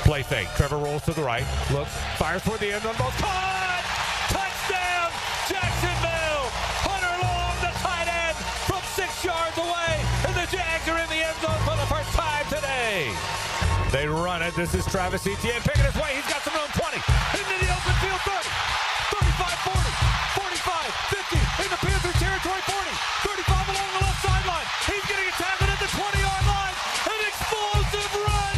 Play fake. Trevor rolls to the right. Looks. Fires toward the end zone. Ball caught! Touchdown! Jacksonville! Hunter Long, the tight end, from 6 yards away. And the Jags are in the end zone for the first time today. They run it. This is Travis Etienne picking his way. He's got some room. 20. Into the open field. 30. 35, 40. 45, 50. In the Panther territory. 40. 35 along the left sideline. He's getting a tackle at the 20-yard line. An explosive run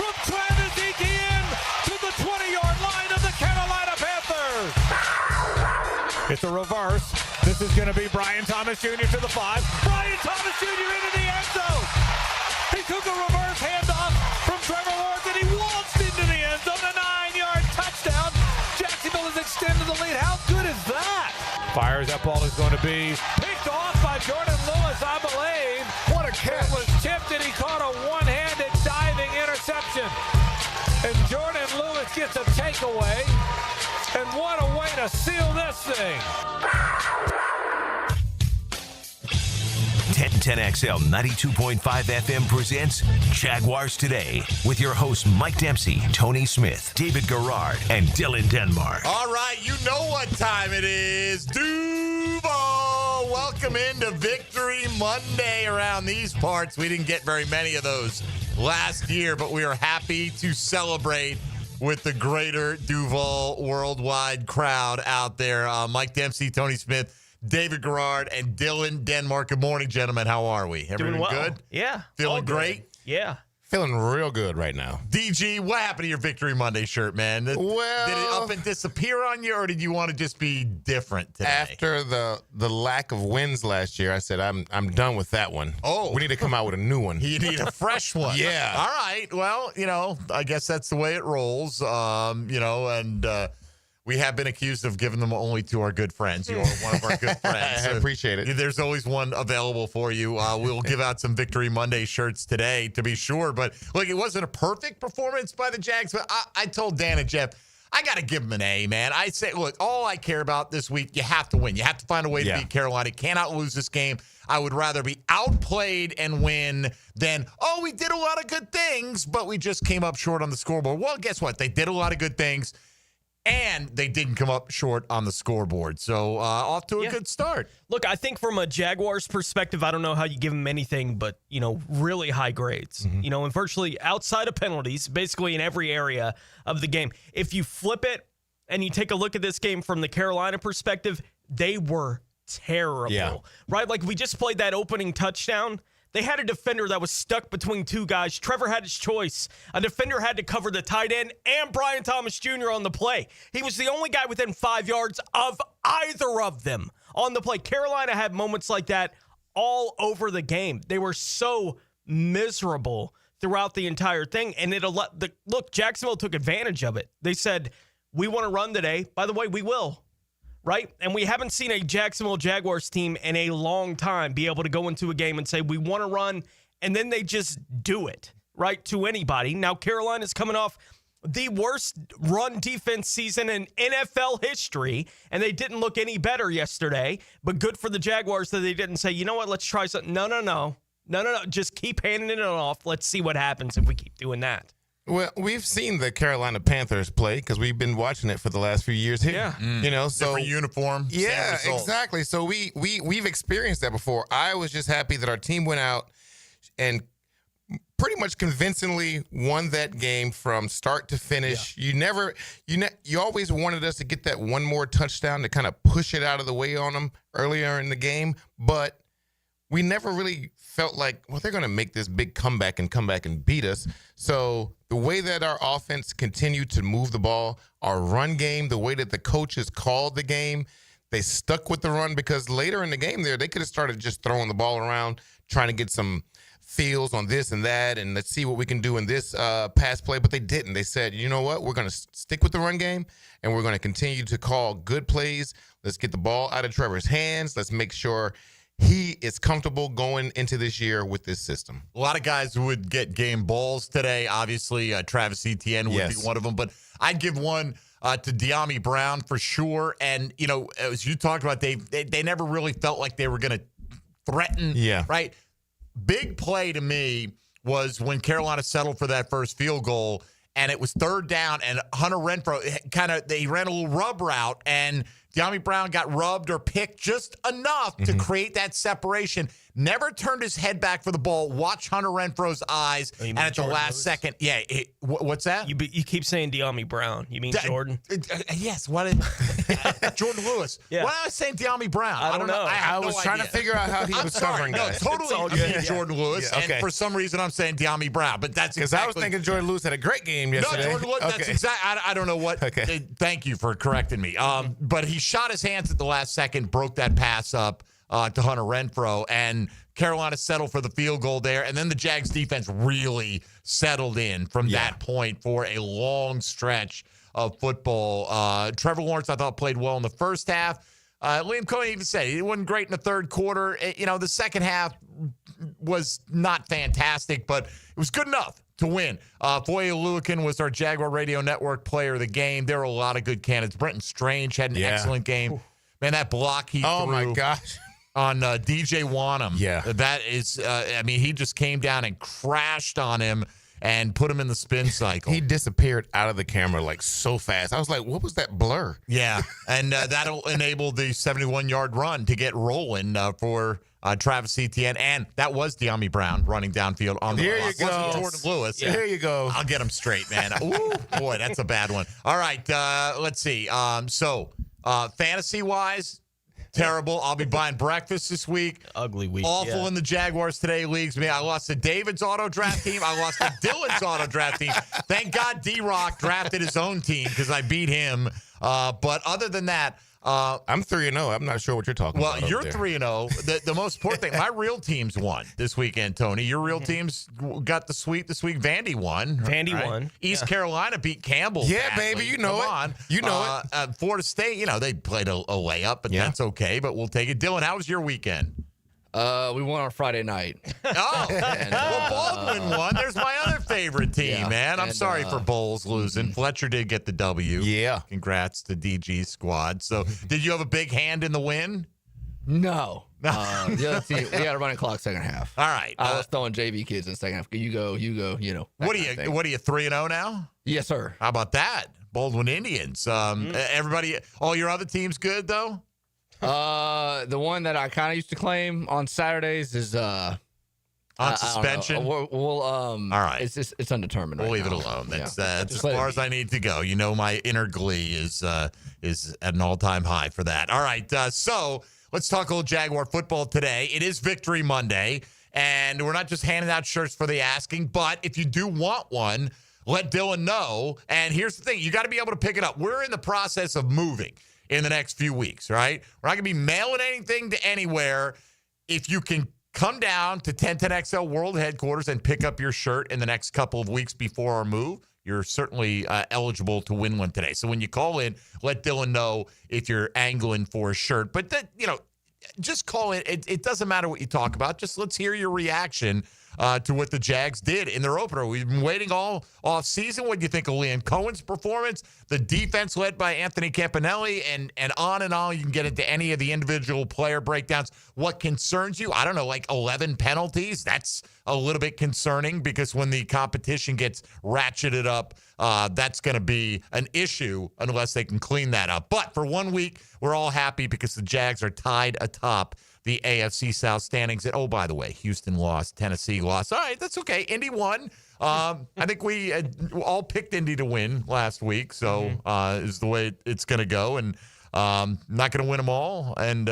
from Travis Etienne to the 20-yard line of the Carolina Panthers. It's a reverse. This is going to be Brian Thomas Jr. to the 5. Brian Thomas Jr. into the end zone. He took a reverse handoff from Trevor Lawrence, and he waltzed into the end zone. A 9-yard touchdown. Jacksonville has extended the lead. How good is that? Fires. That ball is going to be picked off by Jordan Lewis, I believe. What a catch. It was tipped, and he caught a one-handed diving interception. And Jordan Lewis gets a takeaway. And what a way to seal this thing. 1010XL 92.5 FM presents Jaguars Today with your hosts Mike Dempsey, Tony Smith, David Garrard, and Dylan Denmark. All right, you know what time it is. Duval, welcome into Victory Monday around these parts. We didn't get very many of those last year, but we are happy to celebrate with the greater Duval worldwide crowd out there. Mike Dempsey, Tony Smith, David Garrard, and Dylan Denmark. Good morning, gentlemen. How are we? Everything Doing well. good? Yeah. Feeling great? Yeah. Feeling real good right now. DG, what happened to your Victory Monday shirt, man? Did it up and disappear on you, or did you want to just be different today? After the lack of wins last year, I said I'm done with that one. Oh. We need to come out with a new one. You need a fresh one. Yeah. All right. Well, I guess that's the way it rolls. We have been accused of giving them only to our good friends. You are one of our good friends. I appreciate it. There's always one available for you. We'll give out some Victory Monday shirts today, to be sure. But, look, it wasn't a perfect performance by the Jags, but I told Dan and Jeff, I got to give them an A, man. I say, look, all I care about this week, you have to win. You have to find a way to beat Carolina. You cannot lose this game. I would rather be outplayed and win than, we did a lot of good things, but we just came up short on the scoreboard. Well, guess what? They did a lot of good things, and they didn't come up short on the scoreboard. So off to a good start. Look, I think from a Jaguars perspective, I don't know how you give them anything but, really high grades. Mm-hmm. And virtually outside of penalties, basically in every area of the game. If you flip it and you take a look at this game from the Carolina perspective, they were terrible. Right? Like we just played that opening touchdown. They had a defender that was stuck between two guys. Trevor had his choice. A defender had to cover the tight end and Brian Thomas Jr. on the play. He was the only guy within 5 yards of either of them on the play. Carolina had moments like that all over the game. They were so miserable throughout the entire thing. And look, Jacksonville took advantage of it. They said, we want to run today. By the way, we will. Right? And we haven't seen a Jacksonville Jaguars team in a long time be able to go into a game and say, we want to run, and then they just do it, right, to anybody. Now, Carolina's coming off the worst run defense season in NFL history, and they didn't look any better yesterday. But good for the Jaguars that they didn't say, you know what, let's try something. No. Just keep handing it off. Let's see what happens if we keep doing that. Well, we've seen the Carolina Panthers play because we've been watching it for the last few years here. Yeah. So different uniform. Yeah, exactly. So we've experienced that before. I was just happy that our team went out and pretty much convincingly won that game from start to finish. Yeah. You always wanted us to get that one more touchdown to kind of push it out of the way on them earlier in the game, but we never really felt like, well, they're going to make this big comeback and beat us. So the way that our offense continued to move the ball, our run game, the way that the coaches called the game, they stuck with the run because later in the game there, they could have started just throwing the ball around, trying to get some feels on this and that, and let's see what we can do in this pass play. But they didn't. They said, you know what? We're going to stick with the run game, and we're going to continue to call good plays. Let's get the ball out of Trevor's hands. Let's make sure he is comfortable going into this year with this system. A lot of guys would get game balls today. Obviously, Travis Etienne would be one of them. But I'd give one to De'Ami Brown for sure. And, as you talked about, they never really felt like they were going to threaten. Yeah. Right? Big play to me was when Carolina settled for that first field goal and it was third down, and Hunter Renfrow he ran a little rub route, and Dyami Brown got rubbed or picked just enough to create that separation. Never turned his head back for the ball. Watch Hunter Renfro's eyes, and at the last second, what's that? You keep saying Dyami Brown. You mean Jordan? Yes. What? Jordan Lewis. Yeah. Why am I saying Dyami Brown? I don't know. I was trying to figure out how he was covering No, guys. totally. all I good. mean Jordan Lewis. Yeah, okay. And for some reason, I'm saying Dyami Brown, but that's Because exactly. I was thinking Jordan Lewis had a great game yesterday. No, Jordan Lewis. That's exactly. I don't know what. Okay. Thank you for correcting me. But he shot his hands at the last second, broke that pass up to Hunter Renfrow, and Carolina settled for the field goal there. And then the Jags defense really settled in from that point for a long stretch of football. Trevor Lawrence, I thought, played well in the first half. Liam Cohen even said he wasn't great in the third quarter. The second half was not fantastic, but it was good enough to win. Foye Oluokun was our Jaguar Radio Network player of the game. There were a lot of good candidates. Brenton Strange had an excellent game. Man, that block he threw. My gosh. On DJ Wanham. Yeah. That is, he just came down and crashed on him and put him in the spin cycle. He disappeared out of the camera like so fast. I was like, what was that blur? Yeah. And that'll enable the 71-yard run to get rolling for Travis Etienne. And that was Dyami Brown running downfield on the There block. you go. Wasn't Jordan Lewis. Yeah. There you go. I'll get him straight, man. Ooh, boy, that's a bad one. All right. Let's see. Fantasy-wise, terrible. I'll be buying breakfast this week. Ugly week. Awful in the Jaguars Today leagues. I lost to David's auto draft team. I lost to Dylan's auto draft team. Thank God D-Rock drafted his own team because I beat him. But other than that, I'm 3-0. I'm not sure what you're talking about. well, you're 3-0. The most important thing, my real teams won this weekend, Tony. Your real teams got the sweep this week. Vandy won. Vandy won. East Carolina beat Campbell. Yeah, badly. baby, you know Come it. on. You know it. Florida State, they played a layup, but that's okay. But we'll take it. Dylan, how was your weekend? We won on Friday night. Oh, well, Baldwin won. There's my other favorite team, Yeah, man. I'm and, sorry for Bowles losing. Fletcher did get the W. Yeah. Congrats to DG's squad. So, did you have a big hand in the win? No. The other team, we had a running clock second half. All right. I was throwing JV kids in the second half. You go, What are you 3-0 now? Yes, sir. How about that? Baldwin Indians. Everybody, all your other teams good, though? The one that I kind of used to claim on Saturdays is On suspension? All right. It's undetermined. We'll right leave now. it alone. That's Yeah. as far as I need to go. My inner glee is at an all-time high for that. All right, so let's talk a little Jaguar football today. It is Victory Monday, and we're not just handing out shirts for the asking, but if you do want one, let Dylan know. And here's the thing. You got to be able to pick it up. We're in the process of moving in the next few weeks, right? We're not going to be mailing anything to anywhere. If you can come down to 1010XL World Headquarters and pick up your shirt in the next couple of weeks before our move, you're certainly eligible to win one today. So when you call in, let Dylan know if you're angling for a shirt. But, just call in. It doesn't matter what you talk about. Just let's hear your reaction to what the Jags did in their opener. We've been waiting all off season. What do you think of Liam Cohen's performance? The defense led by Anthony Campanelli, and on and on. You can get into any of the individual player breakdowns. What concerns you? I don't know, like 11 penalties. That's a little bit concerning because when the competition gets ratcheted up, that's going to be an issue unless they can clean that up. But for 1 week, we're all happy because the Jags are tied atop the AFC South standings. And, oh, by the way, Houston lost. Tennessee lost. All right, that's okay. Indy won. I think we all picked Indy to win last week, so is the way it's going to go. And not going to win them all, and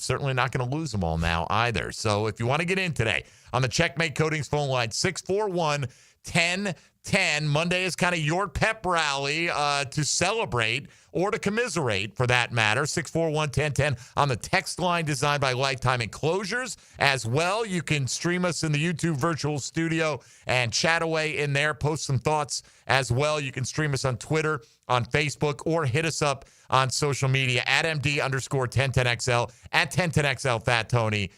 certainly not going to lose them all now either. So if you want to get in today on the Checkmate Coatings phone line, 641-1010. Monday is kind of your pep rally to celebrate or to commiserate, for that matter. 641-1010 on the text line designed by Lifetime Enclosures. As well, you can stream us in the YouTube virtual studio and chat away in there. Post some thoughts as well. You can stream us on Twitter, on Facebook, or hit us up on social media at MD_1010XL, at 1010XL Fat Tony,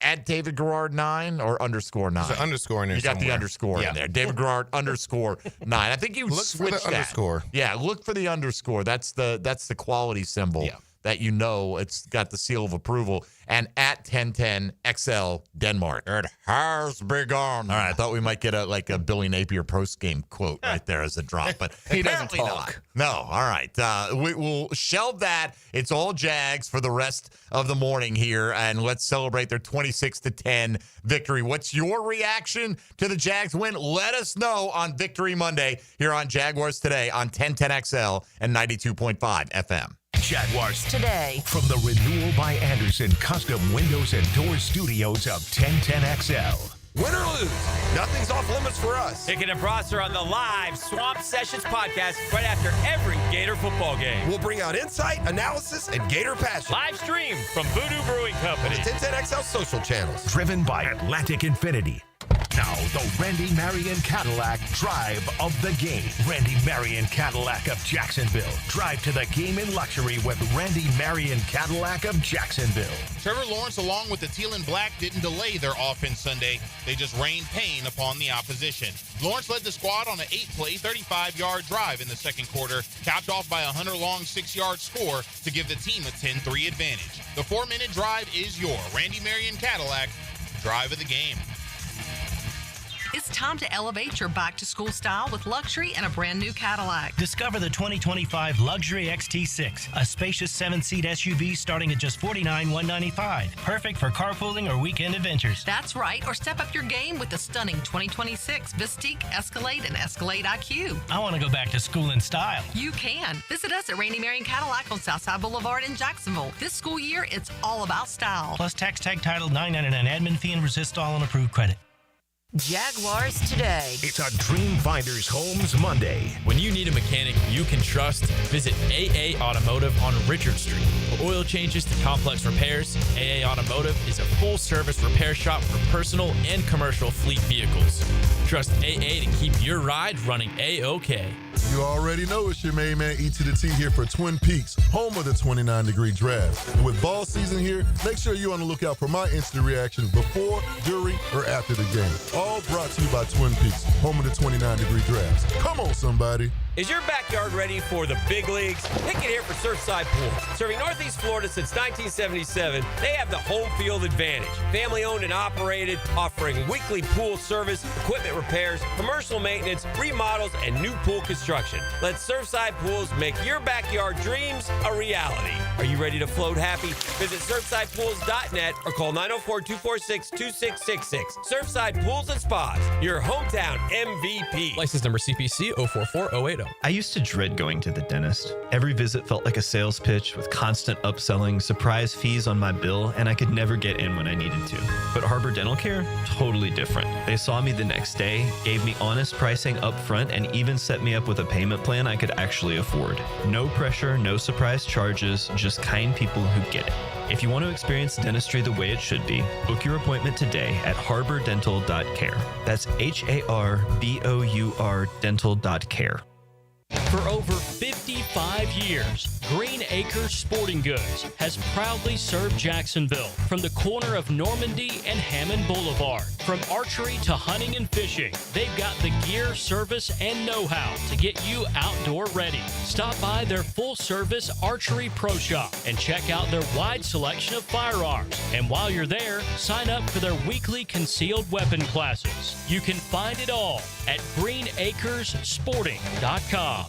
at David Garrard 9 or _9. There's an underscore in there. You got somewhere. the underscore in there. David Garrard _9. I think you Look for switched the that. underscore. Yeah, look for the underscore. That's the quality symbol that you know it's got the seal of approval, and at 1010XL Denmark. It has begun. All right, I thought we might get a Billy Napier post-game quote right there as a drop, but He doesn't apparently talk. not. No, all right. We will shelve that. It's all Jags for the rest of the morning here, and let's celebrate their 26-10 victory. What's your reaction to the Jags win? Let us know on Victory Monday here on Jaguars Today on 1010XL and 92.5 FM. Jaguars Today. from the Renewal by Anderson Custom Windows and Doors Studios of 1010XL. Win or lose, nothing's off limits for us. Picking a Brosser on the live Swamp Sessions podcast right after every Gator football game. We'll bring out insight, analysis, and Gator passion. Live stream from Voodoo Brewing Company. 1010XL social channels. Driven by Atlantic Infinity. Now, the Randy Marion Cadillac Drive of the Game. Randy Marion Cadillac of Jacksonville. Drive to the game in luxury with Randy Marion Cadillac of Jacksonville. Trevor Lawrence, along with the Teal and Black, didn't delay their offense Sunday. They just rained pain upon the opposition. Lawrence led the squad on an 8-play, 35-yard drive in the second quarter, capped off by a Hunter-Long 6-yard score to give the team a 10-3 advantage. The 4-minute drive is your Randy Marion Cadillac Drive of the Game. It's time to elevate your back-to-school style with luxury and a brand-new Cadillac. Discover the 2025 Luxury XT6, a spacious 7-seat SUV starting at just $49,195. Perfect for carpooling or weekend adventures. That's right, or step up your game with the stunning 2026 Vistique, Escalade, and Escalade IQ. I want to go back to school in style. You can. Visit us at Randy Marion Cadillac on Southside Boulevard in Jacksonville. This school year, it's all about style. Plus tax tag title $9.99 admin fee and resist all on approved credit. Jaguars Today. It's a Dream Finders Homes Monday. When you need a mechanic you can trust, visit AA Automotive on Richard Street. For oil changes to complex repairs, AA Automotive is a full-service repair shop for personal and commercial fleet vehicles. Trust AA to keep your ride running A-OK. You already know it's your main man E to the T here for Twin Peaks, home of the 29-degree draft. And with ball season here, make sure you're on the lookout for my instant reaction before, during, or after the game. All brought to you by Twin Peaks, home of the 29-degree drafts. Come on, somebody. Is your backyard ready for the big leagues? Pick it here for Surfside Pool. Serving Northeast Florida since 1977, they have the home field advantage. Family owned and operated, offering weekly pool service, equipment repairs, commercial maintenance, remodels, and new pool construction. Let Surfside Pools make your backyard dreams a reality. Are you ready to float happy? Visit SurfsidePools.net or call 904-246-2666. Surfside Pools and Spas, your hometown MVP. License number CPC 044080. I used to dread going to the dentist. Every visit felt like a sales pitch with constant upselling, surprise fees on my bill, and I could never get in when I needed to. But Harbor Dental Care? Totally different. They saw me the next day, gave me honest pricing up front, and even set me up with a payment plan I could actually afford. No pressure, no surprise charges, just kind people who get it. If you want to experience dentistry the way it should be, book your appointment today at harbordental.care. That's HARBOUR dental.care. For over 55 years, Green Acres Sporting Goods has proudly served Jacksonville from the corner of Normandy and Hammond Boulevard. From archery to hunting and fishing, they've got the gear, service, and know-how to get you outdoor ready. Stop by their full-service archery pro shop and check out their wide selection of firearms. And while you're there, sign up for their weekly concealed weapon classes. You can find it all at greenacresporting.com.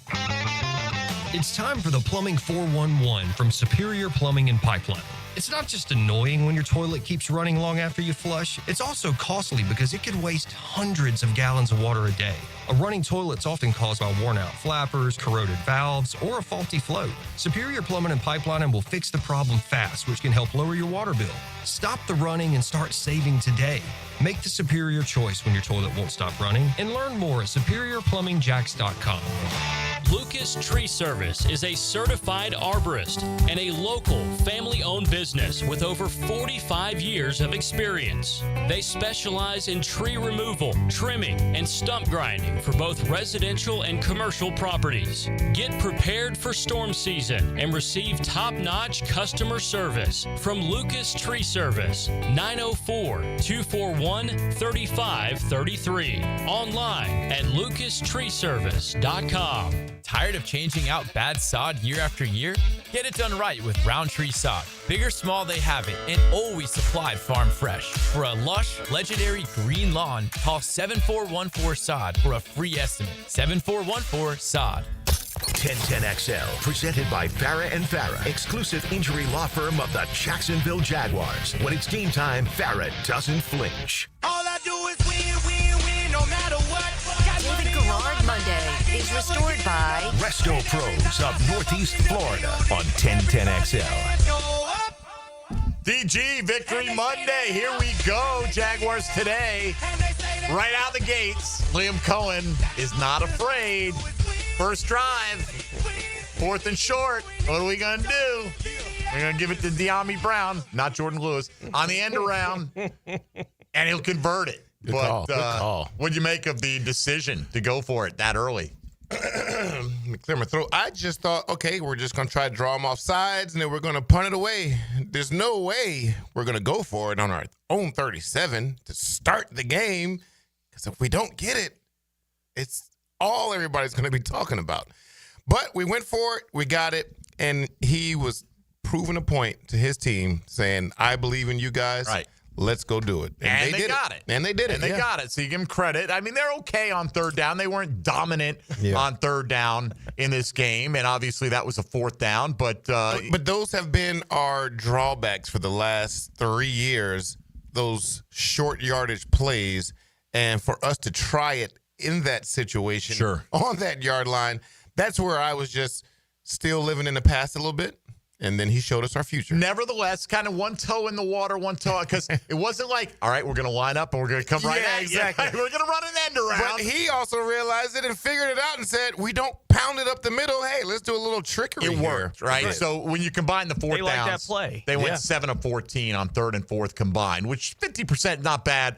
It's time for the Plumbing 411 from Superior Plumbing and Pipeline. It's not just annoying when your toilet keeps running long after you flush, it's also costly because it could waste hundreds of gallons of water a day. A running toilet's often caused by worn-out flappers, corroded valves, or a faulty float. Superior Plumbing and Pipelining will fix the problem fast, which can help lower your water bill. Stop the running and start saving today. Make the superior choice when your toilet won't stop running, and learn more at superiorplumbingjacks.com. Lucas Tree Service is a certified arborist and a local family-owned business with over 45 years of experience. They specialize in tree removal, trimming, and stump grinding for both residential and commercial properties. Get prepared for storm season and receive top-notch customer service from Lucas Tree Service, 904-241-3533. Online at lucastreeservice.com. Tired of changing out bad sod year after year? Get it done right with Roundtree Sod. Big or small, they have it, and always supplied farm fresh. For a lush, legendary green lawn, call 7414-SOD for a free estimate. 7414-SOD. 1010XL, presented by Farah and Farah, exclusive injury law firm of the Jacksonville Jaguars. When it's game time, Farah doesn't flinch. All I do is win, win, win, no matter what. David Garrard Monday is restored by Resto Pros of Northeast Florida on 1010XL. DG Victory Monday. Here we go. Jaguars Today. Right out the gates. Liam Cohen is not afraid. First drive. 4th and short. What are we going to do? We're going to give it to De'Ami Brown, not Jordan Lewis, on the end around, and he'll convert it. Good call. What do you make of the decision to go for it that early? Let me clear my throat. I just thought, okay, we're just going to try to draw them off sides, and then we're going to punt it away. There's no way we're going to go for it on our own 37 to start the game, because if we don't get it, it's all everybody's going to be talking about. But we went for it. We got it. And he was proving a point to his team, saying, I believe in you guys. Right. Let's go do it. And they got it. And they did it. And they got it. So you give them credit. I mean, they're okay on 3rd down. They weren't dominant on 3rd down in this game. And obviously that was a 4th down. But those have been our drawbacks for the last 3 years, those short yardage plays. And for us to try it in that situation, on that yard line, that's where I was just still living in the past a little bit. And then he showed us our future. Nevertheless, kind of one toe in the water, one toe, because it wasn't like, all right, we're going to line up and we're going to come right at exactly. you. We're going to run an end around. But he also realized it and figured it out and said, we don't pound it up the middle. Hey, let's do a little trickery. It worked, right? So when you combine the 4th downs, like that play. They went 7 of 14 on 3rd and 4th combined, which 50% not bad.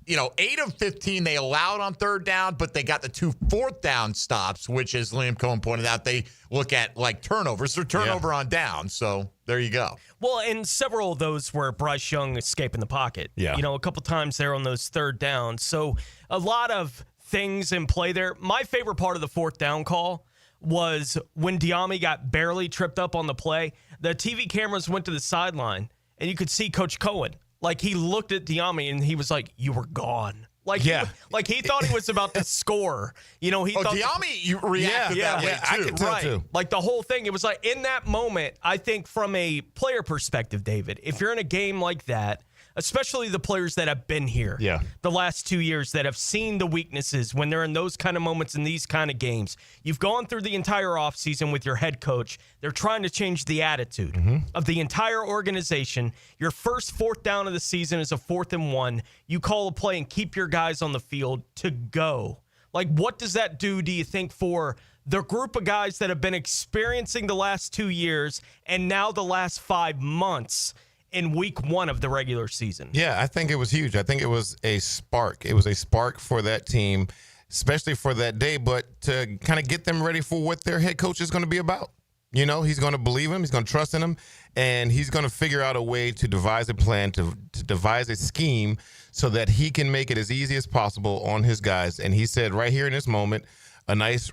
You know, 8 of 15 they allowed on 3rd down, but they got the 2 4th down stops, which, as Liam Cohen pointed out, they look at like turnovers. They're turnover on down. So there you go. Well, and several of those were Bryce Young escaping the pocket. Yeah. You know, a couple times there on those 3rd downs. So a lot of things in play there. My favorite part of the 4th down call was when De'Ami got barely tripped up on the play. The TV cameras went to the sideline, and you could see Coach Cohen. Like, he looked at De'Ami, and he was like, you were gone. Like, he thought he was about to score. You know, he thought De'Ami reacted that way, too. I could tell, too. Like, the whole thing, it was like, in that moment, I think from a player perspective, David, if you're in a game like that, especially the players that have been here the last 2 years that have seen the weaknesses when they're in those kind of moments in these kind of games. You've gone through the entire offseason with your head coach. They're trying to change the attitude of the entire organization. Your first 4th down of the season is a 4th and 1. You call a play and keep your guys on the field to go. Like, what does that do you think, for the group of guys that have been experiencing the last 2 years and now the last 5 months in week 1 of the regular season? Yeah, I think it was huge. I think it was a spark. It was a spark for that team, especially for that day, but to kind of get them ready for what their head coach is going to be about. You know, he's going to believe him. He's going to trust in him, and he's going to figure out a way to devise a plan, to devise a scheme so that he can make it as easy as possible on his guys. And he said right here in this moment, a nice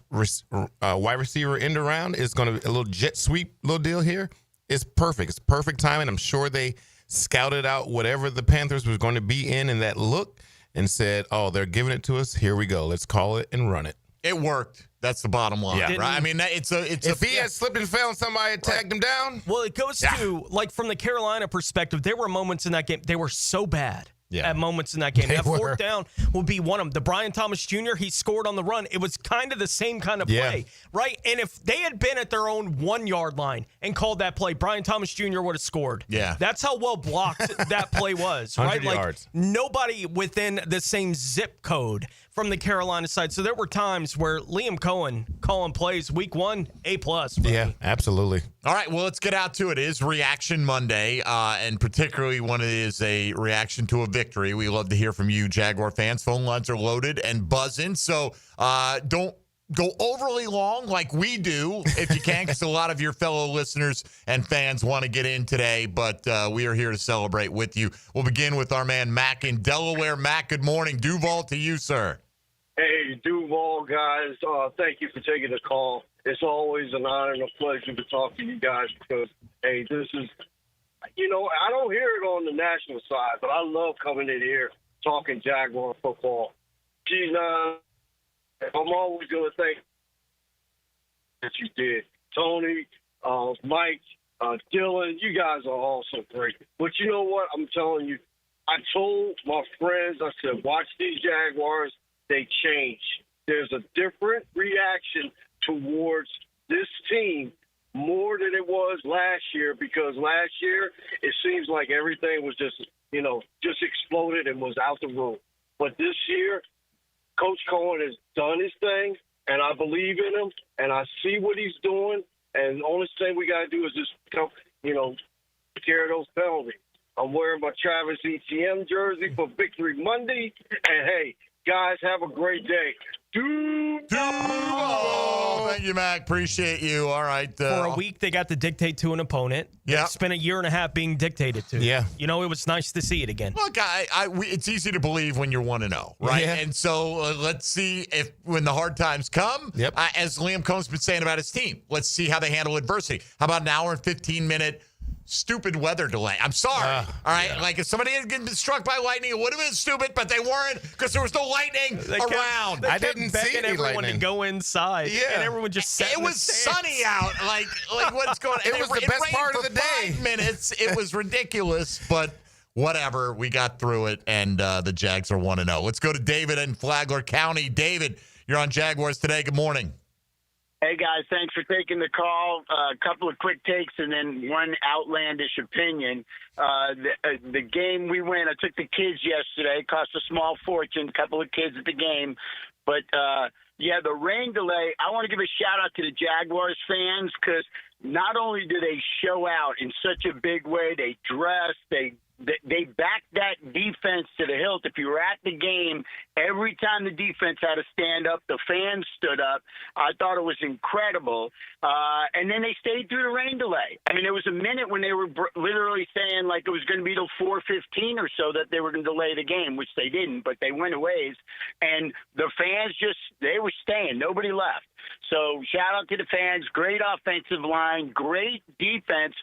wide receiver end around is going to be a little jet sweep little deal here. It's perfect. It's perfect timing. I'm sure they scouted out whatever the Panthers was going to be in that look and said, oh, they're giving it to us. Here we go. Let's call it and run it. It worked. That's the bottom line, right? I mean, if he had slipped and fell and somebody had tagged him down. Well, it goes to, like, from the Carolina perspective, there were moments in that game, they were so bad. At moments in that game. That 4th down will be one of them. The Brian Thomas Jr., he scored on the run. It was kind of the same kind of play, right? And if they had been at their own 1 yard line and called that play, Brian Thomas Jr. would have scored. Yeah. That's how well blocked that play was, right? 100 yards. Like, nobody within the same zip code from the Carolina side. So there were times where Liam Cohen calling plays week 1, A+. Yeah, absolutely. All right, well, let's get out to it. It is Reaction Monday, and particularly when it is a reaction to a victory. We love to hear from you, Jaguar fans. Phone lines are loaded and buzzing, so don't go overly long like we do, if you can, because a lot of your fellow listeners and fans want to get in today, but we are here to celebrate with you. We'll begin with our man, Mac, in Delaware. Mac, good morning. Duval to you, sir. Hey, Duval, guys. Thank you for taking the call. It's always an honor and a pleasure to talk to you guys because, hey, this is, I don't hear it on the national side, but I love coming in here talking Jaguar football. Gina, I'm always going to thank that you did. Tony, Mike, Dylan, you guys are all so great. But you know what? I'm telling you, I told my friends, I said, watch these Jaguars. They change. There's a different reaction towards this team more than it was last year because last year it seems like everything was just exploded and was out the room. But this year, Coach Cohen has done his thing, and I believe in him, and I see what he's doing, and the only thing we got to do is just, take care of those penalties. I'm wearing my Travis Etienne jersey for Victory Monday, and hey, guys, have a great day. Thank you, Mac. Appreciate you. All right. For a week, they got to dictate to an opponent. Yeah. Spent a year and a half being dictated to. Yeah. It was nice to see it again. Look, it's easy to believe when you're 1-0, right? Yeah. And so let's see if when the hard times come, as Liam Cohn's been saying about his team, let's see how they handle adversity. How about an hour and 15-minute stupid weather delay? I'm sorry. All right. Yeah. Like if somebody had been struck by lightning, it would have been stupid, but they weren't because there was no lightning around. I didn't see everyone to go inside. Yeah. And everyone just sat It was sunny out. Like what's going on? It was the best part of the day. 5 minutes. It was ridiculous, but whatever. We got through it, and the Jags are 1-0. Let's go to David in Flagler County. David, you're on Jaguars Today. Good morning. Hey, guys, thanks for taking the call. A couple of quick takes and then one outlandish opinion. The game we went, I took the kids yesterday. Cost a small fortune, a couple of kids at the game. But, the rain delay, I want to give a shout-out to the Jaguars fans because not only do they show out in such a big way, they dress, they backed that defense to the hilt. If you were at the game, every time the defense had to stand up, the fans stood up. I thought it was incredible. And then they stayed through the rain delay. I mean, there was a minute when they were literally saying like it was going to be till 4:15 or so that they were going to delay the game, which they didn't, but they went a ways. And the fans they were staying. Nobody left. So shout out to the fans. Great offensive line, great defense.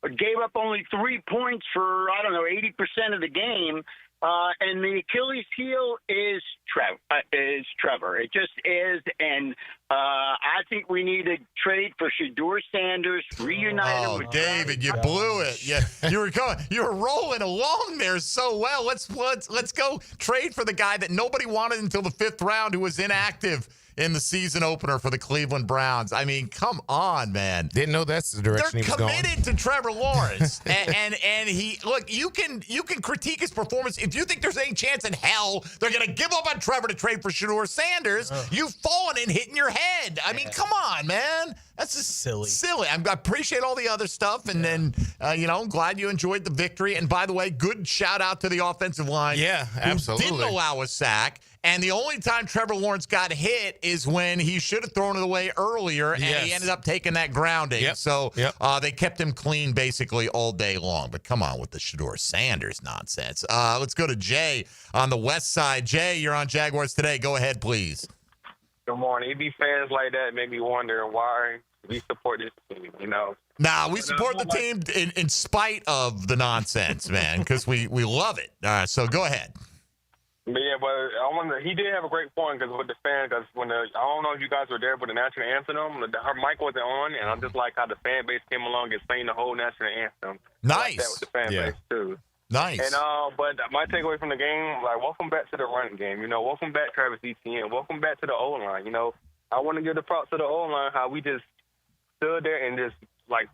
Gave up only 3 points for, 80% of the game. And the Achilles heel is Trevor. It just is. And I think we need to trade for Shedeur Sanders, reunite him with David, you blew it. Yeah, you were rolling along there so well. Let's go trade for the guy that nobody wanted until the 5th round, who was inactive in the season opener for the Cleveland Browns. I mean, come on, man. Didn't know that's the direction he was going. They're committed to Trevor Lawrence. and he, look, you can critique his performance. If you think there's any chance in hell they're going to give up on Trevor to trade for Shedeur Sanders, you've fallen and hit in your head. I mean, come on, man. That's just silly. I appreciate all the other stuff. And then, I'm glad you enjoyed the victory. And by the way, good shout out to the offensive line. Yeah, absolutely. Who didn't allow a sack. And the only time Trevor Lawrence got hit is when he should have thrown it away earlier, and he ended up taking that grounding. Yep. So they kept him clean basically all day long. But come on with the Shedeur Sanders nonsense. Let's go to Jay on the west side. Jay, you're on Jaguars Today. Go ahead, please. Good morning. It be fans like that make me wonder why we support this team, Nah, we support the team in spite of the nonsense, man, because we love it. So go ahead. But yeah, but he did have a great point because with the fans, because I don't know if you guys were there, but the national anthem, her mic wasn't on, and I just like how the fan base came along and sang the whole national anthem. Nice. That with the fan base too. Nice. And but my takeaway from the game, welcome back to the running game. Welcome back Travis Etienne. Welcome back to the O line. I want to give the props to the O line how we just stood there and just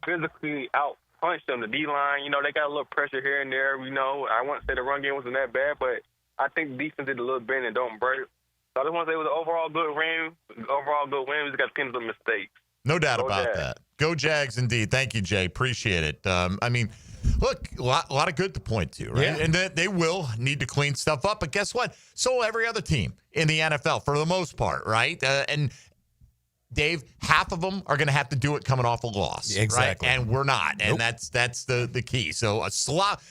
physically out punched them. The D line, they got a little pressure here and there. I wouldn't say the run game wasn't that bad, but I think defense did a little bend and don't break. So I just want to say it was an overall good win. We just got to clean up the mistakes. No doubt about that. Go Jags, indeed. Thank you, Jay. Appreciate it. Look, a lot of good to point to, right? Yeah. And they will need to clean stuff up. But guess what? So will every other team in the NFL for the most part, right? And Dave, half of them are going to have to do it coming off a loss. Exactly. Right? And we're not. And that's the key. So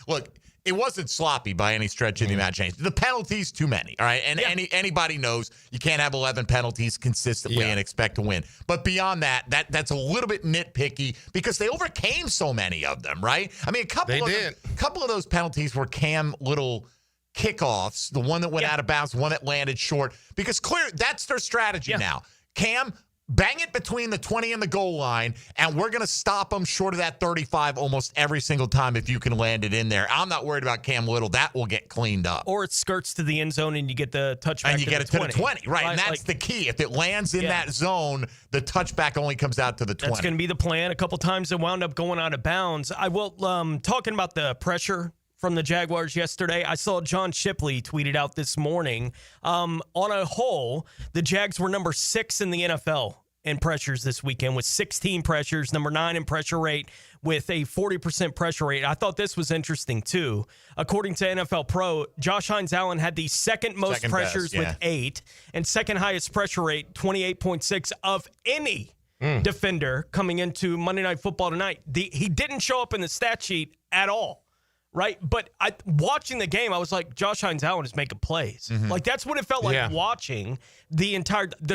look, it wasn't sloppy by any stretch of the imagination. The penalties, too many. All right. And anybody knows you can't have 11 penalties consistently and expect to win. But beyond that's a little bit nitpicky because they overcame so many of them, right? I mean, a couple of those penalties were Cam Little kickoffs, the one that went out of bounds, one that landed short, because that's their strategy now. Cam, bang it between the 20 and the goal line, and we're going to stop them short of that 35 almost every single time if you can land it in there. I'm not worried about Cam Little. That will get cleaned up. Or it skirts to the end zone and you get the touchback and you get it to the 20. Right, and that's the key. If it lands in that zone, the touchback only comes out to the 20. That's going to be the plan. A couple times it wound up going out of bounds. I will, talking about the pressure from the Jaguars yesterday, I saw John Shipley tweeted out this morning. On a whole, the Jags were number 6 in the NFL in pressures this weekend with 16 pressures, number 9 in pressure rate with a 40% pressure rate. I thought this was interesting, too. According to NFL Pro, Josh Hines-Allen had the second most pressures with 8 and second highest pressure rate, 28.6 of any defender coming into Monday Night Football tonight. He didn't show up in the stat sheet at all. Right, but watching the game, I was like, Josh Hines-Allen is making plays. Like, that's what it felt like watching the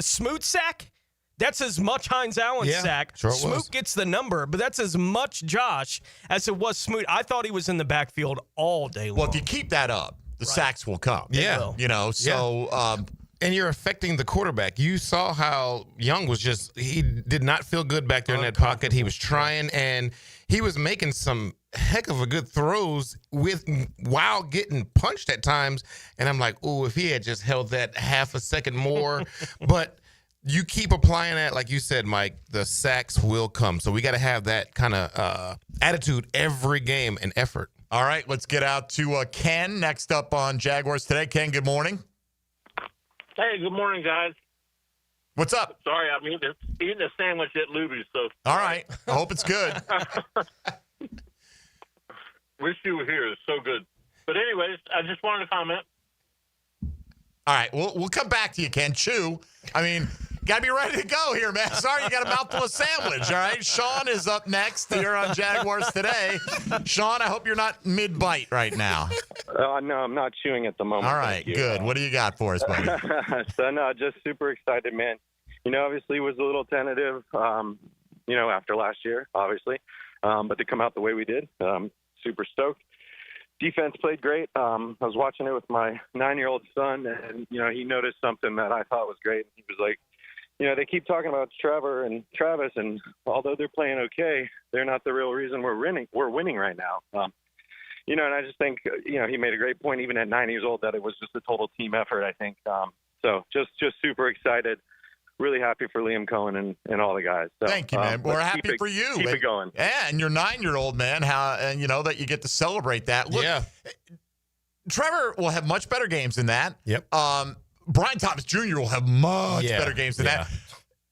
Smoot sack. That's as much Hines-Allen sack. Smoot gets the number, but that's as much Josh as it was Smoot. I thought he was in the backfield all day long. Well, if you keep that up, the sacks will come. Yeah. You know, so... and you're affecting the quarterback. You saw how Young was he did not feel good back there in that pocket. He was trying, and he was making some heck of a good throws while getting punched at times. And I'm like, ooh, if he had just held that half a second more. But you keep applying that, like you said, Mike, the sacks will come. So we got to have that kind of attitude every game and effort. All right, let's get out to Ken next up on Jaguars Today. Ken, good morning. Hey, good morning, guys. What's up? Sorry, I'm eating a sandwich at Luby's. So. All right. I hope it's good. Wish you were here. It's so good. But anyways, I just wanted to comment. All right. We'll come back to you, Ken. Chew. I mean, got to be ready to go here, man. Sorry, you got a mouthful of sandwich, all right? Sean is up next here on Jaguars Today. Sean, I hope you're not mid-bite right now. No, I'm not chewing at the moment. All right, good. What do you got for us, buddy? So, no, just super excited, man. You know, obviously was a little tentative, after last year, obviously. But to come out the way we did, super stoked. Defense played great. I was watching it with my 9-year-old son, and, he noticed something that I thought was great. He was like, they keep talking about Trevor and Travis, and although they're playing okay, they're not the real reason we're winning right now. And I just think, he made a great point, even at 9 years old, that it was just a total team effort, I think. So just super excited. Really happy for Liam Cohen and all the guys. So, thank you, man. We're happy for you. Keep it going. Yeah, and your 9-year-old, man, that you get to celebrate that. Look, Trevor will have much better games than that. Yep. Brian Thomas Jr. will have much better games than that.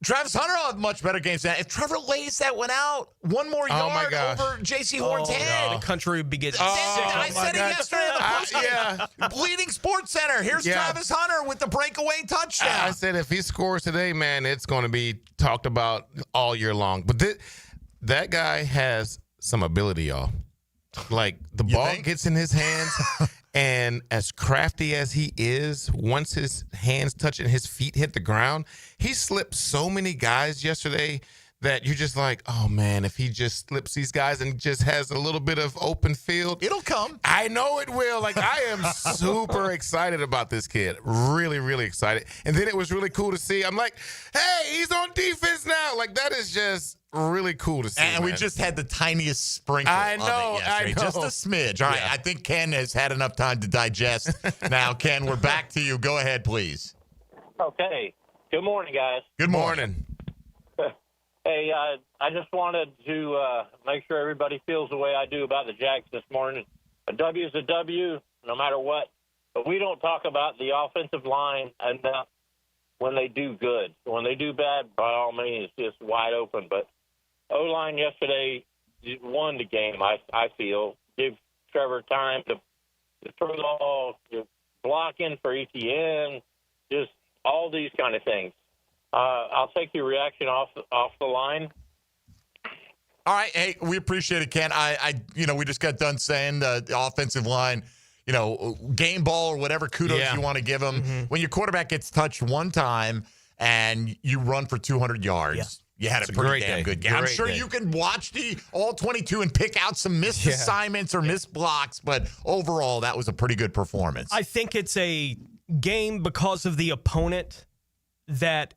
Travis Hunter will have much better games than that. If Trevor lays that one out, one more yard over J.C. Horn's head. The country would be getting sick. I said it yesterday in the postgame. Bleeding Sports Center. Here's Travis Hunter with the breakaway touchdown. I said if he scores today, man, it's going to be talked about all year long. But that guy has some ability, y'all. Like, the ball gets in his hands, and as crafty as he is, once his hands touch and his feet hit the ground, he slipped so many guys yesterday that you're just like, oh, man, if he just slips these guys and just has a little bit of open field. It'll come. I know it will. Like, I am super excited about this kid. Really, really excited. And then it was really cool to see. I'm like, hey, he's on defense now. Like, that is just really cool to see. And we just had the tiniest sprinkle of it yesterday. Just a smidge. All right, I think Ken has had enough time to digest. Now, Ken, we're back to you. Go ahead, please. Okay. Good morning, guys. Good morning. Hey, I just wanted to make sure everybody feels the way I do about the Jags this morning. A W is a W, no matter what. But we don't talk about the offensive line enough when they do good. When they do bad, by all means, it's just wide open. But O-line yesterday won the game, I feel. Give Trevor time to throw the ball, blocking for ETN, just all these kind of things. I'll take your reaction off the line. All right. Hey, we appreciate it, Ken. We just got done saying the offensive line, game ball or whatever kudos you want to give them. Mm-hmm. When your quarterback gets touched one time and you run for 200 yards, you had a pretty damn good game. I'm sure you can watch the all 22 and pick out some missed assignments or missed blocks, but overall, that was a pretty good performance. I think it's a game because of the opponent that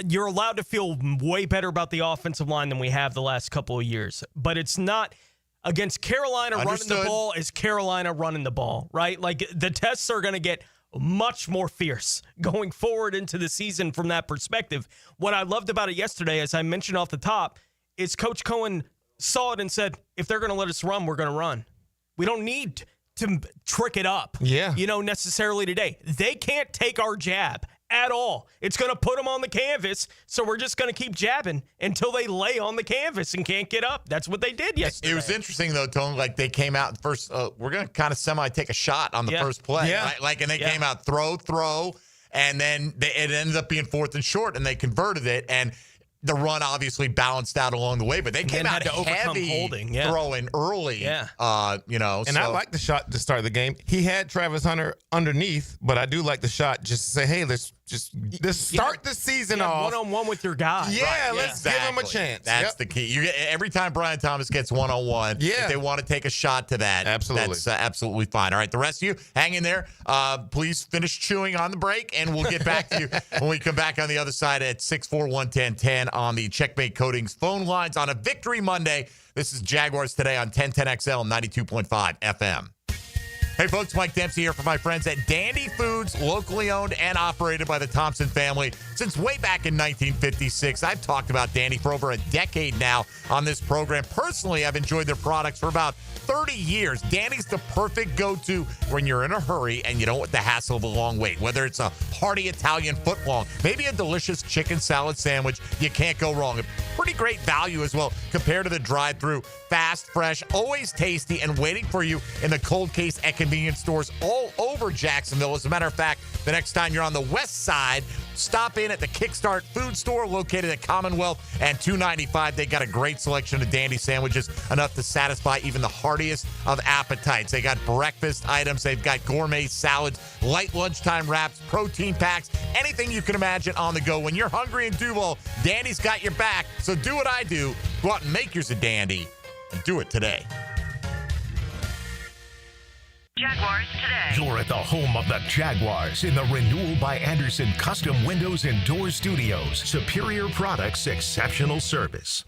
you're allowed to feel way better about the offensive line than we have the last couple of years. But it's not against Carolina running the ball as Carolina running the ball, right? Like the tests are going to get much more fierce going forward into the season from that perspective. What I loved about it yesterday, as I mentioned off the top, is Coach Cohen saw it and said, if they're going to let us run, we're going to run. We don't need to trick it up, necessarily today. They can't take our jab at all. It's going to put them on the canvas, so we're just going to keep jabbing until they lay on the canvas and can't get up. That's what they did yesterday. It was interesting, though, Tony, like they came out first, we're going to kind of take a shot on the first play, right? And they came out throw, and then it ended up being 4th and short, and they converted it, and the run obviously balanced out along the way, but they came out heavy holding, throwing early. And I like the shot to start the game. He had Travis Hunter underneath, but I do like the shot just to say, hey, let's start the season off one-on-one with your guy. Let's give him a chance. That's the key. You get every time Brian Thomas gets one-on-one, if they want to take a shot to that, that's absolutely fine. All right, the rest of you, hang in there. Please finish chewing on the break, and we'll get back to you when we come back on the other side at 641-1010 on the Checkmate Coatings phone lines on a Victory Monday. This is Jaguars Today on 1010XL 92.5 FM. Hey, folks, Mike Dempsey here for my friends at Dandy Foods, locally owned and operated by the Thompson family since way back in 1956. I've talked about Dandy for over a decade now on this program. Personally, I've enjoyed their products for about 30 years. Dandy's the perfect go-to when you're in a hurry and you don't want the hassle of a long wait. Whether it's a hearty Italian footlong, maybe a delicious chicken salad sandwich, you can't go wrong. Pretty great value as well compared to the drive-thru. Fast, fresh, always tasty, and waiting for you in the cold case at convenience stores all over Jacksonville. As a matter of fact, the next time you're on the west side, stop in at the Kickstart Food Store located at Commonwealth and 295. They got a great selection of Dandy sandwiches, enough to satisfy even the heartiest of appetites. They got breakfast items. They've got gourmet salads, light lunchtime wraps, protein packs, anything you can imagine on the go. When you're hungry in Duval, Dandy's got your back. So do what I do. Go out and make yours a Dandy and do it today. Jaguars Today. You're at the home of the Jaguars in the Renewal by Anderson Custom Windows and Door Studios. Superior products, exceptional service.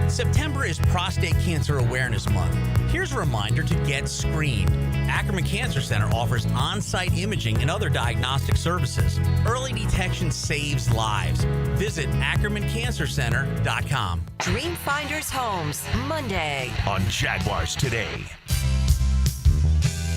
September is Prostate Cancer Awareness Month. Here's a reminder to get screened. Ackerman Cancer Center offers on-site imaging and other diagnostic services. Early detection saves lives. Visit AckermanCancerCenter.com. Dreamfinders Homes, Monday. On Jaguars Today.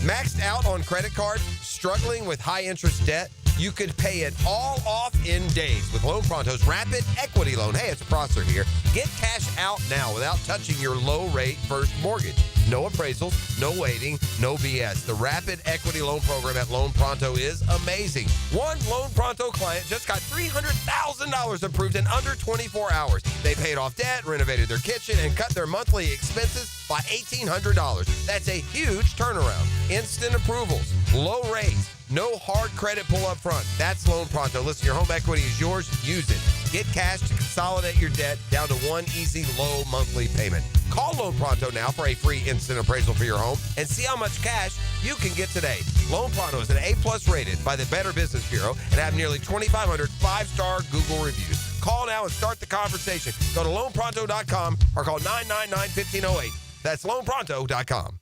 Maxed out on credit cards, struggling with high interest debt? You could pay it all off in days with Loan Pronto's Rapid Equity Loan. Hey, it's Prosser here. Get cash out now without touching your low-rate first mortgage. No appraisals, no waiting, no BS. The Rapid Equity Loan Program at Loan Pronto is amazing. One Loan Pronto client just got $300,000 approved in under 24 hours. They paid off debt, renovated their kitchen, and cut their monthly expenses by $1,800. That's a huge turnaround. Instant approvals, low rates, no hard credit pull up front. That's Loan Pronto. Listen, your home equity is yours. Use it. Get cash to consolidate your debt down to one easy, low monthly payment. Call Loan Pronto now for a free instant appraisal for your home and see how much cash you can get today. Loan Pronto is an A+ rated by the Better Business Bureau and have nearly 2,500 five-star Google reviews. Call now and start the conversation. Go to loanpronto.com or call 999-1508. That's loanpronto.com.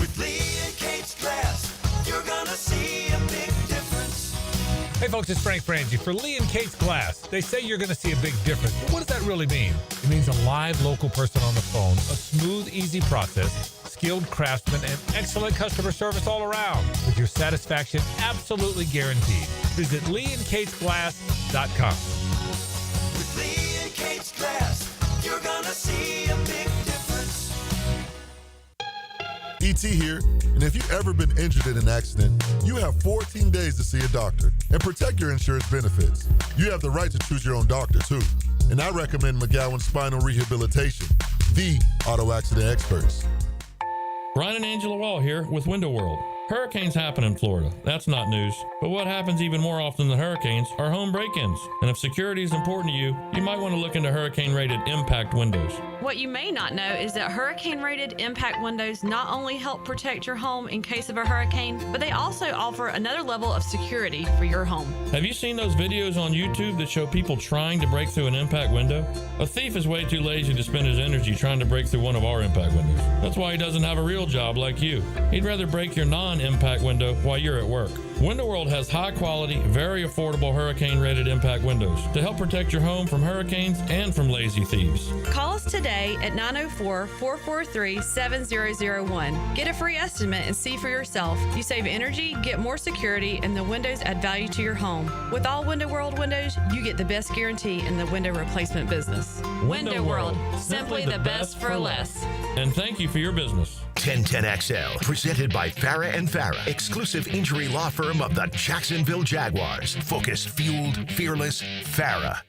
With Lee and Kate's Glass, you're gonna see a big difference. Hey folks, it's Frank Frangie for Lee and Kate's Glass. They say you're going to see a big difference, but what does that really mean? It means a live local person on the phone, a smooth, easy process, skilled craftsmen, and excellent customer service all around, with your satisfaction absolutely guaranteed. Visit LeeandKatesGlass.com. With Lee and Kate's Glass, you're gonna see a big difference. E.T. here, and if you've ever been injured in an accident, you have 14 days to see a doctor and protect your insurance benefits. You have the right to choose your own doctor, too. And I recommend McGowan Spinal Rehabilitation, the auto accident experts. Brian and Angela Wall here with Window World. Hurricanes happen in Florida. That's not news. But what happens even more often than hurricanes are home break-ins. And if security is important to you, you might want to look into hurricane-rated impact windows. What you may not know is that hurricane-rated impact windows not only help protect your home in case of a hurricane, but they also offer another level of security for your home. Have you seen those videos on YouTube that show people trying to break through an impact window? A thief is way too lazy to spend his energy trying to break through one of our impact windows. That's why he doesn't have a real job like you. He'd rather break your non-impact window while you're at work. Window World has high-quality, very affordable hurricane-rated impact windows to help protect your home from hurricanes and from lazy thieves. Call us today at 904-443-7001. Get a free estimate and see for yourself. You save energy, get more security, and the windows add value to your home. With all Window World windows, you get the best guarantee in the window replacement business. Window World, simply the best for less. And thank you for your business. 1010XL, presented by Farah and Farah, exclusive injury law firm of the Jacksonville Jaguars. Focused, fueled, fearless, Farah.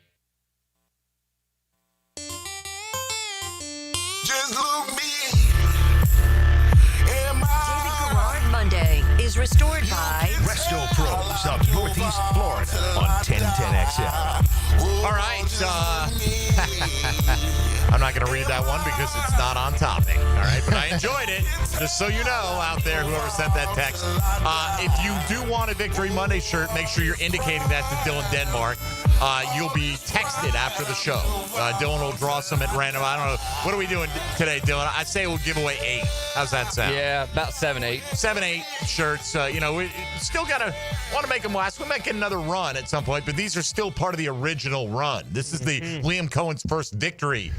Just look me. David Garrard Monday is restored by Resto Pros of Northeast Florida on 1010XL. All right. I'm not going to read that one because it's not on topic. All right. But I enjoyed it. Just so you know out there, whoever sent that text. If you do want a Victory Monday shirt, make sure you're indicating that to Dylan Denmark. You'll be texted after the show. Dylan will draw some at random. I don't know. What are we doing today, Dylan? I say we'll give away 8. How's that sound? Yeah, about 7, 8. 7, 8 shirts. We still want to make them last. We might get another run at some point, but these are still part of the original run. This is the Liam Cohen's first Victory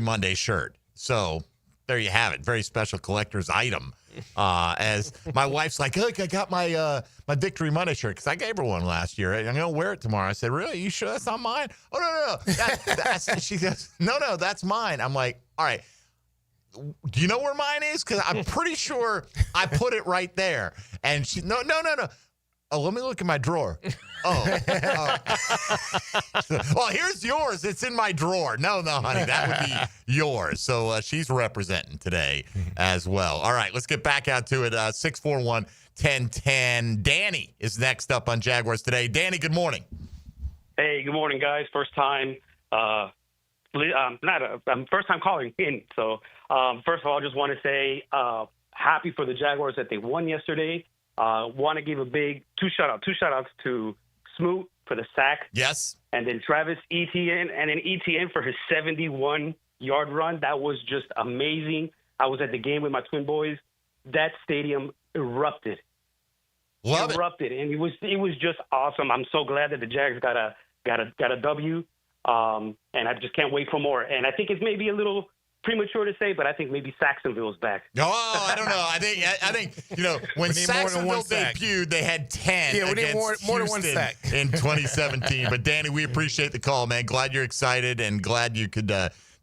Monday shirt. So there you have it. Very special collector's item. As my wife's like, look, I got my Victory Monday shirt because I gave her one last year. I'm going to wear it tomorrow. I said, really? You sure that's not mine? Oh, no. She goes, no, that's mine. I'm like, all right. Do you know where mine is? Because I'm pretty sure I put it right there. And she, no. Oh, let me look in my drawer. Oh. Well, here's yours. It's in my drawer. No, honey, that would be yours. So she's representing today as well. All right, let's get back out to it. 641-1010. Danny is next up on Jaguars Today. Danny, good morning. Hey, good morning, guys. First time. First time calling in. So first of all, I just want to say happy for the Jaguars that they won yesterday. Want to give a big two shout-outs to Smoot for the sack. Yes. And then Travis Etienne, and then Etienne for his 71-yard run. That was just amazing. I was at the game with my twin boys. That stadium erupted. Erupted. And it was just awesome. I'm so glad that the Jags got a W. And I just can't wait for more. And I think it's maybe a little premature to say, but I think maybe Saxonville's back. Oh, I don't know. I think when Saxonville debuted, they had 10 against more than one Houston sack in 2017. But Danny, we appreciate the call, man. Glad you're excited and glad you could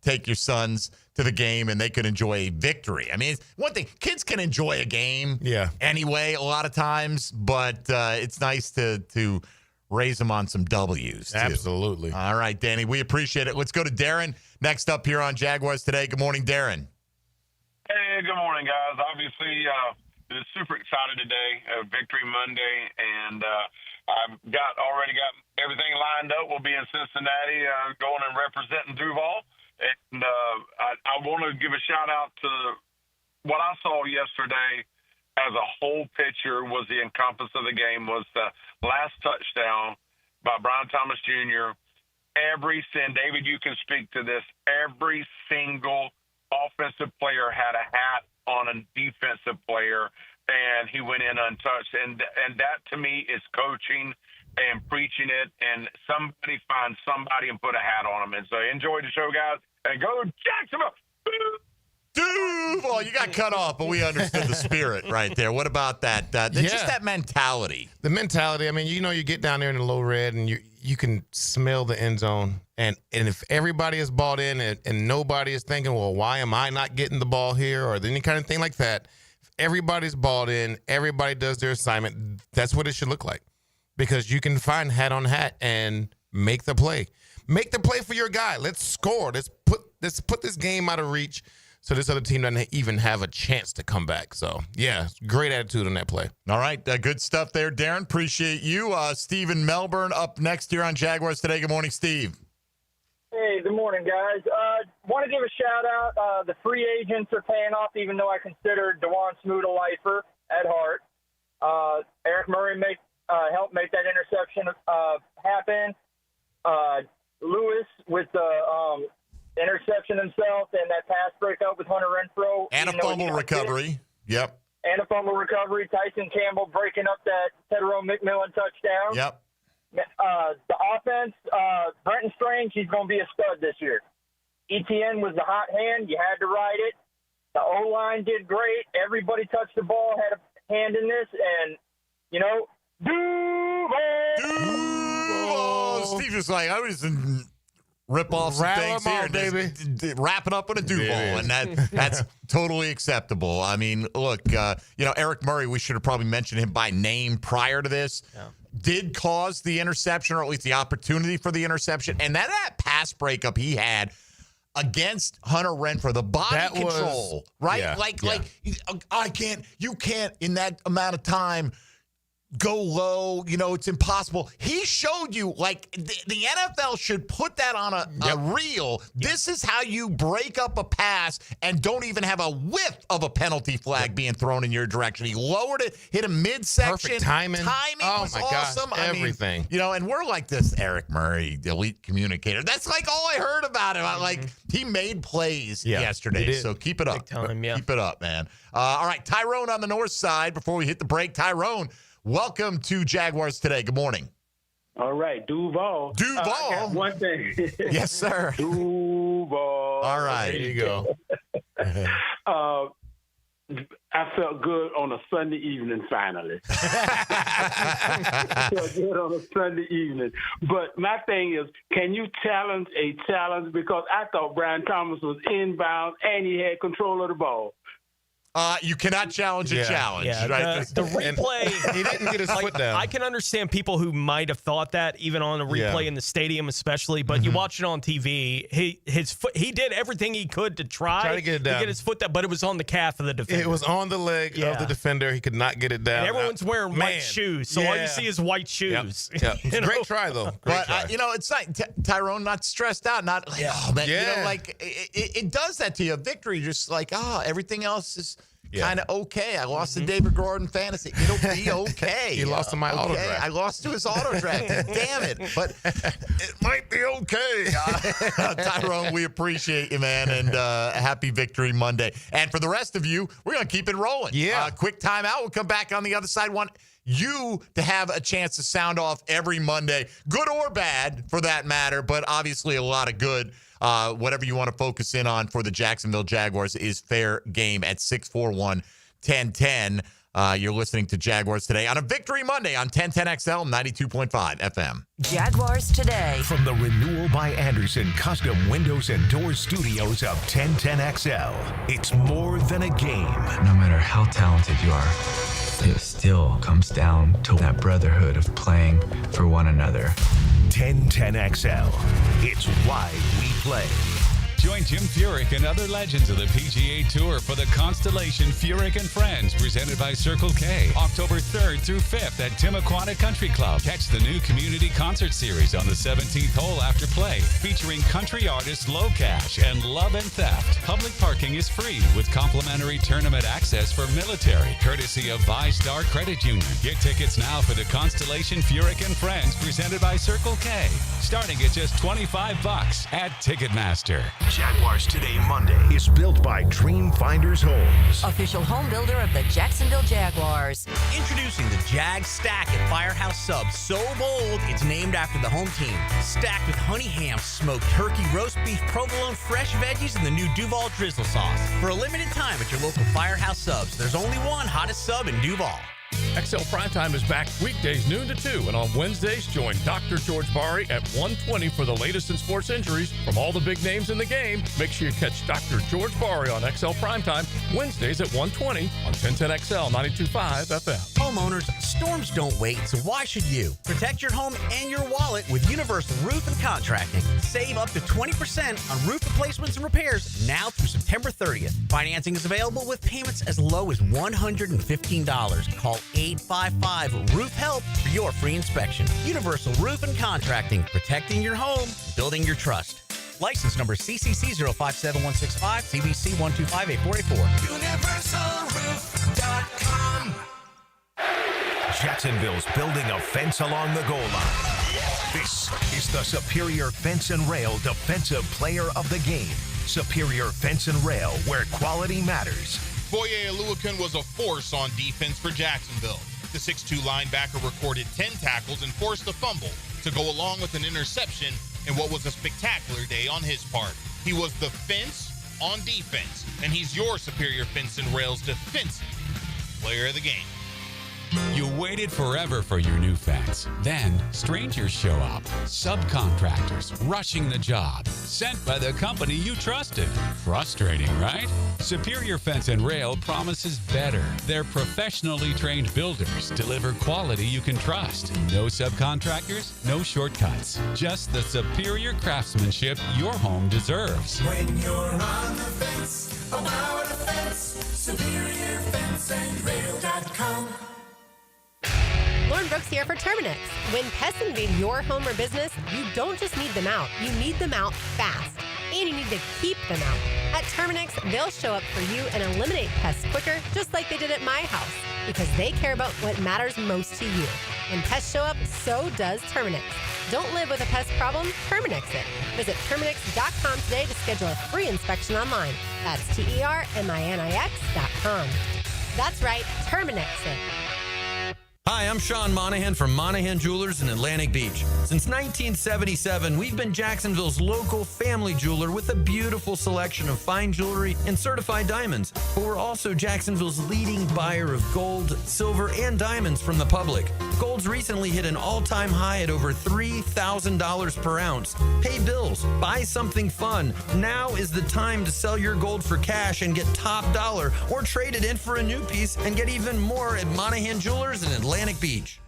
take your sons to the game and they could enjoy a victory. I mean, it's one thing, kids can enjoy a game anyway a lot of times, but it's nice to raise them on some W's, too. Absolutely. All right, Danny, we appreciate it. Let's go to Darren next up here on Jaguars Today. Good morning, Darren. Hey, good morning, guys. Obviously, super excited today, Victory Monday, and I've already got everything lined up. We'll be in Cincinnati going and representing Duval. And I want to give a shout-out to what I saw yesterday as a whole picture was the encompass of the game was the last touchdown by Brian Thomas Jr. David, you can speak to this. Every single offensive player had a hat on a defensive player, and he went in untouched. And that, to me, is coaching and preaching it, and somebody find somebody and put a hat on them. And so enjoy the show, guys, and go Jacksonville. Duval, you got cut off, but we understood the spirit right there. What about that? Just that mentality. The mentality. I mean, you get down there in the low red, and you can smell the end zone. And if everybody is bought in and nobody is thinking, well, why am I not getting the ball here or any kind of thing like that, if everybody's bought in, everybody does their assignment, that's what it should look like. Because you can find hat on hat and make the play. make the play for your guy. Let's score. Let's put this game out of reach so this other team doesn't even have a chance to come back. So, yeah, great attitude on that play. All right, good stuff there, Darren. Appreciate you. Steve in Melbourne up next here on Jaguars Today. Good morning, Steve. Hey, good morning, guys. Want to give a shout-out. The free agents are paying off, even though I consider DeJuan Smoot a lifer at heart. Eric Murray helped make that interception happen. Lewis with the interception himself and that pass breakup with Hunter Renfrow. And a fumble recovery. Yep. And a fumble recovery. Tyson Campbell breaking up that Tedero McMillan touchdown. Yep. The offense, Brenton Strange, he's going to be a stud this year. ETN was the hot hand. You had to ride it. The O-line did great. Everybody touched the ball, had a hand in this, and, Duval! Steve was like, I was rip off some things here. Baby. Wrap it up with a Duval, and that's totally acceptable. I mean, look, Eric Murray, we should have probably mentioned him by name prior to this. Yeah. Did cause the interception, or at least the opportunity for the interception. And that pass breakup he had against Hunter Renfrow, the body control, right? Yeah, you can't in that amount of time go low. It's impossible. He showed you, the NFL should put that on a reel. Yep. This is how you break up a pass and don't even have a whiff of a penalty flag being thrown in your direction. He lowered it, hit a midsection. Perfect timing. Was awesome. Gosh, everything. And we're like this Eric Murray, the elite communicator. That's all I heard about him. He made plays yesterday. So keep it up. Keep it up, man. All right, Tyrone on the north side before we hit the break. Tyrone, welcome to Jaguars Today. Good morning. All right, Duval. Duval? I got one thing. Yes, sir. Duval. All right. There you go. I felt good on a Sunday evening, finally. I felt good on a Sunday evening. But my thing is, can you challenge a challenge? Because I thought Brian Thomas was inbound and he had control of the ball. You cannot challenge a challenge. Yeah, right? the replay. He didn't get his foot down. I can understand people who might have thought that, even on a replay in the stadium, especially. But you watch it on TV. He did everything he could to try to get it down. To get his foot down, but it was on the calf of the defender. It was on the leg of the defender. He could not get it down. And everyone's wearing white shoes, so all you see is white shoes. Yep. Great try, though. But it's not Tyrone, not stressed out, not like, oh man, it does that to you. Victory, just everything else is kind of okay. I lost to David Gordon fantasy. It'll be okay. You lost to my auto draft. I lost to his auto draft. Damn it. But it might be okay. Tyrone, we appreciate you, man, and happy Victory Monday. And for the rest of you, we're going to keep it rolling. Yeah. Quick timeout. We'll come back on the other side. Want you to have a chance to sound off every Monday, good or bad for that matter, but obviously a lot of good. Whatever you want to focus in on for the Jacksonville Jaguars is fair game at 641-1010. You're listening to Jaguars Today on a Victory Monday on 1010XL 92.5 FM. Jaguars Today. From the Renewal by Anderson Custom Windows and Doors Studios of 1010XL, it's more than a game. No matter how talented you are, it still comes down to that brotherhood of playing for one another. 1010XL. It's why we play. Join Jim Furyk and other legends of the PGA Tour for the Constellation Furyk and Friends, presented by Circle K, October 3rd through 5th at Timuquana Country Club. Catch the new community concert series on the 17th hole after play, featuring country artists Low Cash and Love and Theft. Public parking is free with complimentary tournament access for military, courtesy of ViStar Credit Union. Get tickets now for the Constellation Furyk and Friends, presented by Circle K, starting at just $25 at Ticketmaster. Jaguars Today Monday is built by Dream Finders Homes, official home builder of the Jacksonville Jaguars. Introducing the Jag Stack at Firehouse Subs. So bold, it's named after the home team. Stacked with honey ham, smoked turkey, roast beef, provolone, fresh veggies, and the new Duval drizzle sauce. For a limited time at your local Firehouse Subs, there's only one hottest sub in Duval. XL Primetime is back weekdays noon to 2, and on Wednesdays, join Dr. George Bari at 1:20 for the latest in sports injuries from all the big names in the game. Make sure you catch Dr. George Bari on XL Primetime Wednesdays at 1:20 on 1010XL 92.5 FM. Homeowners, storms don't wait, so why should you? Protect your home and your wallet with Universal Roof and Contracting. Save up to 20% on roof replacements and repairs now through September 30th. Financing is available with payments as low as $115. Call 855-ROOF-HELP for your free inspection. Universal Roof and Contracting, protecting your home, building your trust. License number CCC 057165, CBC 1258484. UniversalRoof.com. Jacksonville's building a fence along the goal line. This is the Superior Fence and Rail Defensive Player of the Game. Superior Fence and Rail, where quality matters. Foye Oluokun was a force on defense for Jacksonville. The 6'2 linebacker recorded 10 tackles and forced a fumble to go along with an interception in what was a spectacular day on his part. He was the fence on defense, and he's your Superior Fence and Rails Defensive Player of the Game. You waited forever for your new fence. Then strangers show up. Subcontractors rushing the job. Sent by the company you trusted. Frustrating, right? Superior Fence and Rail promises better. Their professionally trained builders deliver quality you can trust. No subcontractors, no shortcuts. Just the superior craftsmanship your home deserves. When you're on the fence, about a fence, SuperiorFenceandRail.com. Lauren Brooks here for Terminix. When pests invade your home or business, you don't just need them out, you need them out fast. And you need to keep them out. At Terminix, they'll show up for you and eliminate pests quicker, just like they did at my house, because they care about what matters most to you. When pests show up, so does Terminix. Don't live with a pest problem, Terminix it. Visit Terminix.com today to schedule a free inspection online. That's TERMINIX.com. That's right, Terminix it. Hi, I'm Sean Monahan from Monahan Jewelers in Atlantic Beach. Since 1977, we've been Jacksonville's local family jeweler with a beautiful selection of fine jewelry and certified diamonds. But we're also Jacksonville's leading buyer of gold, silver, and diamonds from the public. Gold's recently hit an all-time high at over $3,000 per ounce. Pay bills, buy something fun. Now is the time to sell your gold for cash and get top dollar, or trade it in for a new piece and get even more at Monahan Jewelers in Atlantic Beach.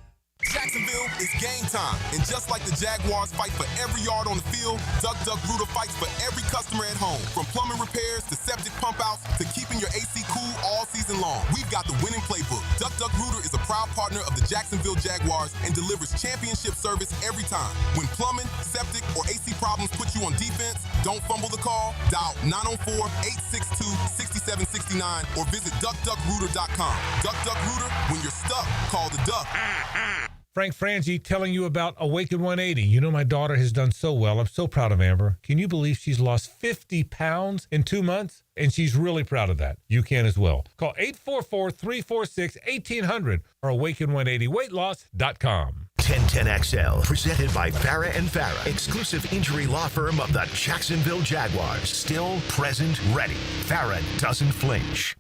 Jacksonville is game time, and just like the Jaguars fight for every yard on the field, Duck Duck Rooter fights for every customer at home. From plumbing repairs to septic pump outs to keeping your AC cool all season long, we've got the winning playbook. Duck Duck Rooter is a proud partner of the Jacksonville Jaguars and delivers championship service every time. When plumbing, septic, or AC problems put you on defense, don't fumble the call. Dial 904-862-6769 or visit DuckDuckRooter.com. Duck Duck Rooter, when you're stuck, call the Duck. Frank Frangie telling you about Awaken 180. You know, my daughter has done so well. I'm so proud of Amber. Can you believe she's lost 50 pounds in 2 months? And she's really proud of that. You can as well. Call 844-346-1800 or awaken180weightloss.com. 1010XL, presented by Farah and Farah, exclusive injury law firm of the Jacksonville Jaguars. Still, present, ready. Farah doesn't flinch.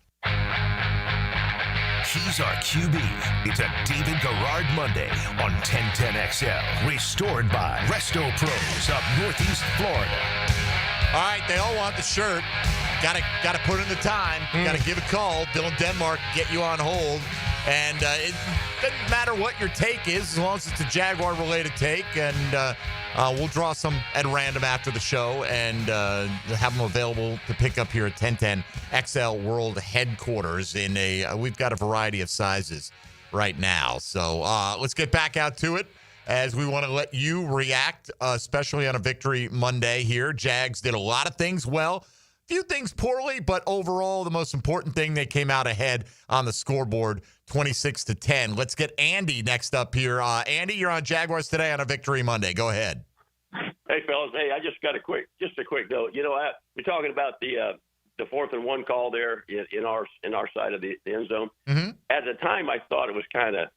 He's our QB. It's a David Garrard Monday on 1010XL. Restored by Resto Pros of Northeast Florida. All right, they all want the shirt. Got to put in the time. Got to give a call. Dylan Denmark get you on hold. And it doesn't matter what your take is, as long as it's a Jaguar-related take. And we'll draw some at random after the show and have them available to pick up here at 1010 XL World Headquarters. We've got a variety of sizes right now. So let's get back out to it, as we want to let you react, especially on a Victory Monday here. Jags did a lot of things well, few things poorly, but overall, the most important thing, they came out ahead on the scoreboard, 26-10. Let's get Andy next up here. Andy, you're on Jaguars Today on a Victory Monday. Go ahead. Hey, fellas. Hey, I just got a quick note. You know, we're talking about the 4th and 1 call there in our side of the end zone. Mm-hmm. At the time, I thought it was kind of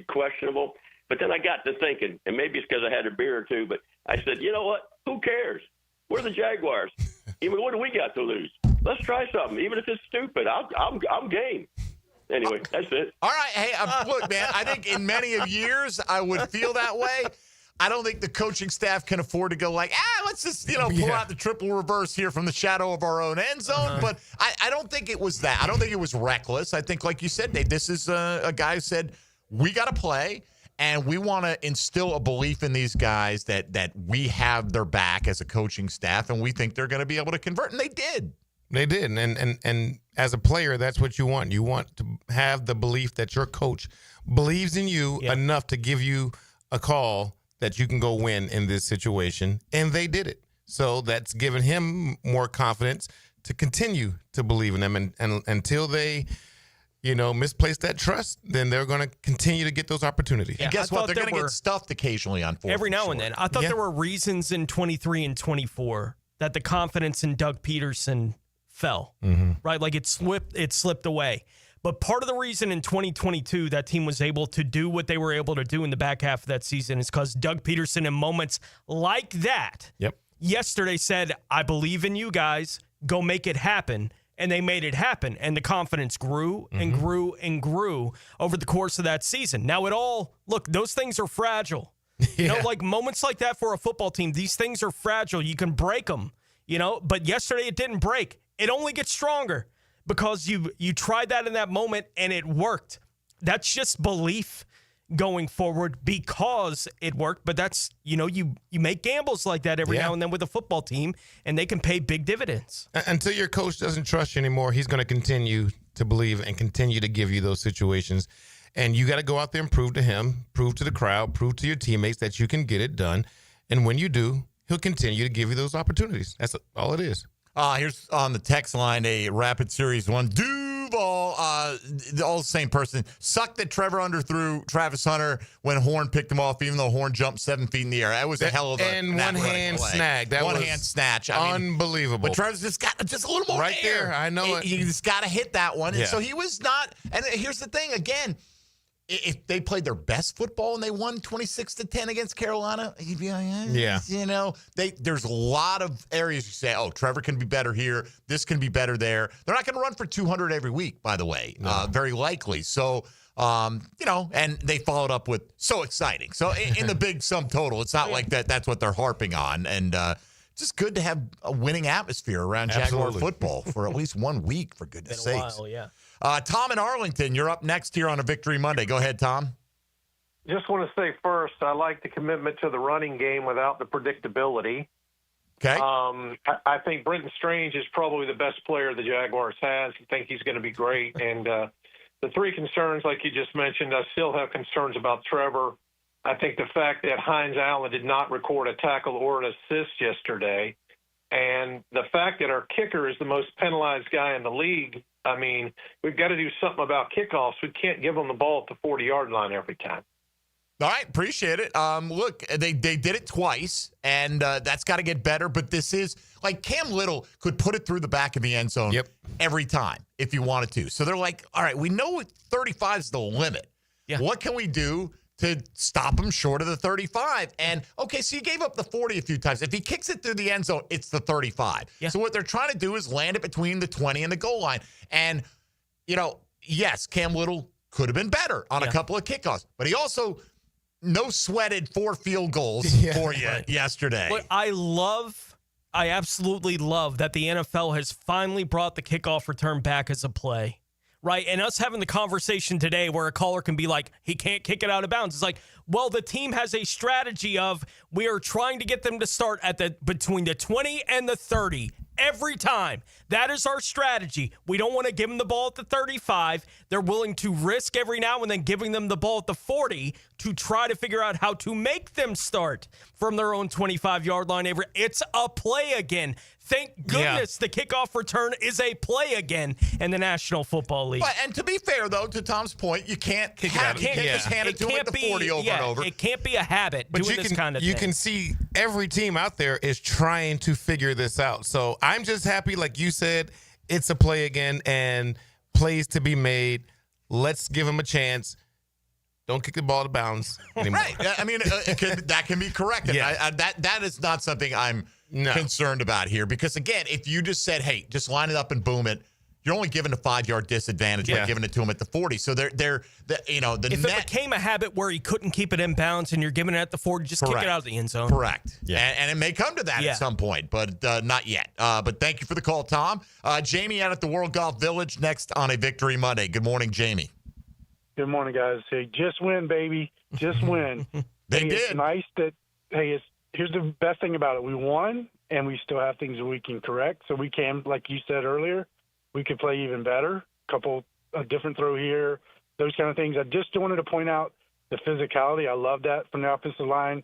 questionable, but then I got to thinking, and maybe it's because I had a beer or two, but I said, you know what? Who cares? We're the Jaguars. I mean, what do we got to lose? Let's try something, even if it's stupid. I'm game. Anyway, that's it. All right. Hey, look, man, I think in many of years I would feel that way. I don't think the coaching staff can afford to go like, let's just, pull out the triple reverse here from the shadow of our own end zone. But I don't think it was that. I don't think it was reckless. I think, like you said, Dave, this is a guy who said, we got to play, and we want to instill a belief in these guys that we have their back as a coaching staff, and we think they're going to be able to convert. And they did. They did. And as a player, that's what you want. You want to have the belief that your coach believes in you enough to give you a call that you can go win in this situation, and they did it. So that's given him more confidence to continue to believe in them, and until they, misplace that trust, then they're going to continue to get those opportunities. And guess what? They're going to get stuffed occasionally on fourth. Every now and then. I thought there were reasons in 23 and 24 that the confidence in Doug Peterson fell, right? Like it slipped away. But part of the reason in 2022 that team was able to do what they were able to do in the back half of that season is because Doug Peterson, in moments like that, yesterday said, I believe in you guys. Go make it happen. And they made it happen. And the confidence grew and grew and grew over the course of that season. Now, those things are fragile. Like moments like that for a football team, these things are fragile. You can break them, but yesterday it didn't break. It only gets stronger. Because you tried that in that moment and it worked. That's just belief going forward because it worked. But that's, you make gambles like that every now and then with a football team, and they can pay big dividends. Until your coach doesn't trust you anymore, he's going to continue to believe and continue to give you those situations. And you got to go out there and prove to him, prove to the crowd, prove to your teammates that you can get it done. And when you do, he'll continue to give you those opportunities. That's all it is. Here's on the text line a Rapid Series 1. Duval, all the same person. Sucked that Trevor underthrew Travis Hunter when Horn picked him off, even though Horn jumped 7 feet in the air. That was a hell of a and one-hand snag. That one-hand snatch. Unbelievable. But Trevor's just got just a little more right air. There. I know it. He just got to hit that one. And so he was not. And here's the thing, again. If they played their best football and they won 26-10 against Carolina, he'd be like, there's a lot of areas you say, Trevor can be better here. This can be better there. They're not going to run for 200 every week, by the way, very likely. So, and they followed up with so exciting. So in the big sum total, it's not like that's what they're harping on. And just good to have a winning atmosphere around Jaguar football for at least 1 week, for goodness sakes. While, yeah. Tom in Arlington, you're up next here on a Victory Monday. Go ahead, Tom. Just want to say first, I like the commitment to the running game without the predictability. Okay. I think Brenton Strange is probably the best player the Jaguars has. I think he's going to be great. And the three concerns, like you just mentioned, I still have concerns about Trevor. I think the fact that Hines Allen did not record a tackle or an assist yesterday, and the fact that our kicker is the most penalized guy in the league, I mean, we've got to do something about kickoffs. We can't give them the ball at the 40-yard line every time. All right, appreciate it. Look, they did it twice, and that's got to get better. But this is like Cam Little could put it through the back of the end zone every time if you wanted to. So they're like, all right, we know 35 is the limit. Yeah. What can we do to stop him short of the 35? And, okay, so you gave up the 40 a few times. If he kicks it through the end zone, it's the 35. Yeah. So what they're trying to do is land it between the 20 and the goal line. And, yes, Cam Little could have been better on a couple of kickoffs. But he also no-sweated 4 field goals for you yesterday. But I absolutely love that the NFL has finally brought the kickoff return back as a play. Right, and us having the conversation today where a caller can be like, he can't kick it out of bounds. It's like, well, the team has a strategy of we are trying to get them to start at between the 20 and the 30 every time. That is our strategy. We don't want to give them the ball at the 35. They're willing to risk every now and then giving them the ball at the 40 to try to figure out how to make them start from their own 25-yard line. It's a play again. Thank goodness the kickoff return is a play again in the National Football League. And to be fair, though, to Tom's point, you can't kick it out. You can't just hand it to him at the 40 over and over. It can't be a habit doing this kind of thing. You can see every team out there is trying to figure this out. So I'm just happy, like you said, it's a play again and plays to be made. Let's give him a chance. Don't kick the ball out of bounds anymore. Right. I mean, that can be corrected. Yeah. That is not something I'm concerned about here. Because, again, if you just said, hey, just line it up and boom it, you're only given a 5-yard disadvantage by giving it to him at the 40. So they're if it became a habit where he couldn't keep it in bounds and you're giving it at the 40, just kick it out of the end zone. Correct. Yeah. And it may come to that at some point, but not yet. But thank you for the call, Tom. Jamie out at the World Golf Village next on a Victory Monday. Good morning, Jamie. Good morning, guys. Hey, just win, baby. Just win. They did. It's nice that, here's the best thing about it. We won, and we still have things that we can correct. So we can, like you said earlier, we could play even better. A different throw here, those kind of things. I just wanted to point out the physicality. I love that from the offensive line.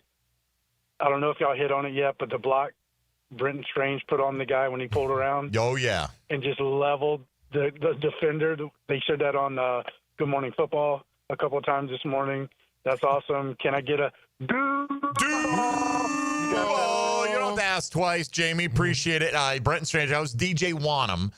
I don't know if y'all hit on it yet, but the block Brenton Strange put on the guy when he pulled around. Oh, yeah. And just leveled the defender. They showed that on Good Morning Football a couple of times this morning. That's awesome. Can I get a Oh, you don't have to ask twice, Jamie. Appreciate it. Brenton Strange. That was DJ Wanham,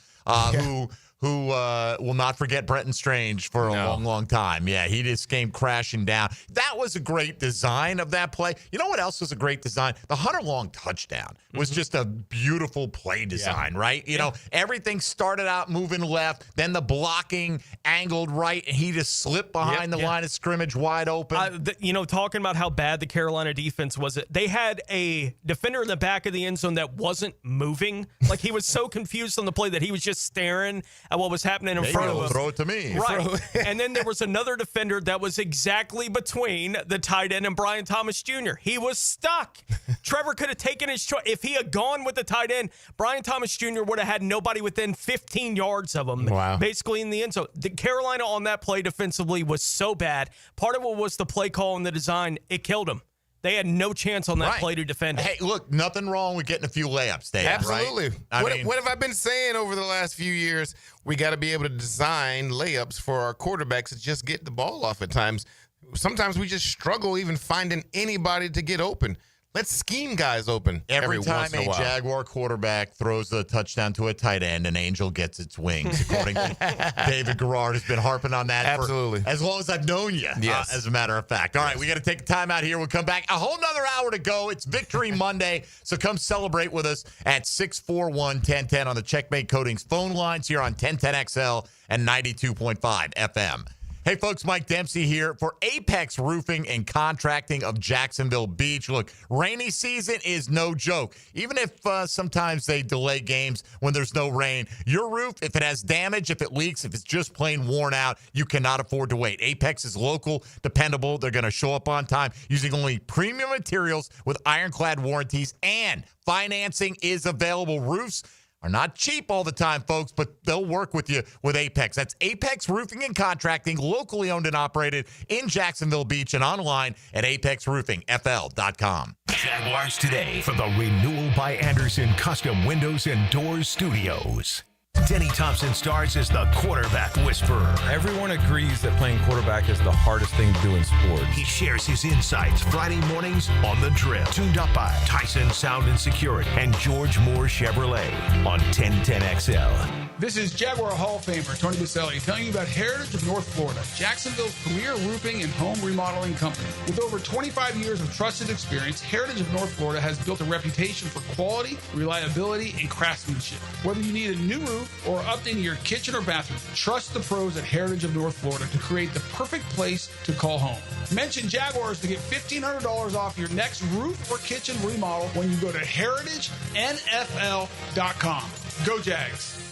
who will not forget Brenton Strange for a long, long time. Yeah, he just came crashing down. That was a great design of that play. You know what else was a great design? The Hunter Long touchdown was just a beautiful play design, right? You know, everything started out moving left, then the blocking angled right, and he just slipped behind the line of scrimmage wide open. Talking about how bad the Carolina defense was, they had a defender in the back of the end zone that wasn't moving. Like, he was so confused on the play that he was just staring at what was happening in front of him. Throw it to me. Right. And then there was another defender that was exactly between the tight end and Brian Thomas Jr. He was stuck. Trevor could have taken his choice. If he had gone with the tight end, Brian Thomas Jr. would have had nobody within 15 yards of him, basically in the end zone. The Carolina on that play defensively was so bad. Part of it was the play call and the design. It killed him. They had no chance on that play to defend it. Hey, look, nothing wrong with getting a few layups, Dave. Absolutely. Right? What have I been saying over the last few years? We got to be able to design layups for our quarterbacks to just get the ball off at times. Sometimes we just struggle even finding anybody to get open. Let's scheme guys open every time once in a while. Jaguar quarterback throws a touchdown to a tight end, an angel gets its wings, according to David Garrard, has been harping on that Absolutely. for as long as I've known you, as a matter of fact. All right, we got to take a time out here. We'll come back. A whole nother hour to go. It's Victory Monday, so come celebrate with us at 641-1010 on the Checkmate Coatings phone lines here on 1010XL and 92.5 FM. Hey, folks, Mike Dempsey here for Apex Roofing and Contracting of Jacksonville Beach. Look, rainy season is no joke. Even if sometimes they delay games when there's no rain, your roof, if it has damage, if it leaks, if it's just plain worn out, you cannot afford to wait. Apex is local, dependable. They're going to show up on time using only premium materials with ironclad warranties, and financing is available. Roofs are not cheap all the time, folks, but they'll work with you with Apex. That's Apex Roofing and Contracting, locally owned and operated in Jacksonville Beach and online at apexroofingfl.com. Jaguars Today for the Renewal by Anderson Custom Windows and Doors Studios. Denny Thompson stars as the quarterback whisperer. Everyone agrees that playing quarterback is the hardest thing to do in sports. He shares his insights Friday mornings on The Drill. Tuned up by Tyson Sound and Security and George Moore Chevrolet on 1010XL. This is Jaguar Hall of Famer Tony Baselli telling you about Heritage of North Florida, Jacksonville's premier roofing and home remodeling company. With over 25 years of trusted experience, Heritage of North Florida has built a reputation for quality, reliability, and craftsmanship. Whether you need a new roof or updating your kitchen or bathroom, trust the pros at Heritage of North Florida to create the perfect place to call home. Mention Jaguars to get $1,500 off your next roof or kitchen remodel when you go to heritagenfl.com. Go Jags!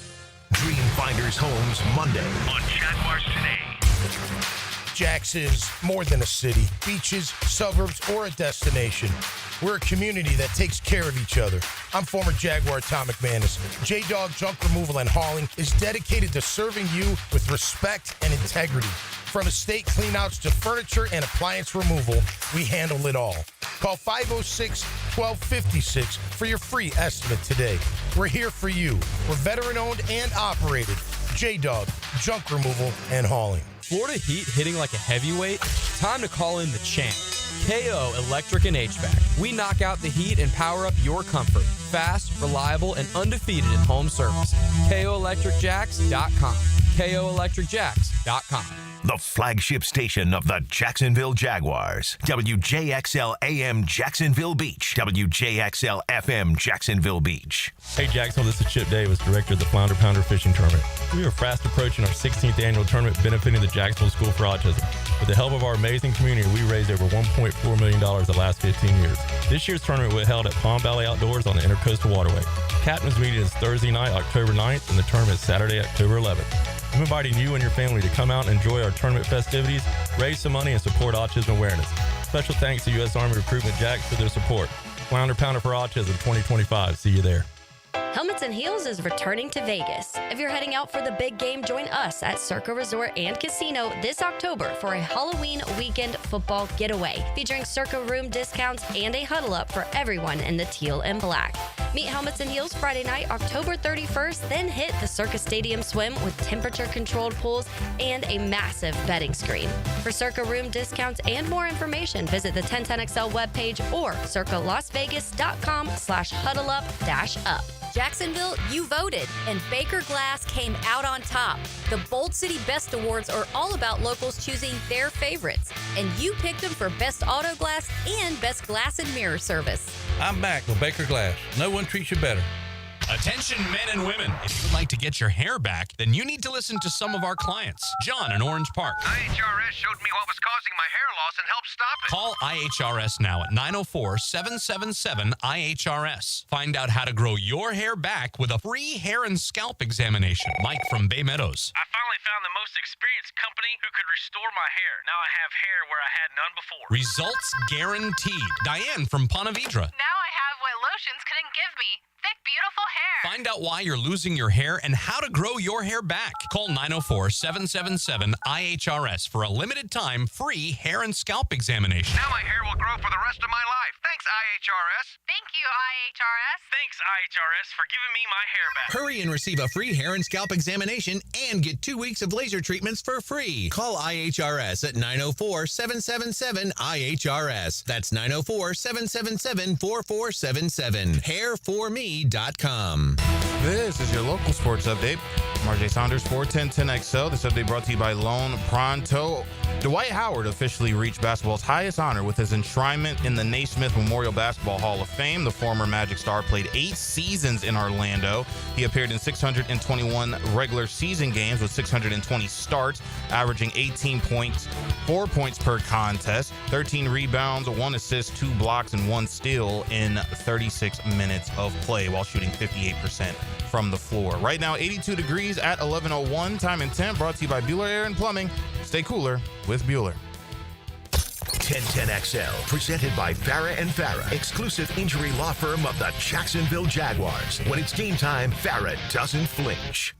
Dream Finders Homes Monday on Jaguars Today. Jax is more than a city, beaches, suburbs, or a destination. We're a community that takes care of each other. I'm former Jaguar Tom McManus. J-Dog Junk Removal and Hauling is dedicated to serving you with respect and integrity. From estate cleanouts to furniture and appliance removal, we handle it all. Call 506-1256 for your free estimate today. We're here for you. We're veteran-owned and operated. J-Dog Junk Removal and Hauling. Florida heat hitting like a heavyweight? Time to call in the champ. KO Electric and HVAC. We knock out the heat and power up your comfort. Fast, reliable, and undefeated in home service. KOElectricJax.com. KOElectricJax.com. the flagship station of the Jacksonville Jaguars. WJXL AM Jacksonville Beach. WJXL FM Jacksonville Beach. Hey Jacksonville, this is Chip Davis, director of the Flounder Pounder Fishing Tournament. We are fast approaching our 16th annual tournament benefiting the Jacksonville School for Autism. With the help of our amazing community, we raised over $1.4 million the last 15 years. This year's tournament will be held at Palm Valley Outdoors on the Intercoastal Waterway. Captain's meeting is Thursday night, October 9th, and the tournament is Saturday, October 11th. I'm inviting you and your family to come out and enjoy our tournament festivities, raise some money, and support autism awareness. Special thanks to U.S. Army Recruitment Jacks for their support. Flounder Pounder for Autism 2025. See you there. Helmets and Heels is returning to Vegas. If you're heading out for the big game, join us at Circa Resort and Casino this October for a Halloween weekend football getaway, featuring Circa room discounts and a huddle up for everyone in the teal and black. Meet Helmets and Heels Friday night, October 31st, then hit the Circa Stadium Swim with temperature-controlled pools and a massive betting screen. For Circa room discounts and more information, visit the 1010XL webpage or circalasvegas.com/huddleup-up. Jacksonville, you voted, and Baker Glass came out on top. The Bold City Best Awards are all about locals choosing their favorites, and you picked them for Best Auto Glass and Best Glass and Mirror Service. I'm back with Baker Glass. No one treats you better. Attention men and women. If you'd like to get your hair back, then you need to listen to some of our clients. John in Orange Park. IHRS showed me what was causing my hair loss and helped stop it. Call IHRS now at 904-777-IHRS. Find out how to grow your hair back with a free hair and scalp examination. Mike from Bay Meadows. I finally found the most experienced company who could restore my hair. Now I have hair where I had none before. Results guaranteed. Diane from Ponte Vedra. Now I have what lotions couldn't give me. Thick, beautiful hair. Find out why you're losing your hair and how to grow your hair back. Call 904-777-IHRS for a limited time free hair and scalp examination. Now my hair will grow for the rest of my life. Thanks, IHRS. Thank you, IHRS. Thanks, IHRS, for giving me my hair back. Hurry and receive a free hair and scalp examination and get 2 weeks of laser treatments for free. Call IHRS at 904-777-IHRS. That's 904-777-4477. HairForMe.com. This is your local sports update. I'm RJ Saunders for 1010XL. This update brought to you by Lone Pronto. Dwight Howard officially reached basketball's highest honor with his enshrinement in the Naismith Memorial Basketball Hall of Fame. The former Magic star played 8 seasons in Orlando. He appeared in 621 regular season games with 620 starts, averaging 18 points, 4 points per contest, 13 rebounds, 1 assist, 2 blocks, and 1 steal in 36 minutes of play while shooting 58% from the floor. Right now, 82 degrees at 11:01. Time and temp brought to you by Bueller Air and Plumbing. Stay cooler with Bueller. 1010XL, presented by Farrah and Farrah, exclusive injury law firm of the Jacksonville Jaguars. When it's game time, Farrah doesn't flinch.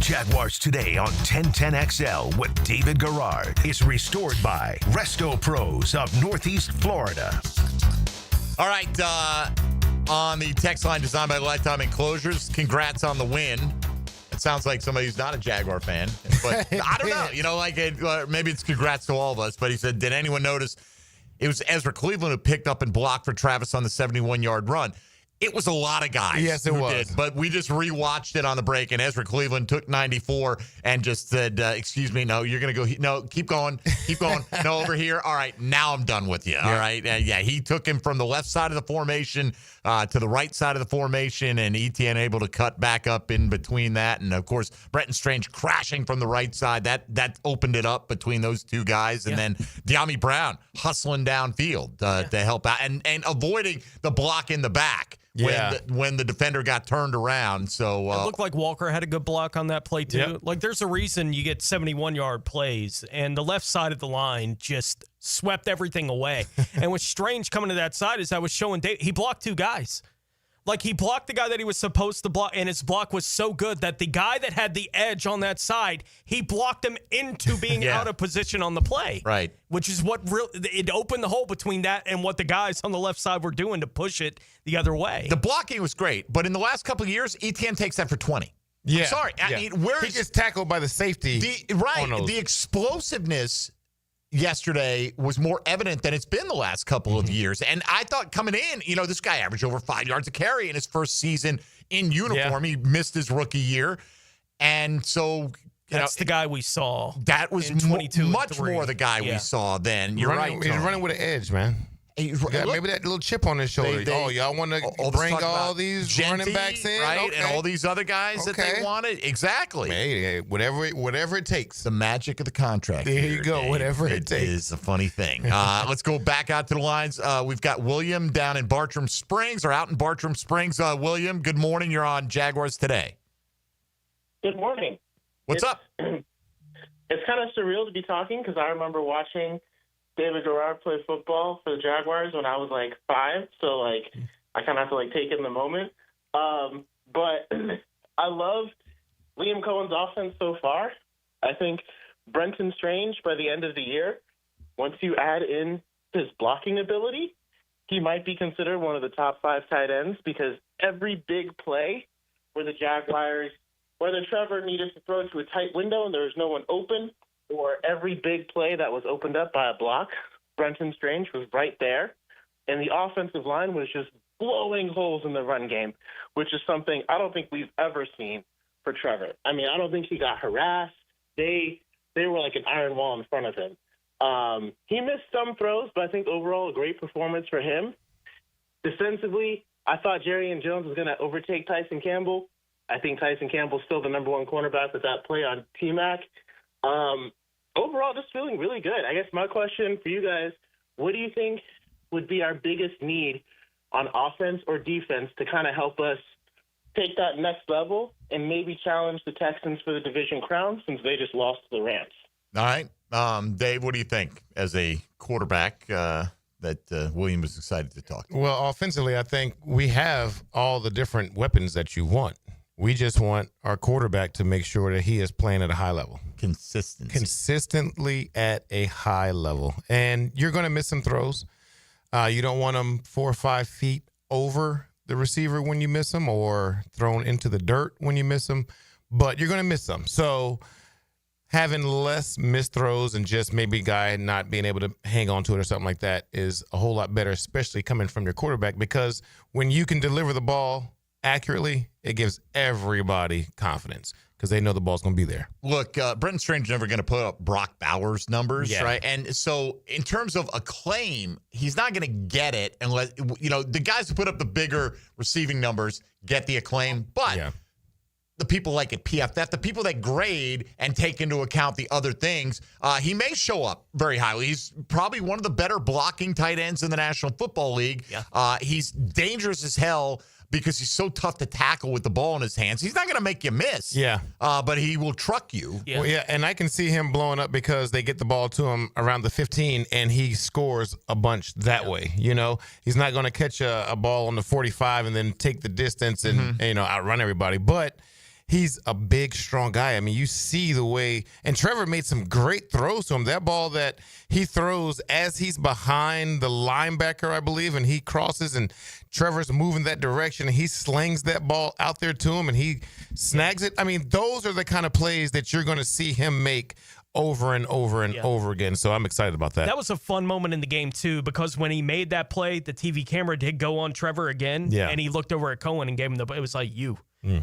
Jaguars Today on 1010XL with David Garrard is restored by Resto Pros of Northeast Florida. All right, on the text line designed by Lifetime Enclosures, congrats on the win. It sounds like somebody who's not a Jaguar fan, but I don't know. You know, like maybe it's congrats to all of us, but he said, did anyone notice it was Ezra Cleveland who picked up and blocked for Travis on the 71-yard run? It was a lot of guys. Yes, it was. Did, but we just rewatched it on the break, and Ezra Cleveland took 94 and just said, excuse me, no, you're going to go. No, keep going. No, over here. All right, now I'm done with you. All right. Yeah, he took him from the left side of the formation to the right side of the formation, and Etienne able to cut back up in between that. And, of course, Brenton Strange crashing from the right side. That opened it up between those two guys. And then De'Ami Brown hustling downfield to help out and avoiding the block in the back. When the defender got turned around. So it looked like Walker had a good block on that play too. Yep. Like there's a reason you get 71-yard plays, and the left side of the line just swept everything away. And what's strange coming to that side is I was showing Dave, he blocked 2 guys. Like he blocked the guy that he was supposed to block, and his block was so good that the guy that had the edge on that side, he blocked him into being out of position on the play. Right. Which is what it opened the hole between that and what the guys on the left side were doing to push it the other way. The blocking was great, but in the last couple of years, Etienne takes that for 20. Yeah. I'm sorry. I mean, he gets tackled by the safety. The explosiveness yesterday was more evident than it's been the last couple of years. And I thought coming in, this guy averaged over 5 yards a carry in his first season in uniform. He missed his rookie year. And so that's the guy we saw. That was in 22 much more the guy we saw then. You're right. He's running with an edge, man. Maybe that little chip on his shoulder. Y'all want to bring all these running backs in, right? Okay. And all these other guys that they wanted. Exactly. Hey, whatever it takes. The magic of the contract. There you go. Dave. Whatever it takes. It is a funny thing. Let's go back out to the lines. We've got William down in Bartram Springs, or out in Bartram Springs. William, good morning. You're on Jaguars Today. Good morning. What's up? It's kind of surreal to be talking because I remember watching David Garrard play football for the Jaguars when I was like 5. So I kind of have to take in the moment. But I love Liam Cohen's offense so far. I think Brenton Strange by the end of the year, once you add in his blocking ability, he might be considered one of the top 5 tight ends because every big play where the Jaguars, whether Trevor needed to throw to a tight window and there was no one open, or every big play that was opened up by a block, Brenton Strange was right there. And the offensive line was just blowing holes in the run game, which is something I don't think we've ever seen for Trevor. I mean, I don't think he got harassed. They were like an iron wall in front of him. He missed some throws, but I think overall a great performance for him. Defensively, I thought Jerry Jones was going to overtake Tyson Campbell. I think Tyson Campbell's still the number 1 cornerback with that play on T-Mac. Overall, just feeling really good. I guess my question for you guys, what do you think would be our biggest need on offense or defense to kind of help us take that next level and maybe challenge the Texans for the division crown since they just lost to the Rams? All right. Dave, what do you think as a quarterback that William was excited to talk to? Well, offensively, I think we have all the different weapons that you want. We just want our quarterback to make sure that he is playing at a high level. Consistently at a high level. And you're going to miss some throws. You don't want them 4 or 5 feet over the receiver when you miss them or thrown into the dirt when you miss them. But you're going to miss them. So having less missed throws and just maybe a guy not being able to hang on to it or something like that is a whole lot better, especially coming from your quarterback, because when you can deliver the ball accurately, it gives everybody confidence because they know the ball's going to be there. Look, Brenton Strange never going to put up Brock Bowers numbers, right? And so in terms of acclaim, he's not going to get it unless, the guys who put up the bigger receiving numbers get the acclaim. But the people like at PFF, the people that grade and take into account the other things, he may show up very highly. He's probably one of the better blocking tight ends in the National Football League. He's dangerous as hell because he's so tough to tackle with the ball in his hands. He's not going to make you miss. But he will truck you. And I can see him blowing up because they get the ball to him around the 15 and he scores a bunch that way. He's not going to catch a ball on the 45 and then take the distance and outrun everybody. But he's a big, strong guy. I mean, you see the way – and Trevor made some great throws to him. That ball that he throws as he's behind the linebacker, I believe, and he crosses and Trevor's moving that direction and he slings that ball out there to him and he snags it. I mean, those are the kind of plays that you're going to see him make over and over and over again. So I'm excited about that. That was a fun moment in the game, too, because when he made that play, the TV camera did go on Trevor again, and he looked over at Cohen and gave him it was like, you.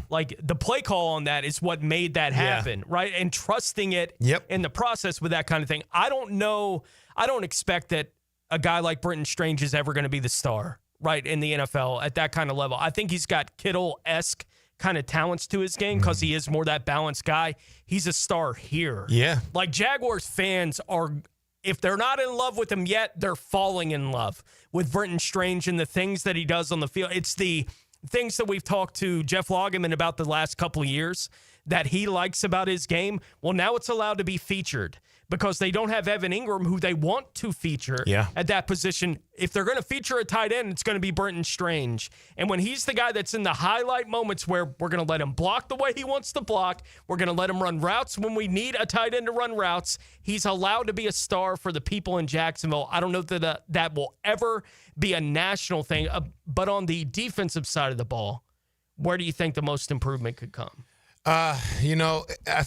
Like, the play call on that is what made that happen, right? And trusting it in the process with that kind of thing. I don't know. I don't expect that a guy like Brenton Strange is ever going to be the star, right, in the NFL at that kind of level. I think he's got Kittle-esque kind of talents to his game because he is more that balanced guy. He's a star here. Like, Jaguars fans are, if they're not in love with him yet, they're falling in love with Brenton Strange and the things that he does on the field. It's the things that we've talked to Jeff Lageman about the last couple of years that he likes about his game. Well, now it's allowed to be featured because they don't have Evan Ingram, who they want to feature at that position. If they're going to feature a tight end, it's going to be Brenton Strange. And when he's the guy that's in the highlight moments where we're going to let him block the way he wants to block, we're going to let him run routes when we need a tight end to run routes, he's allowed to be a star for the people in Jacksonville. I don't know that that will ever be a national thing, but on the defensive side of the ball, where do you think the most improvement could come? I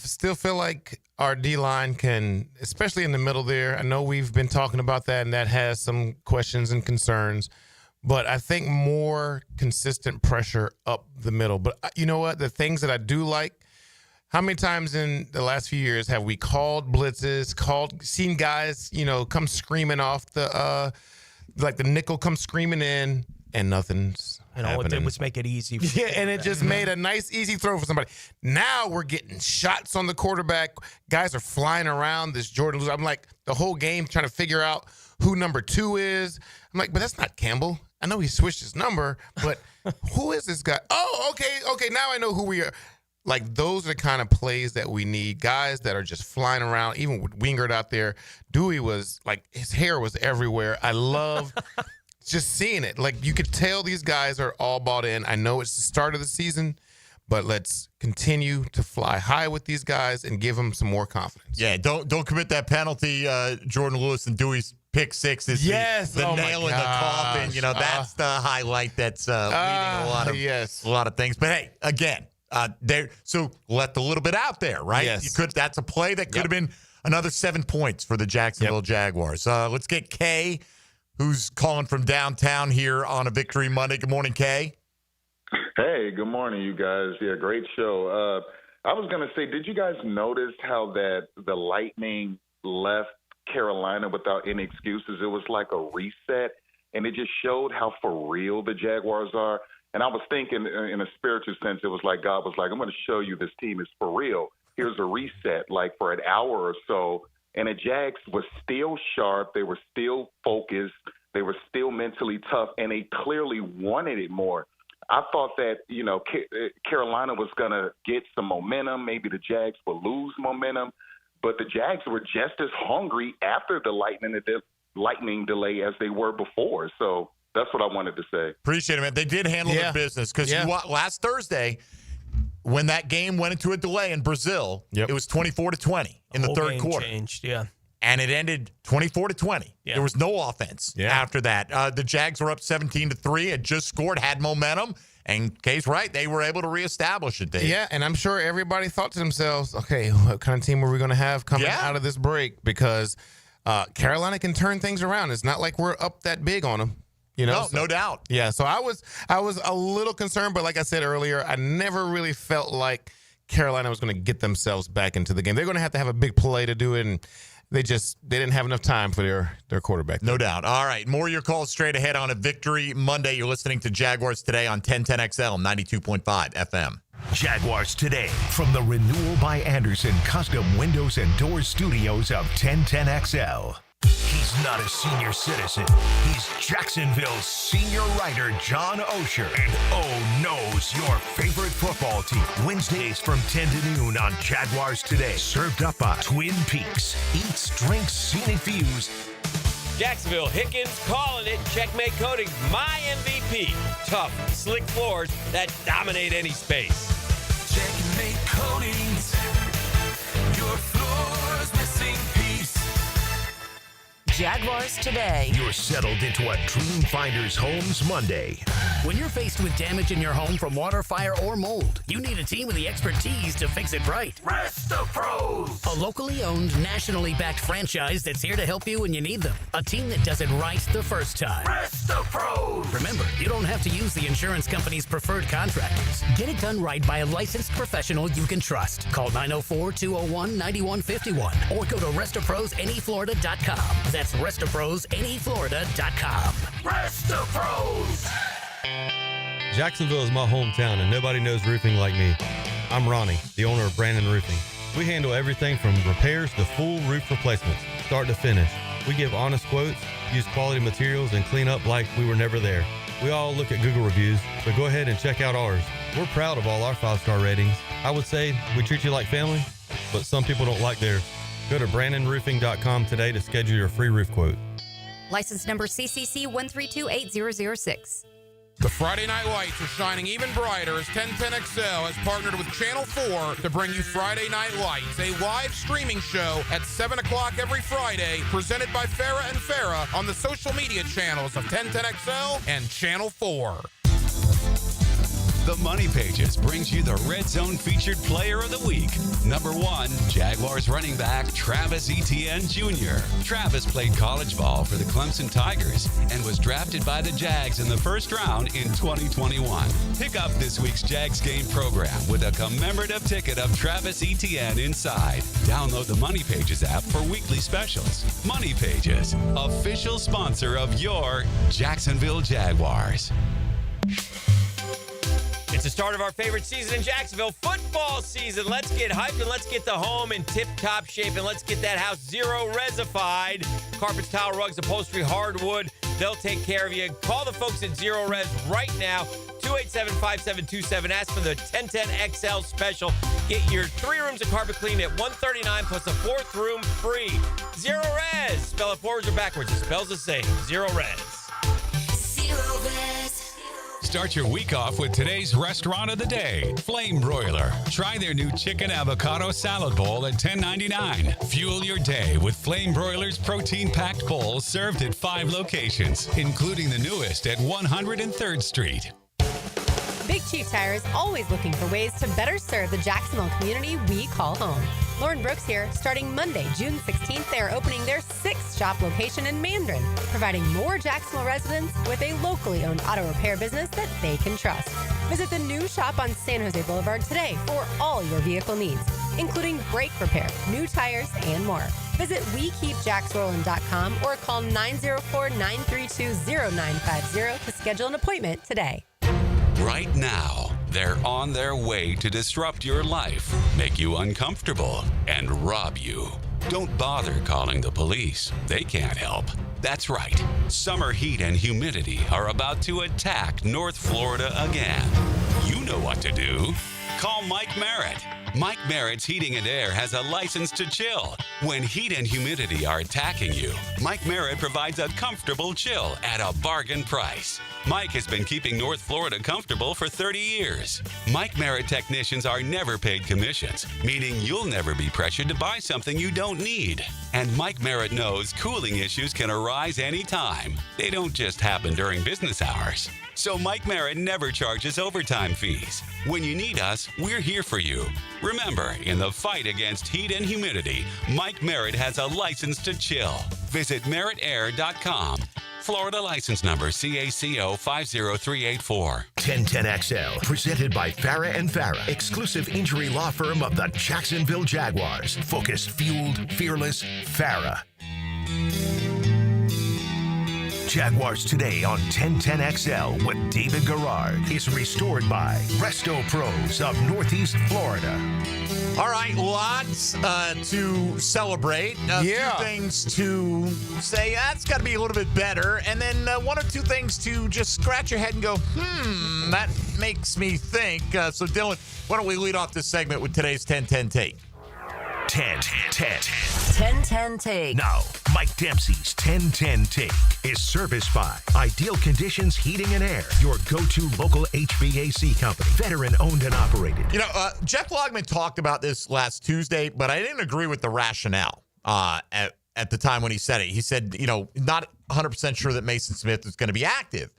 still feel like our D-line can, especially in the middle there. I know we've been talking about that, and that has some questions and concerns. But I think more consistent pressure up the middle. But you know what? The things that I do like, How many times in the last few years have we called blitzes, seen guys, come screaming off the nickel come screaming in, and nothing's And all it did was make it easy. Yeah, and it just made a nice, easy throw for somebody. Now we're getting shots on the quarterback. Guys are flying around this Jordan Lewis. I'm like, the whole game trying to figure out who number 2 is. I'm like, but that's not Campbell. I know he switched his number, but who is this guy? Oh, okay, now I know who we are. Like, those are the kind of plays that we need. Guys that are just flying around, even with Wingard out there. Dewey was, like, his hair was everywhere. I love just seeing it. Like, you could tell these guys are all bought in. I know it's the start of the season, but let's continue to fly high with these guys and give them some more confidence. Yeah, don't commit that penalty. Jordan Lewis and Dewey's pick six is the nail in the coffin. That's the highlight that's leading a lot of things. But hey, again, so left a little bit out there, right? Yes. That's a play that could have been another 7 points for the Jacksonville Jaguars. Let's get Kay, who's calling from downtown here on a Victory Monday. Good morning, Kay. Hey, good morning, you guys. Yeah, great show. I was going to say, did you guys notice how that the Lightning left Carolina without any excuses? It was like a reset, and it just showed how for real the Jaguars are. And I was thinking in a spiritual sense, it was like God was like, I'm going to show you this team is for real. Here's a reset, like for an hour or so. And the Jags was still sharp. They were still focused. They were still mentally tough, and they clearly wanted it more. I thought that, Carolina was going to get some momentum. Maybe the Jags would lose momentum. But the Jags were just as hungry after the lightning delay as they were before. So that's what I wanted to say. Appreciate it, man. They did handle their business because last Thursday, when that game went into a delay in Brazil, it was 24-20 in the third quarter. Changed, And it ended 24-20. There was no offense after that. The Jags were up 17-3, had just scored, had momentum. And Kay's right, they were able to reestablish it, Dave. Yeah, and I'm sure everybody thought to themselves, okay, what kind of team are we going to have coming out of this break? Because Carolina can turn things around. It's not like we're up that big on them. No doubt. Yeah, so I was a little concerned, but like I said earlier, I never really felt like Carolina was going to get themselves back into the game. They're going to have a big play to do it, and they didn't have enough time for their quarterback. No doubt. All right, more of your calls straight ahead on a Victory Monday. You're listening to Jaguars Today on 1010XL, 92.5 FM. Jaguars Today from the Renewal by Anderson Custom Windows and Doors Studios of 1010XL. He's not a senior citizen. He's Jacksonville's senior writer, John Osher. And knows your favorite football team. Wednesdays from 10 to noon on Jaguars Today. Served up by Twin Peaks. Eats, drinks, scenic views. Jacksonville, Hickens calling it. Checkmate Coating, my MVP. Tough, slick floors that dominate any space. Checkmate Coatings, your floor's missing piece. Jaguars Today. You're settled into a Dream Finders Homes Monday. When you're faced with damage in your home from water, fire, or mold, you need a team with the expertise to fix it right. Rest-A-Pros. A locally owned, nationally backed franchise that's here to help you when you need them. A team that does it right the first time. Rest-A-Pros. Remember, you don't have to use the insurance company's preferred contractors. Get it done right by a licensed professional you can trust. Call 904-201-9151 or go to restaprosanyflorida.com. That's restaprosanyflorida.com. Rest-A-Pros. Jacksonville is my hometown, and nobody knows roofing like me. I'm Ronnie, the owner of Brandon Roofing. We handle everything from repairs to full roof replacements, start to finish. We give honest quotes, use quality materials, and clean up like we were never there. We all look at Google reviews, so go ahead and check out ours. We're proud of all our 5-star ratings. I would say we treat you like family, but some people don't like theirs. Go to brandonroofing.com today to schedule your free roof quote. License number CCC 1328006. The Friday Night Lights are shining even brighter as 1010XL has partnered with Channel 4 to bring you Friday Night Lights, a live streaming show at 7 o'clock every Friday, presented by Farrah and Farrah on the social media channels of 1010XL and Channel 4. The Money Pages brings you the Red Zone featured player of the week. Number 1, Jaguars running back Travis Etienne Jr. Travis played college ball for the Clemson Tigers and was drafted by the Jags in the first round in 2021. Pick up this week's Jags game program with a commemorative ticket of Travis Etienne inside. Download the Money Pages app for weekly specials. Money Pages, official sponsor of your Jacksonville Jaguars. It's the start of our favorite season in Jacksonville, football season. Let's get hyped and let's get the home in tip-top shape and let's get that house zero-resified. Carpets, tile, rugs, upholstery, hardwood, they'll take care of you. Call the folks at Zero Res right now, 287-5727. Ask for the 1010XL special. Get your 3 rooms of carpet cleaned at $139 plus a 4th room free. Zero Res. Spell it forwards or backwards. It spells the same. Zero Res. Zero Res. Start your week off with today's restaurant of the day, Flame Broiler. Try their new chicken avocado salad bowl at $10.99. Fuel your day with Flame Broiler's protein-packed bowls served at 5 locations, including the newest at 103rd Street. Big Chief Tire is always looking for ways to better serve the Jacksonville community we call home. Lauren Brooks here. Starting Monday, June 16th, they are opening their 6th shop location in Mandarin, providing more Jacksonville residents with a locally owned auto repair business that they can trust. Visit the new shop on San Jose Boulevard today for all your vehicle needs, including brake repair, new tires, and more. Visit WeKeepJacksRollin.com or call 904-932-0950 to schedule an appointment today. Right now, they're on their way to disrupt your life, make you uncomfortable, and rob you. Don't bother calling the police. They can't help. That's right. Summer heat and humidity are about to attack North Florida again. You know what to do. Call Mike Merritt. Mike Merritt's Heating and Air has a license to chill. When heat and humidity are attacking you, Mike Merritt provides a comfortable chill at a bargain price. Mike has been keeping North Florida comfortable for 30 years. Mike Merritt technicians are never paid commissions, meaning you'll never be pressured to buy something you don't need. And Mike Merritt knows cooling issues can arise anytime. They don't just happen during business hours. So Mike Merritt never charges overtime fees. When you need us, we're here for you. Remember, in the fight against heat and humidity, Mike Merritt has a license to chill. Visit merrittair.com. Florida license number CACO 50384. 1010XL, presented by Farah and Farah, exclusive injury law firm of the Jacksonville Jaguars. Focused, fueled, fearless, Farah. Jaguars Today on 1010XL with David Garrard is restored by Resto Pros of Northeast Florida. All right, lots to celebrate. A few things to say, that's got to be a little bit better. And then 1 or 2 things to just scratch your head and go, that makes me think. So, Dylan, why don't we lead off this segment with today's 10-10 Take? 10-10 Take. Now, Mike Dempsey's 10-10 Take is serviced by Ideal Conditions Heating and Air, your go-to local HVAC company, veteran owned and operated. You know, Jeff Logman talked about this last Tuesday, but I didn't agree with the rationale at the time when he said it. He said, not 100% sure that Mason Smith is going to be active.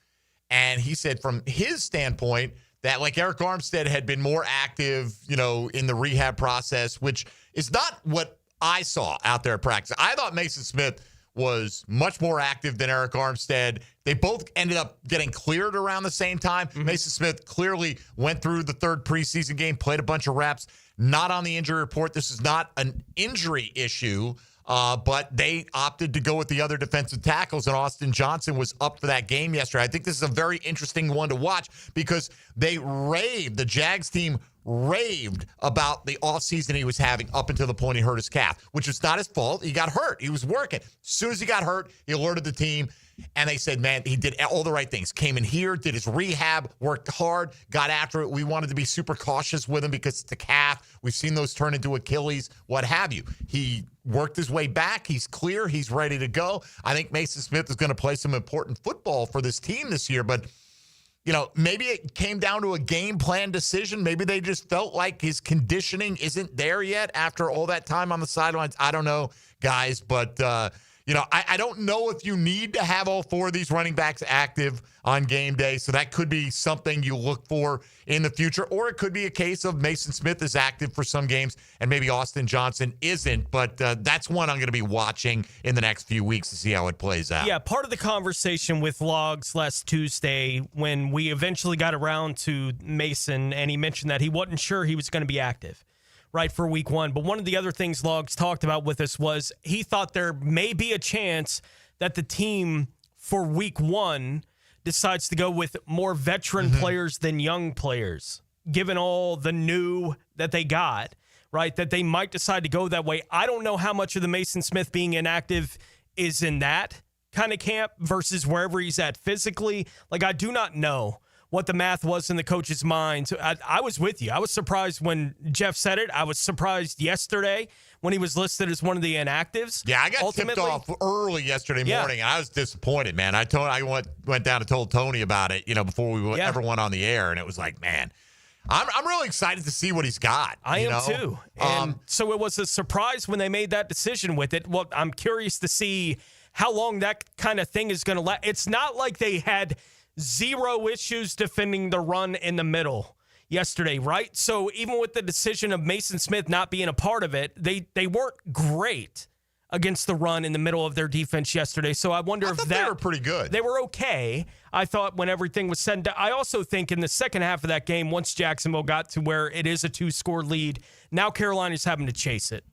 And he said from his standpoint that like Eric Armstead had been more active, in the rehab process, which is not what I saw out there at practice. I thought Mason Smith was much more active than Eric Armstead. They both ended up getting cleared around the same time. Mm-hmm. Mason Smith clearly went through the 3rd preseason game, played a bunch of reps, not on the injury report. This is not an injury issue, but they opted to go with the other defensive tackles, and Austin Johnson was up for that game yesterday. I think this is a very interesting one to watch because the Jags team raved about the offseason he was having up until the point he hurt his calf, which was not his fault. He got hurt. He was working. As soon as he got hurt, he alerted the team, and they said, man, he did all the right things. Came in here, did his rehab, worked hard, got after it. We wanted to be super cautious with him because it's a calf. We've seen those turn into Achilles, what have you. He worked his way back. He's clear. He's ready to go. I think Mason Smith is going to play some important football for this team this year, but maybe it came down to a game plan decision. Maybe they just felt like his conditioning isn't there yet after all that time on the sidelines. I don't know, guys, but, I don't know if you need to have all 4 of these running backs active on game day, so that could be something you look for in the future, or it could be a case of Mason Smith is active for some games and maybe Austin Johnson isn't, but that's one I'm going to be watching in the next few weeks to see how it plays out. Yeah, part of the conversation with Logs last Tuesday when we eventually got around to Mason, and he mentioned that he wasn't sure he was going to be active, right, for week 1. But one of the other things Logs talked about with us was he thought there may be a chance that the team for week 1 decides to go with more veteran players than young players, given all the new that they got, right, that they might decide to go that way. I don't know how much of the Mason Smith being inactive is in that kind of camp versus wherever he's at physically. Like, I do not know what the math was in the coach's mind. I was with you. I was surprised when Jeff said it. I was surprised yesterday when he was listed as one of the inactives. Yeah, I got tipped off early yesterday morning, and I was disappointed, man. I went down and told Tony about it, before we ever went on the air, and it was like, man, I'm really excited to see what he's got. I am too. And so it was a surprise when they made that decision with it. Well, I'm curious to see how long that kind of thing is going to last. It's not like they had zero issues defending the run in the middle yesterday, right? So even with the decision of Mason Smith not being a part of it, they weren't great against the run in the middle of their defense yesterday. So I wonder if they were pretty good. They were okay, I thought, when everything was said and done. I also think in the second half of that game, once Jacksonville got to where it is a 2-score lead, now Carolina's having to chase it,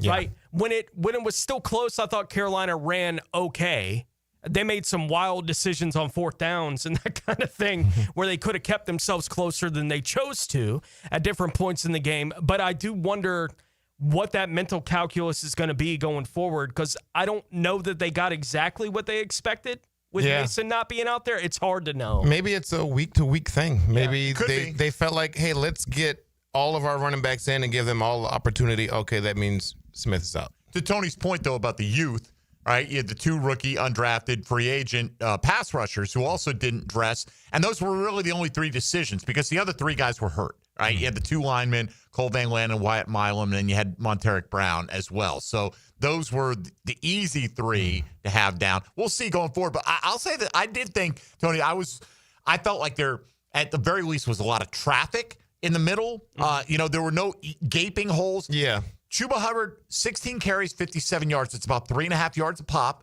right? When it was still close, I thought Carolina ran okay. They made some wild decisions on 4th downs and that kind of thing where they could have kept themselves closer than they chose to at different points in the game. But I do wonder what that mental calculus is going to be going forward, because I don't know that they got exactly what they expected with Mason not being out there. It's hard to know. Maybe it's a week-to-week thing. Maybe they felt like, hey, let's get all of our running backs in and give them all the opportunity. Okay, that means Smith is out. To Tony's point, though, about the youth, right? You had the 2 rookie undrafted free agent pass rushers who also didn't dress. And those were really the only 3 decisions because the other 3 guys were hurt, right? You had the 2 linemen, Cole Van Lannon and Wyatt Milam, and then you had Monteric Brown as well. So those were the easy 3 to have down. We'll see going forward. But I'll say that I did think, Tony, I felt like there, at the very least, was a lot of traffic in the middle. There were no gaping holes. Yeah. Chuba Hubbard, 16 carries, 57 yards. It's about 3.5 yards a pop.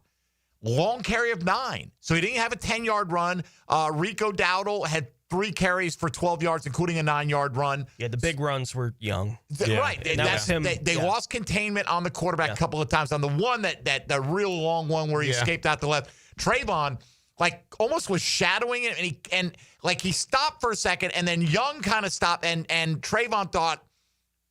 Long carry of 9. So he didn't have a 10-yard run. Rico Dowdle had 3 carries for 12 yards, including a 9-yard run. Yeah, the big runs were young. Right. They lost containment on the quarterback a couple of times. On the one, that real long one where he escaped out the left, Trayvon, almost was shadowing it, and he stopped for a second, and then Young kind of stopped, and Trayvon thought,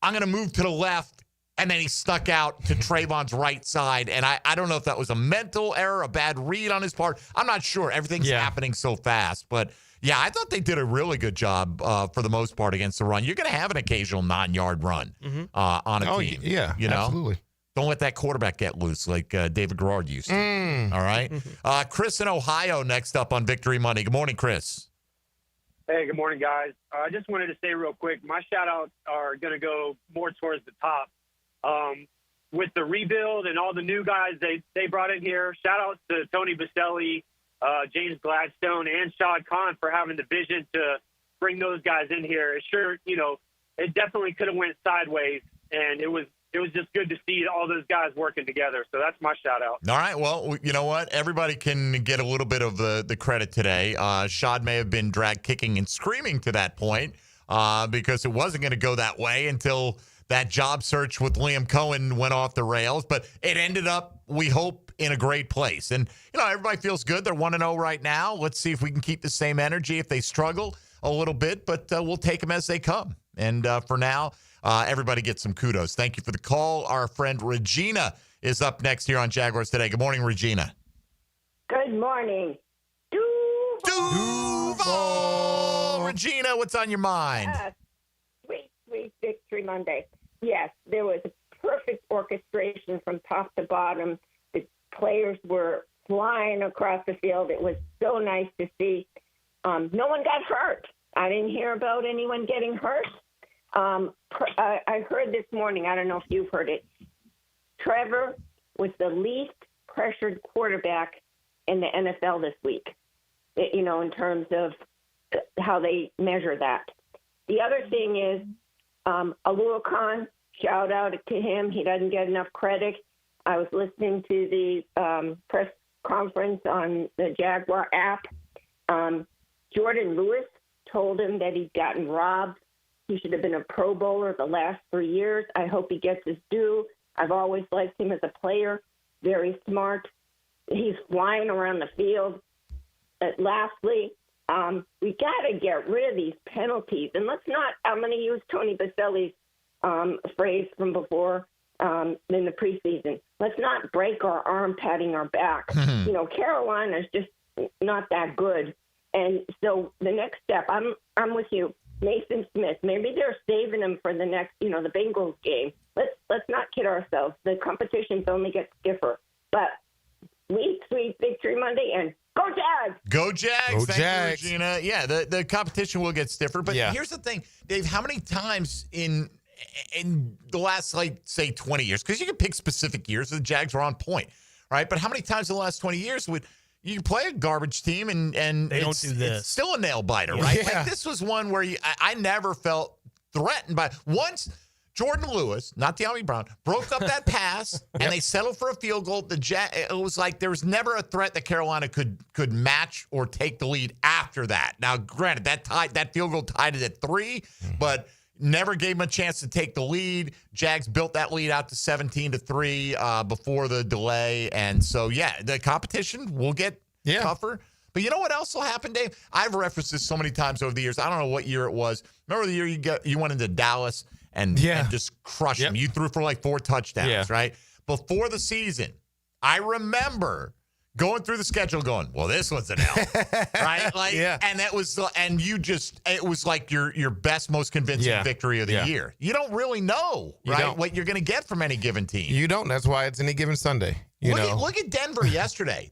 I'm going to move to the left. And then he stuck out to Trayvon's right side. And I don't know if that was a mental error, a bad read on his part. I'm not sure. Everything's happening so fast. But, yeah, I thought they did a really good job for the most part against the run. You're going to have an occasional 9-yard run on a team. Yeah, absolutely. Don't let that quarterback get loose like David Garrard used to. All right? Chris in Ohio next up on Victory Monday. Good morning, Chris. Hey, good morning, guys. I just wanted to say real quick, my shout-outs are going to go more towards the top. With the rebuild and all the new guys they brought in here, shout out to Tony Baselli, James Gladstone, and Shad Khan for having the vision to bring those guys in here. It sure, it definitely could have went sideways, and it was just good to see all those guys working together. So that's my shout out. All right. Well, you know what? Everybody can get a little bit of the credit today. Shad may have been dragged kicking and screaming to that point because it wasn't going to go that way until that job search with Liam Cohen went off the rails, but it ended up, we hope, in a great place. And, everybody feels good. They're 1-0 right now. Let's see if we can keep the same energy if they struggle a little bit, but we'll take them as they come. And for now, everybody gets some kudos. Thank you for the call. Our friend Regina is up next here on Jaguars Today. Good morning, Regina. Good morning. Duval! Regina, what's on your mind? Sweet Victory Monday. Yes, there was a perfect orchestration from top to bottom. The players were flying across the field. It was so nice to see. No one got hurt. I didn't hear about anyone getting hurt. I heard this morning, I don't know if you've heard it, Trevor was the least pressured quarterback in the NFL this week, in terms of how they measure that. The other thing is Alua Khan, shout out to him. He doesn't get enough credit. I was listening to the press conference on the Jaguar app. Jordan Lewis told him that he'd gotten robbed. He should have been a Pro Bowler the last 3 years. I hope he gets his due. I've always liked him as a player, very smart. He's flying around the field. Lastly, we got to get rid of these penalties. And I'm going to use Tony Baselli's phrase from before in the preseason. Let's not break our arm patting our back. Carolina's just not that good. And so the next step, I'm with you, Mason Smith. Maybe they're saving him for the next, the Bengals game. Let's not kid ourselves. The competitions only get stiffer. But week 3 Victory Monday, and go Jags! Go Jags! Go Thank Jags. you, Regina. Yeah, the competition will get stiffer. But here's the thing, Dave. How many times in the last, say, 20 years, because you can pick specific years, the Jags were on point, right? But how many times in the last 20 years would you play a garbage team and they don't do this? It's still a nail biter, right? Yeah. This was one where I never felt threatened by. Once Jordan Lewis, not De'Ami Brown, broke up that pass and they settled for a field goal, it was like there was never a threat that Carolina could match or take the lead after that. Now, granted, that field goal tied it at 3, but never gave them a chance to take the lead. Jags built that lead out to 17-3 before the delay. And so, the competition will get tougher. But you know what else will happen, Dave? I've referenced this so many times over the years. I don't know what year it was. Remember the year you went into Dallas and just crushed them? You threw for 4 touchdowns, right? Before the season, I remember going through the schedule going, well, this one's an L, right? And that was, it was like your best, most convincing victory of the year. You don't really know, what you're going to get from any given team. You don't. That's why it's any given Sunday. Look at Denver yesterday.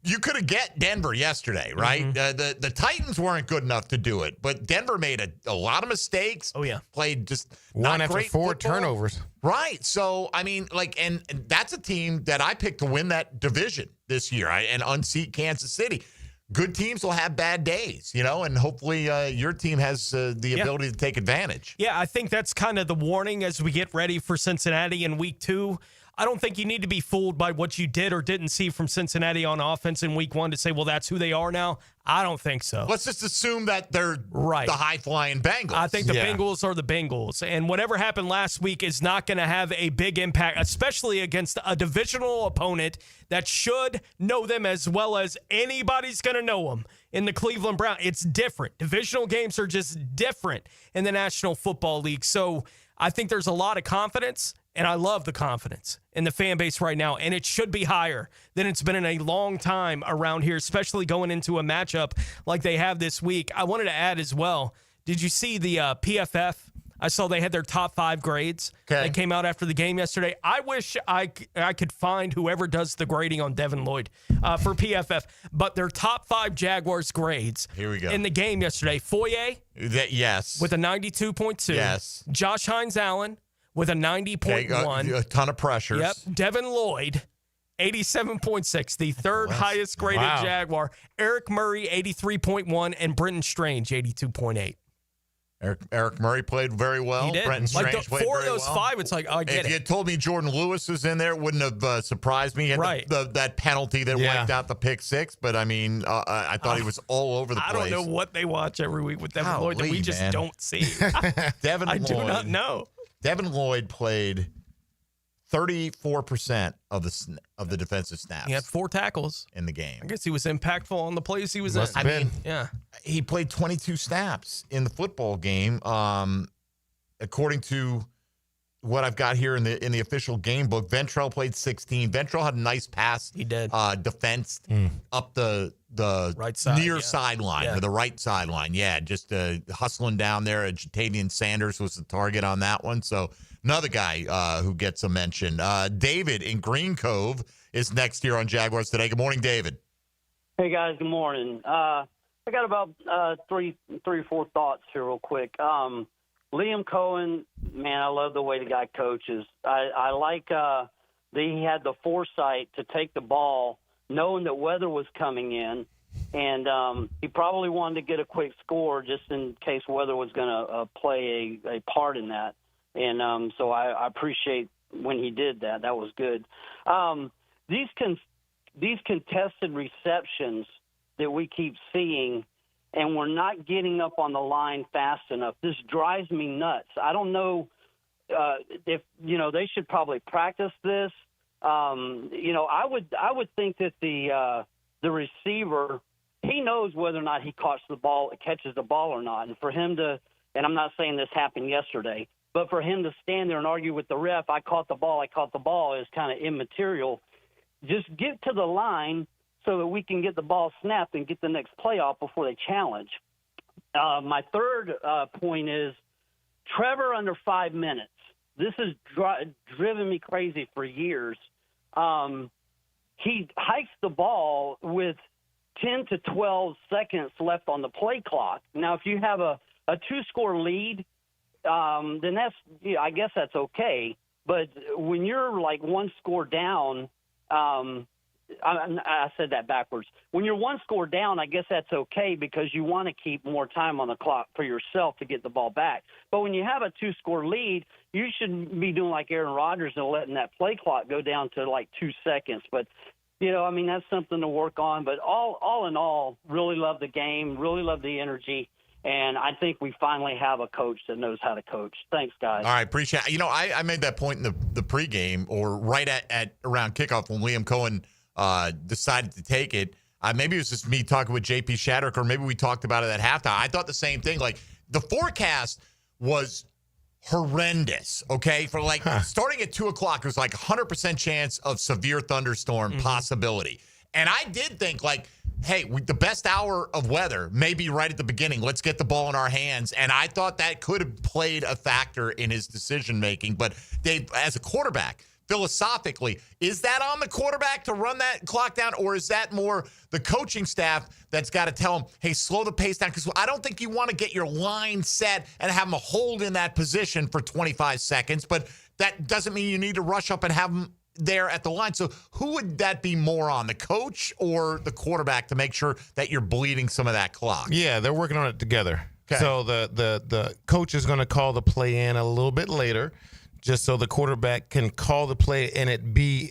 You could have get Denver yesterday, right? Mm-hmm. The Titans weren't good enough to do it, but Denver made a lot of mistakes. Oh, yeah. Played just one not after great 4 football. turnovers. Right. So, I mean, and that's a team that I picked to win that division this year and unseat Kansas City. Good teams will have bad days, and hopefully your team has the ability to take advantage. Yeah, I think that's kind of the warning as we get ready for Cincinnati in week 2. I don't think you need to be fooled by what you did or didn't see from Cincinnati on offense in week 1 to say, well, that's who they are now. I don't think so. Let's just assume that they're the high-flying Bengals. I think the Bengals are the Bengals. And whatever happened last week is not going to have a big impact, especially against a divisional opponent that should know them as well as anybody's going to know them in the Cleveland Browns. It's different. Divisional games are just different in the National Football League. So I think there's a lot of confidence. And I love the confidence in the fan base right now. And it should be higher than it's been in a long time around here, especially going into a matchup like they have this week. I wanted to add as well, did you see the PFF? I saw they had their top 5 grades that came out after the game yesterday. I wish I could find whoever does the grading on Devin Lloyd for PFF. But their top 5 Jaguars grades Here we go. in the game yesterday. Foye yes. with a 92.2. Yes. Josh Hines-Allen with a 90.1. A ton of pressures. Yep. Devin Lloyd, 87.6, the third highest graded Jaguar. Eric Murray, 83.1, and Brenton Strange, 82.8. Eric Murray played very well. He did. Brenton Strange played 4 of very those well. 5, it's like, I get If it. you had told me Jordan Lewis was in there, it wouldn't have surprised me. He had that penalty that wiped out the pick 6, but I mean, I thought he was all over the place. I don't know what they watch every week with Devin Lloyd that we just don't see. I do not know. Devin Lloyd played 34% of the defensive snaps. He had 4 tackles in the game. I guess he was impactful on the plays he was in. I mean, yeah. He played 22 snaps in the football game. According to what I've got here in the official game book, Ventrell played 16. Ventrell had a nice pass. He did. Defense up the right side, near sideline, or the right sideline. Yeah, just hustling down there. Jatavian Sanders was the target on that one. So another guy who gets a mention. David in Green Cove is next here on Jaguars Today. Good morning, David. Hey, guys. Good morning. I got about three or four thoughts here real quick. Liam Cohen, man, I love the way the guy coaches. I like that he had the foresight to take the ball, knowing that weather was coming in, and he probably wanted to get a quick score just in case weather was going to play a part in that. And so I appreciate when he did that. That was good. These contested receptions that we keep seeing, and we're not getting up on the line fast enough. This drives me nuts. I don't know if they should probably practice this. I would think that the receiver, he knows whether or not he catches the ball or not, and for him to, and I'm not saying this happened yesterday, but for him to stand there and argue with the ref, I caught the ball, is kind of immaterial. Just get to the line so that we can get the ball snapped and get the next play off before they challenge. My third point is Trevor under 5 minutes. This has driven me crazy for years. He hikes the ball with 10 to 12 seconds left on the play clock. Now, if you have a 2-score lead, then I guess that's okay. But when you're like 1 score down, I said that backwards. When you're 1 score down, I guess that's okay because you want to keep more time on the clock for yourself to get the ball back. But when you have a 2-score lead, you should be doing like Aaron Rodgers and letting that play clock go down to like 2 seconds. But, that's something to work on. But all in all, really love the game, really love the energy. And I think we finally have a coach that knows how to coach. Thanks, guys. All right, appreciate it. I made that point in the pregame or right at around kickoff when Liam Cohen decided to take it. Maybe it was just me talking with JP Shadrick, or maybe we talked about it at halftime. I thought the same thing. Like, the forecast was horrendous, okay? For starting at 2 o'clock, it was like 100% chance of severe thunderstorm possibility. And I did think, hey, the best hour of weather may be right at the beginning. Let's get the ball in our hands. And I thought that could have played a factor in his decision-making. But Dave, as a quarterback, philosophically, is that on the quarterback to run that clock down, or is that more the coaching staff that's got to tell him, hey, slow the pace down? Because I don't think you want to get your line set and have them hold in that position for 25 seconds. But that doesn't mean you need to rush up and have them there at the line. So who would that be more on, the coach or the quarterback, to make sure that you're bleeding some of that clock? Yeah, they're working on it together. Okay. So the coach is going to call the play in a little bit later, just so the quarterback can call the play and it be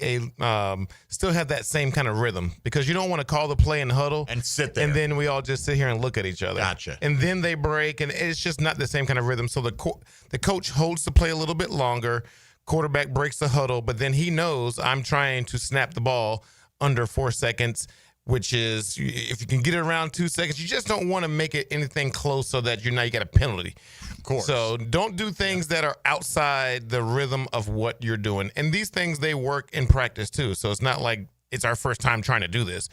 still have that same kind of rhythm, because you don't want to call the play and huddle and sit there and then we all just sit here and look at each other. Gotcha. And then they break, and it's just not the same kind of rhythm. So the coach holds the play a little bit longer. Quarterback breaks the huddle, but then he knows I'm trying to snap the ball under 4 seconds, which is, if you can get it around 2 seconds, you just don't want to make it anything close so that you get a penalty. Of course. So don't do things that are outside the rhythm of what you're doing. And these things, they work in practice too. So it's not like it's our first time trying to do this.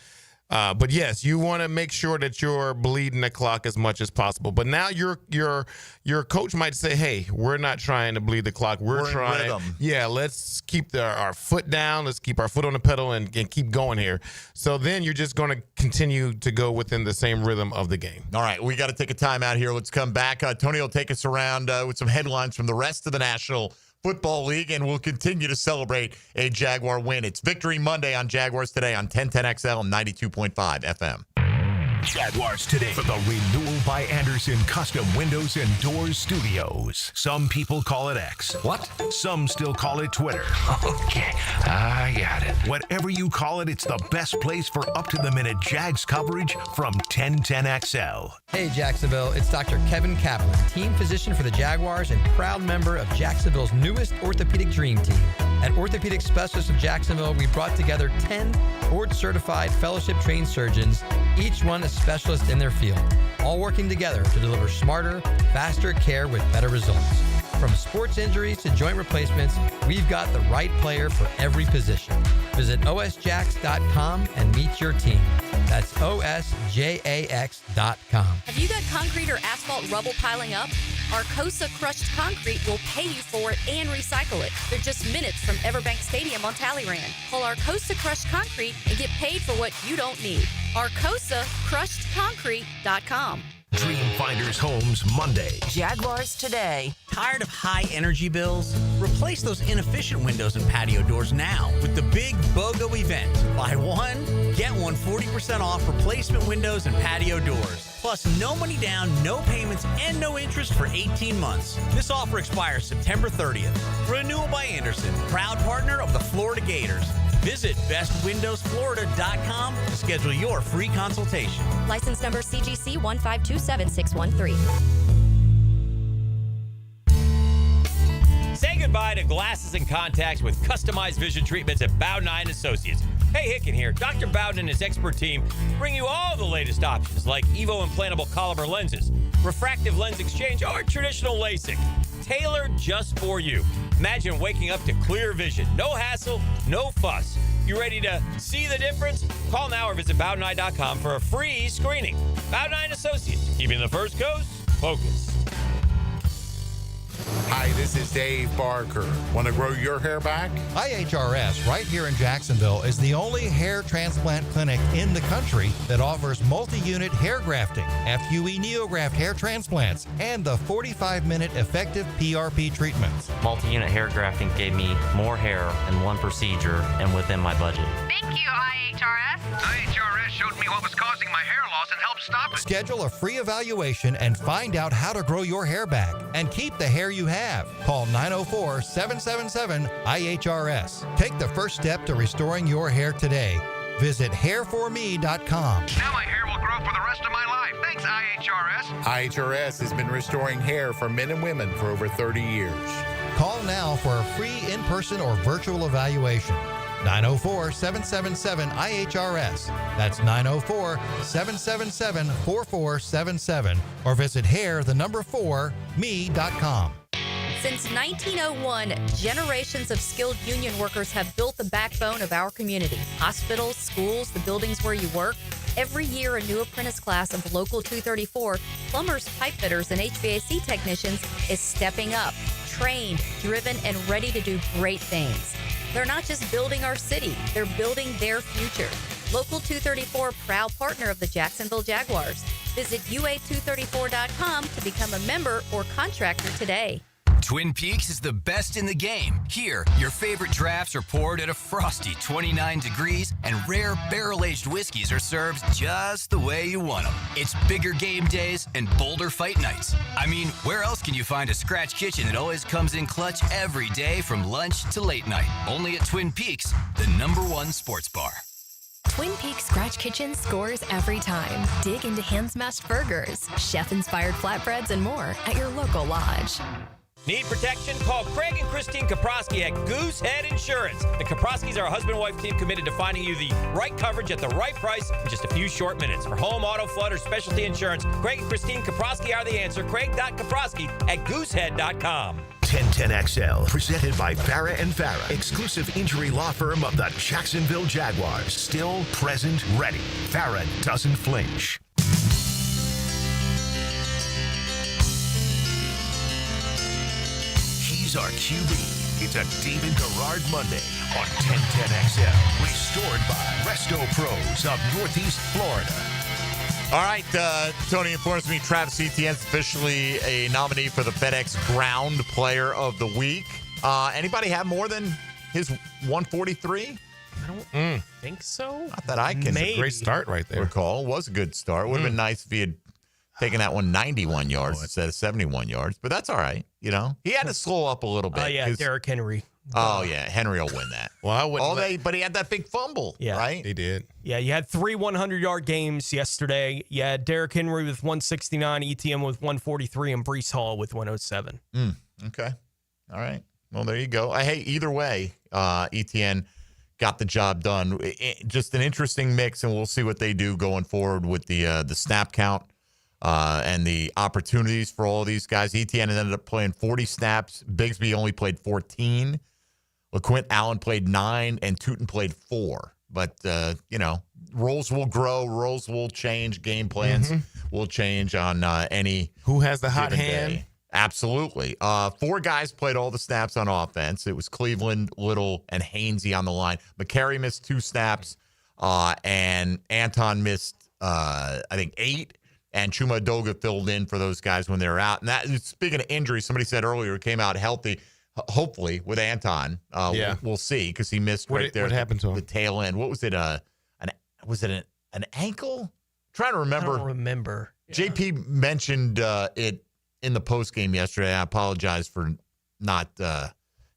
But yes, you want to make sure that you're bleeding the clock as much as possible. But now your coach might say, "Hey, we're not trying to bleed the clock. We're trying, in rhythm. Yeah, let's keep our foot down. Let's keep our foot on the pedal and keep going here." So then you're just going to continue to go within the same rhythm of the game. All right, we got to take a time out here. Let's come back. Tony will take us around with some headlines from the rest of the National Football League, and we'll continue to celebrate a Jaguar win. It's Victory Monday on Jaguars Today on 1010XL and 92.5 FM. Jaguars Today for the renewal by Anderson Custom Windows and Doors Studios. Some people call it X. What? Some still call it Twitter. Okay, I got it. Whatever you call it, it's the best place for up-to-the-minute Jags coverage from 1010XL. Hey, Jacksonville, it's Dr. Kevin Kaplan, team physician for the Jaguars and proud member of Jacksonville's newest orthopedic dream team. At Orthopedic Specialists of Jacksonville, we brought together 10 board-certified fellowship-trained surgeons, each one a specialist in their field, all working together to deliver smarter, faster care with better results. From sports injuries to joint replacements, we've got the right player for every position. Visit osjax.com and meet your team. That's osjax.com. Have you got concrete or asphalt rubble piling up? Arcosa Crushed Concrete will pay you for it and recycle it. They're just minutes from Everbank Stadium on Talleyrand. Call Arcosa Crushed Concrete and get paid for what you don't need. ArcosaCrushedConcrete.com. Dreamfinders Homes Monday. Jaguars Today. Tired of high energy bills? Replace those inefficient windows and patio doors now with the big BOGO event. Buy one, get one 40% off replacement windows and patio doors. Plus, no money down, no payments, and no interest for 18 months. This offer expires September 30th. Renewal by Anderson, proud partner of the Florida Gators. Visit bestwindowsflorida.com to schedule your free consultation. License number CGC 1527613. Say goodbye to glasses and contacts with customized vision treatments at Bowden Eye & Associates. Hey, Hicken here. Dr. Bowden and his expert team bring you all the latest options like Evo implantable Caliber lenses, refractive lens exchange, or traditional LASIK. Tailored just for you. Imagine waking up to clear vision. No hassle, no fuss. You ready to see the difference? Call now or visit BowdenEye.com for a free screening. Bowden Eye & Associates, keeping the First Coast focused. Hi, this is Dave Barker. Want to grow your hair back? IHRS, right here in Jacksonville, is the only hair transplant clinic in the country that offers multi-unit hair grafting, FUE NeoGraft hair transplants, and the 45-minute effective PRP treatments. Multi-unit hair grafting gave me more hair in one procedure and within my budget. Thank you, IHRS. IHRS showed me what was causing my hair loss and helped stop it. Schedule a free evaluation and find out how to grow your hair back and keep the hair you have. Call 904-777-IHRS. Take the first step to restoring your hair today. Visit hairforme.com. Now my hair will grow for the rest of my life. Thanks, IHRS. IHRS has been restoring hair for men and women for over 30 years. Call now for a free in-person or virtual evaluation. 904-777-IHRS. That's 904-777-4477. Or visit hair4me.com. Since 1901, generations of skilled union workers have built the backbone of our community. Hospitals, schools, the buildings where you work. Every year, a new apprentice class of Local 234, plumbers, pipe fitters, and HVAC technicians is stepping up, trained, driven, and ready to do great things. They're not just building our city, they're building their future. Local 234, proud partner of the Jacksonville Jaguars. Visit UA234.com to become a member or contractor today. Twin Peaks is the best in the game. Here, your favorite drafts are poured at a frosty 29 degrees, and rare barrel-aged whiskeys are served just the way you want them. It's bigger game days and bolder fight nights. I mean, where else can you find a scratch kitchen that always comes in clutch every day from lunch to late night? Only at Twin Peaks, the #1 sports bar. Twin Peaks Scratch Kitchen scores every time. Dig into hand-smashed burgers, chef-inspired flatbreads, and more at your local lodge. Need protection? Call Craig and Christine Kaprosky at Goosehead Insurance. The Kaproskys are a husband-wife team committed to finding you the right coverage at the right price in just a few short minutes. For home, auto, flood, or specialty insurance, Craig and Christine Kaprosky are the answer. Craig.Kaprosky at Goosehead.com. 1010XL, presented by Farah and Farah, exclusive injury law firm of the Jacksonville Jaguars. Still, present, ready. Farah doesn't flinch. He's our QB. It's a David Garrard Monday on 1010XL. Restored by Resto Pros of Northeast Florida. All right, Tony informs me Travis Etienne's officially a nominee for the FedEx Ground Player of the Week. Anybody have more than his 143? I don't think so. Not that I can. Maybe. Great start right there. Recall. Was a good start. Would have been nice if he had taken that one 91 yards instead of 71 yards, but that's all right. You know, he had to slow up a little bit. Oh, yeah, Derrick Henry. Oh, yeah, Henry will win that. Well, I wouldn't. But he had that big fumble, right? He did. Yeah, you had 3 100-yard games yesterday. You had Derrick Henry with 169, ETN with 143, and Breece Hall with 107. Okay. All right. Well, there you go. Hey, either way, ETN got the job done. Just an interesting mix, and we'll see what they do going forward with the snap count. And the opportunities for all of these guys. ETN ended up playing 40 snaps. Bigsby only played 14. LaQuint Allen played 9, and Tootin played 4. But, roles will grow. Roles will change. Game plans will change on any Who has the hot hand? Day. Absolutely. 4 guys played all the snaps on offense. It was Cleveland, Little, and Hainsey on the line. McCary missed 2 snaps, and Anton missed, I think, 8. and Chuma Edoga filled in for those guys when they were out. And that, speaking of injuries, somebody said earlier, came out healthy, hopefully, with Anton. We'll see, because he missed right there. What happened to him? The tail end. What was it? Was it an ankle? I'm trying to remember. I don't remember. JP mentioned it in the post game yesterday. I apologize for not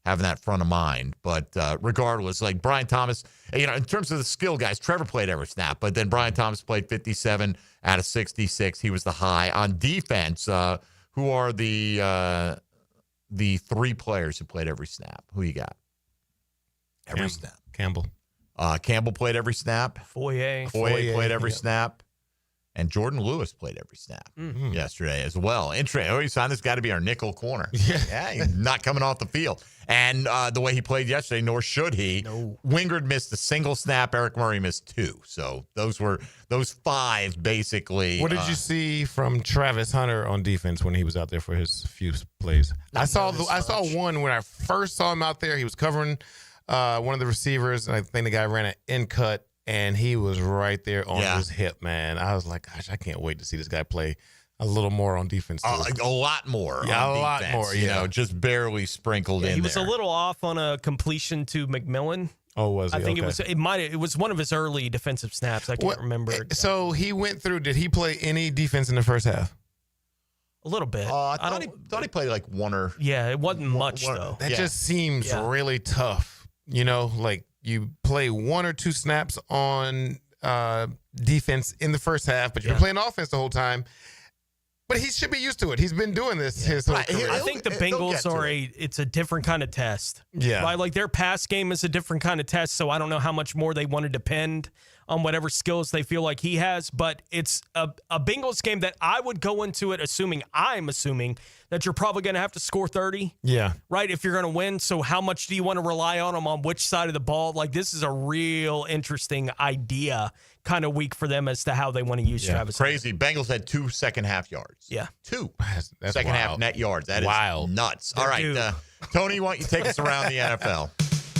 having that front of mind. But regardless, like Brian Thomas, in terms of the skill guys, Trevor played every snap, but then Brian Thomas played 57 out of 66. He was the high. On defense, who are the 3 players who played every snap? Who you got? Every snap. Campbell. Campbell played every snap. Foye played every snap. And Jordan Lewis played every snap yesterday as well. Interesting. Oh, you signed this guy to be our nickel corner. Yeah, he's not coming off the field. And the way he played yesterday, nor should he. No. Wingard missed a single snap. Eric Murray missed 2. So those 5 basically. What did you see from Travis Hunter on defense when he was out there for his few plays? I saw one when I first saw him out there. He was covering one of the receivers, and I think the guy ran an in cut. And he was right there on his hip, man. I was like, gosh, I can't wait to see this guy play a little more on defense. A lot more. Yeah, on a lot defense, more. Just barely sprinkled in. He was there. a little off on a completion to McMillan. Oh, was he? I think Okay. it was one of his early defensive snaps. I can't remember. Exactly. So he went through. Did he play any defense in the first half? A little bit. I thought he played like one or. Yeah, it wasn't much though. That just seems really tough. Like you play 1 or 2 snaps on defense in the first half, but you've been playing offense the whole time. But he should be used to it. He's been doing this his whole career. I think the Bengals it's a different kind of test. Yeah. Right? Like their pass game is a different kind of test, so I don't know how much more they want to depend on whatever skills they feel like he has, but it's a Bengals game that I would go into it assuming that you're probably going to have to score 30. Yeah. Right? If you're going to win. So how much do you want to rely on them on which side of the ball? Like this is a real interesting idea kind of week for them as to how they want to use Travis. Crazy. Bengals had 2 second half yards. Yeah. 2 That's second wild. half net yards. That is wild. Nuts. All right. Tony, why don't you take us around the NFL?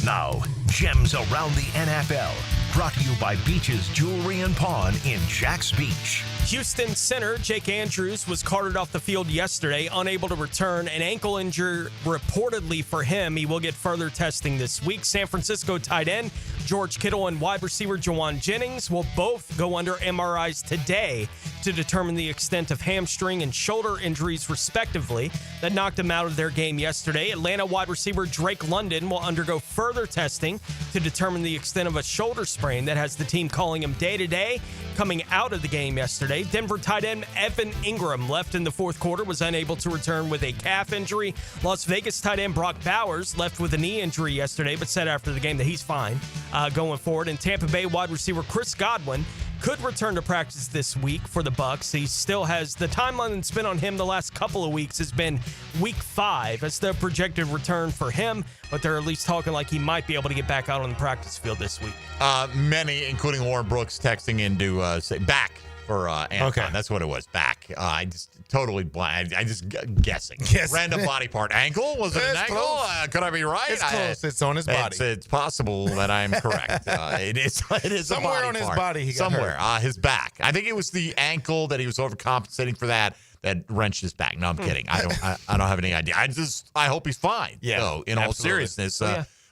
Now, Gems Around the NFL, brought to you by Beach's Jewelry and Pawn in Jax Beach. Houston center Jake Andrews was carted off the field yesterday, unable to return. An ankle injury reportedly for him. He will get further testing this week. San Francisco tight end George Kittle and wide receiver Jawan Jennings will both go under MRIs today to determine the extent of hamstring and shoulder injuries, respectively, that knocked them out of their game yesterday. Atlanta wide receiver Drake London will undergo further testing to determine the extent of a shoulder sprain that has the team calling him day-to-day coming out of the game yesterday. Denver tight end Evan Ingram left in the fourth quarter, was unable to return with a calf injury. Las Vegas tight end Brock Bowers left with a knee injury yesterday, but said after the game that he's fine going forward. And Tampa Bay wide receiver Chris Godwin could return to practice this week for the Bucs. He still has the timeline that's been on him the last couple of weeks has been week 5 as the projected return for him, but they're at least talking like he might be able to get back out on the practice field this week. Many, including Warren Brooks, texting in to say back for Anton. Okay. That's what it was. Back. I just totally blind. I just guessing. Yes. Random body part. Ankle? Was it an It's ankle? close. Could I be right? It's close. It's on his body. It's possible that I'm correct. It is Somewhere a body on his part. body he got Somewhere. hurt. His back. I think it was the ankle that he was overcompensating for that wrenched his back. No, I'm kidding. I don't have any idea. I hope he's fine. Yeah, So, in all absolutely. seriousness,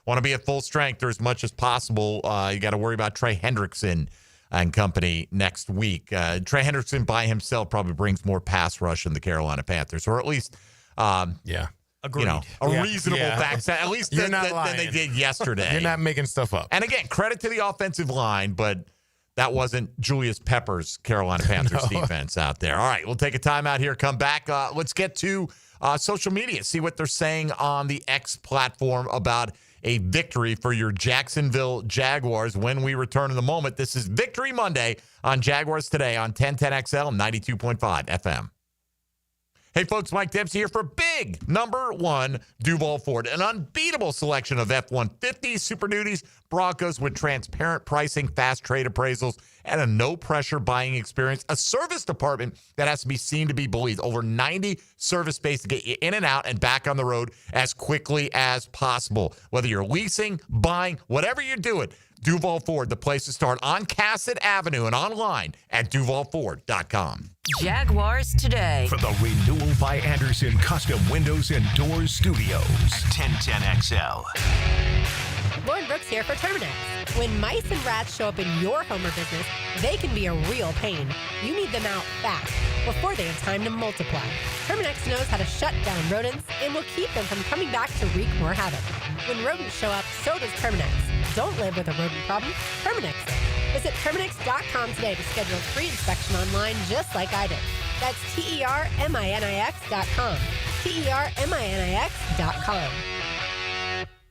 want to be at full strength or as much as possible. You got to worry about Trey Hendrickson and company next week. Trey Hendrickson by himself probably brings more pass rush than the Carolina Panthers, or at least, Agreed. A reasonable back, at least You're than not they did yesterday. You're not making stuff up. And again, credit to the offensive line, but that wasn't Julius Pepper's Carolina Panthers defense out there. All right, we'll take a timeout here, come back. Let's get to social media, see what they're saying on the X platform about a victory for your Jacksonville Jaguars when we return in a moment. This is Victory Monday on Jaguars Today on 1010XL and 92.5 FM. Hey, folks, Mike Dempsey here for big number 1 Duval Ford, an unbeatable selection of F-150s, Super Duties, Broncos with transparent pricing, fast trade appraisals, and a no-pressure buying experience. A service department that has to be seen to be believed. Over 90 service space to get you in and out and back on the road as quickly as possible. Whether you're leasing, buying, whatever you're doing, Duval Ford, the place to start on Cassett Avenue and online at duvalford.com. Jaguars Today. From the Renewal by Anderson Custom Windows and Doors Studios at 1010XL. Lauren Brooks here for Terminix. When mice and rats show up in your home or business, they can be a real pain. You need them out fast before they have time to multiply. Terminix knows how to shut down rodents and will keep them from coming back to wreak more havoc. When rodents show up, so does Terminix. Don't live with a rodent problem. Terminix it. Visit Terminix.com today to schedule a free inspection online just like I did. That's TERMINIX.com. TERMINIX.com.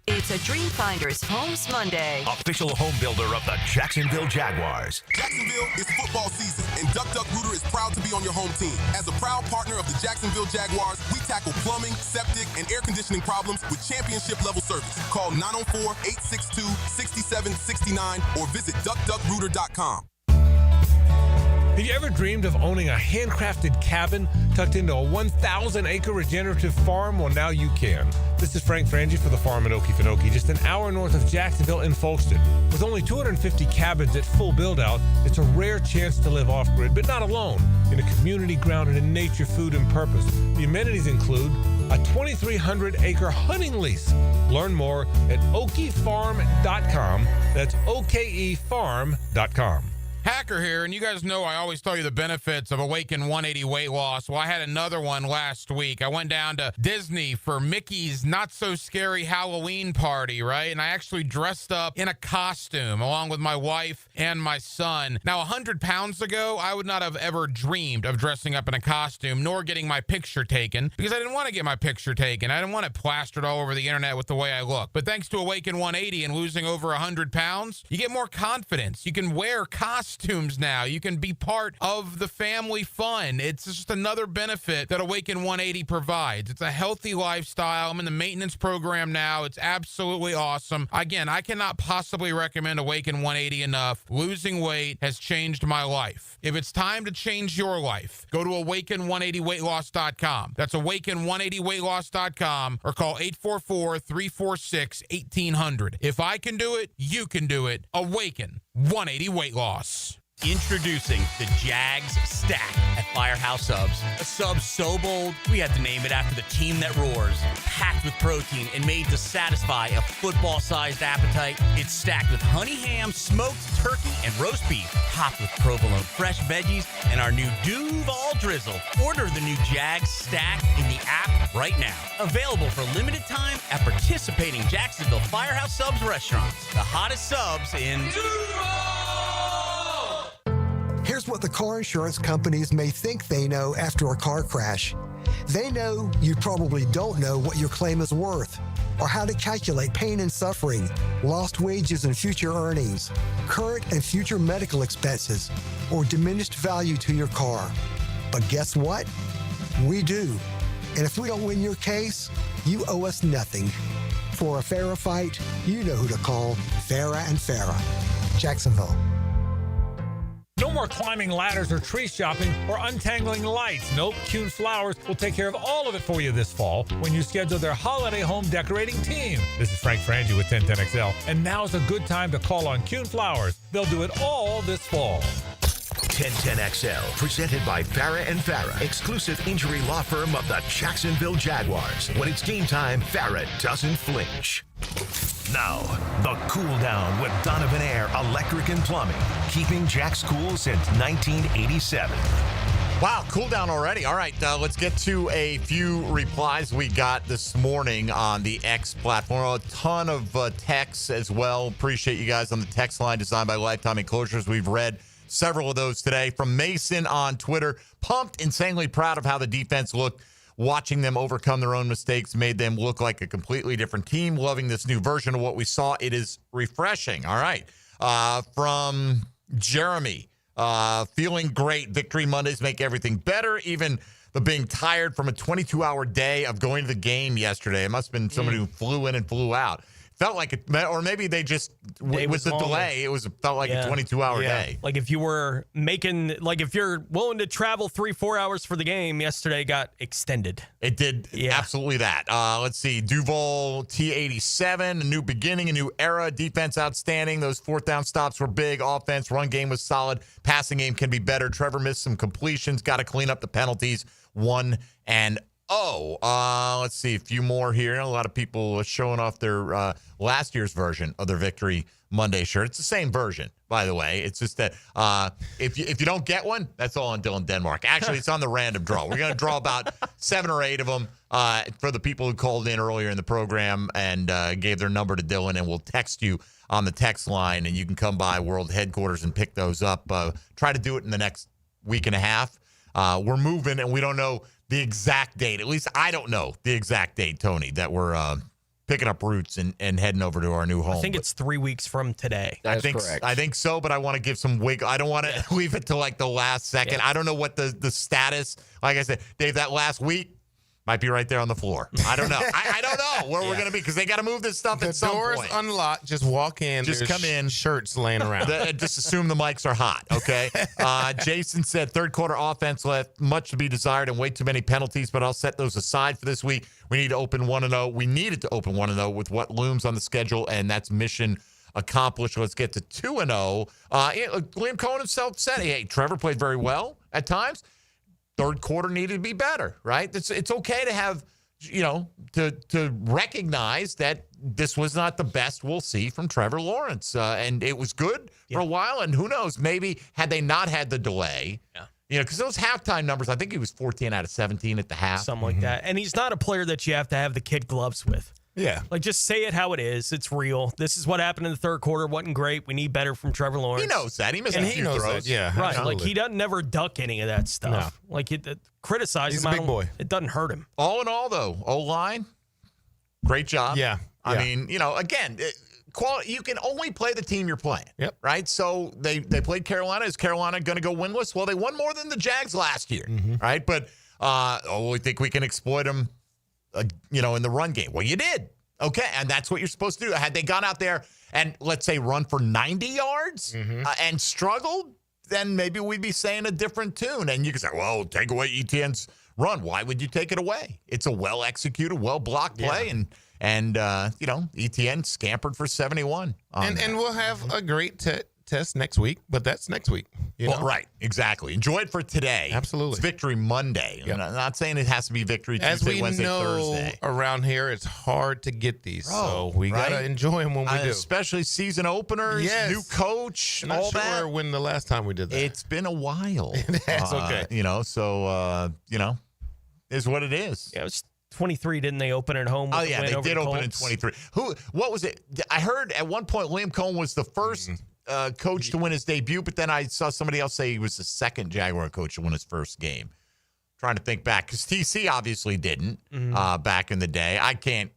It's a Dreamfinders Homes Monday. Official home builder of the Jacksonville Jaguars. Jacksonville is football season, and Duck Duck Rooter is proud to be on your home team. As a proud partner of the Jacksonville Jaguars, we tackle plumbing, septic, and air conditioning problems with championship-level service. Call 904-862-6769 or visit duckduckrooter.com. Have you ever dreamed of owning a handcrafted cabin tucked into a 1,000-acre regenerative farm? Well, now you can. This is Frank Frangie for the farm in Okefenokee, just an hour north of Jacksonville in Folkston. With only 250 cabins at full build-out, it's a rare chance to live off-grid, but not alone, in a community grounded in nature, food, and purpose. The amenities include a 2,300-acre hunting lease. Learn more at okefarm.com. That's okefarm.com. Hacker here, and you guys know I always tell you the benefits of Awaken 180 weight loss. Well, I had another one last week. I went down to Disney for Mickey's not-so-scary Halloween party, right? And I actually dressed up in a costume along with my wife and my son. Now, 100 pounds ago, I would not have ever dreamed of dressing up in a costume nor getting my picture taken because I didn't want to get my picture taken. I didn't want it plastered all over the internet with the way I look. But thanks to Awaken 180 and losing over 100 pounds, you get more confidence. You can wear costumes now. You can be part of the family fun. It's just another benefit that Awaken 180 provides. It's a healthy lifestyle. I'm in the maintenance program now. It's absolutely awesome. Again, I cannot possibly recommend Awaken 180 enough. Losing weight has changed my life. If it's time to change your life, go to awaken180weightloss.com. That's awaken180weightloss.com or call 844-346-1800. If I can do it, you can do it. Awaken 180 Weight Loss. Introducing the Jags Stack at Firehouse Subs. A sub so bold, we had to name it after the team that roars. Packed with protein and made to satisfy a football-sized appetite. It's stacked with honey ham, smoked turkey, and roast beef. Topped with provolone fresh veggies and our new Duval drizzle. Order the new Jags Stack in the app right now. Available for limited time at participating Jacksonville Firehouse Subs restaurants. The hottest subs in Duval! Here's what the car insurance companies may think they know after a car crash. They know you probably don't know what your claim is worth, or how to calculate pain and suffering, lost wages and future earnings, current and future medical expenses, or diminished value to your car. But guess what? We do. And if we don't win your case, you owe us nothing. For a fairer fight, you know who to call. Farah and Farah. Jacksonville. No more climbing ladders or tree shopping or untangling lights. Nope, Kuhn Flowers will take care of all of it for you this fall when you schedule their holiday home decorating team. This is Frank Frangie with 1010XL, and now's a good time to call on Kuhn Flowers. They'll do it all this fall. 1010XL, presented by Farah and Farah, exclusive injury law firm of the Jacksonville Jaguars. When it's game time, Farah doesn't flinch. Now, the cool down with Donovan Air Electric and Plumbing, keeping Jack's cool since 1987. Wow, cool down already. All right, let's get to a few replies we got this morning on the X platform. A ton of texts as well. Appreciate you guys on the text line designed by Lifetime Enclosures. We've read several of those today. From Mason on Twitter, pumped, insanely proud of how the defense looked. Watching them overcome their own mistakes made them look like a completely different team. Loving this new version of what we saw. It is refreshing. All right. From Jeremy, feeling great. Victory Mondays make everything better. Even the being tired from a 22-hour day of going to the game yesterday. It must have been somebody who flew in and flew out. felt like it, or maybe they just with the delay, it felt like a 22-hour day. Like if you were if you're willing to travel 3-4 hours for the game, yesterday got extended. It did absolutely that. Let's see, Duval T87, a new beginning, a new era. Defense outstanding. Those fourth down stops were big. Offense, run game was solid. Passing game can be better. Trevor missed some completions. Got to clean up the penalties. 1-0. Let's see, a few more here. A lot of people showing off their last year's version of their Victory Monday shirt. It's the same version, by the way. It's just that if you don't get one, that's all on Dylan Denmark. Actually, it's on the random draw. We're going to draw about 7 or 8 of them for the people who called in earlier in the program and gave their number to Dylan, and we'll text you on the text line, and you can come by World Headquarters and pick those up. Try to do it in the next week and a half. We're moving, and we don't know the exact date. At least I don't know the exact date, Tony, that we're picking up roots and heading over to our new home. I think it's 3 weeks from today. I think so, but I want to give some wiggle. I don't want to leave it to like the last second. I don't know what the status. Like I said, Dave, that last week might be right there on the floor. I don't know. I don't know where we're going to be because they got to move this stuff at some point. The door's unlocked. Just walk in. Just come in. Shirts laying around. Just assume the mics are hot, okay? Jason said third quarter offense left much to be desired and way too many penalties, but I'll set those aside for this week. We need to open 1-0. We needed to open 1-0 with what looms on the schedule, and that's mission accomplished. Let's get to 2-0. Liam Cohen himself said, hey, Trevor played very well at times. Third quarter needed to be better, right? It's okay to have, to recognize that this was not the best we'll see from Trevor Lawrence. And it was good for a while. And who knows, maybe had they not had the delay, because those halftime numbers, I think he was 14 out of 17 at the half. Something like that. And he's not a player that you have to have the kid gloves with. Yeah. Like, just say it how it is. It's real. This is what happened in the third quarter. Wasn't great. We need better from Trevor Lawrence. He knows that. He missed a few throws. That. Yeah. Right. Absolutely. Like, he doesn't never duck any of that stuff. No. Like, criticize He's him. a big boy. It doesn't hurt him. All in all, though, O-line, great job. Yeah. I mean, again, quality. You can only play the team you're playing. Yep. Right? So they played Carolina. Is Carolina going to go winless? Well, they won more than the Jags last year. Right? But we think we can exploit them, in the run game. Well, you did. Okay, and that's what you're supposed to do. Had they gone out there and, let's say, run for 90 yards and struggled, then maybe we'd be saying a different tune. And you could say, well, take away Etienne's run. Why would you take it away? It's a well-executed, well-blocked play, and Etienne scampered for 71. And we'll have a great test next week, but that's next week. Well, right, exactly. Enjoy it for today. Absolutely. It's Victory Monday. I'm not saying it has to be Victory Tuesday, Wednesday, Thursday. Around here, it's hard to get these, so we got to enjoy them when we do. Especially season openers, new coach, I'm not all sure that. when the last time we did that. It's been a while. That's okay. Is what it is. Yeah, it was 23, didn't they open at home? They did open in 23. What was it? I heard at one point Liam Cohen was the first coach to win his debut, but then I saw somebody else say he was the second Jaguar coach to win his first game. Trying to think back, because TC obviously didn't back in the day. I can't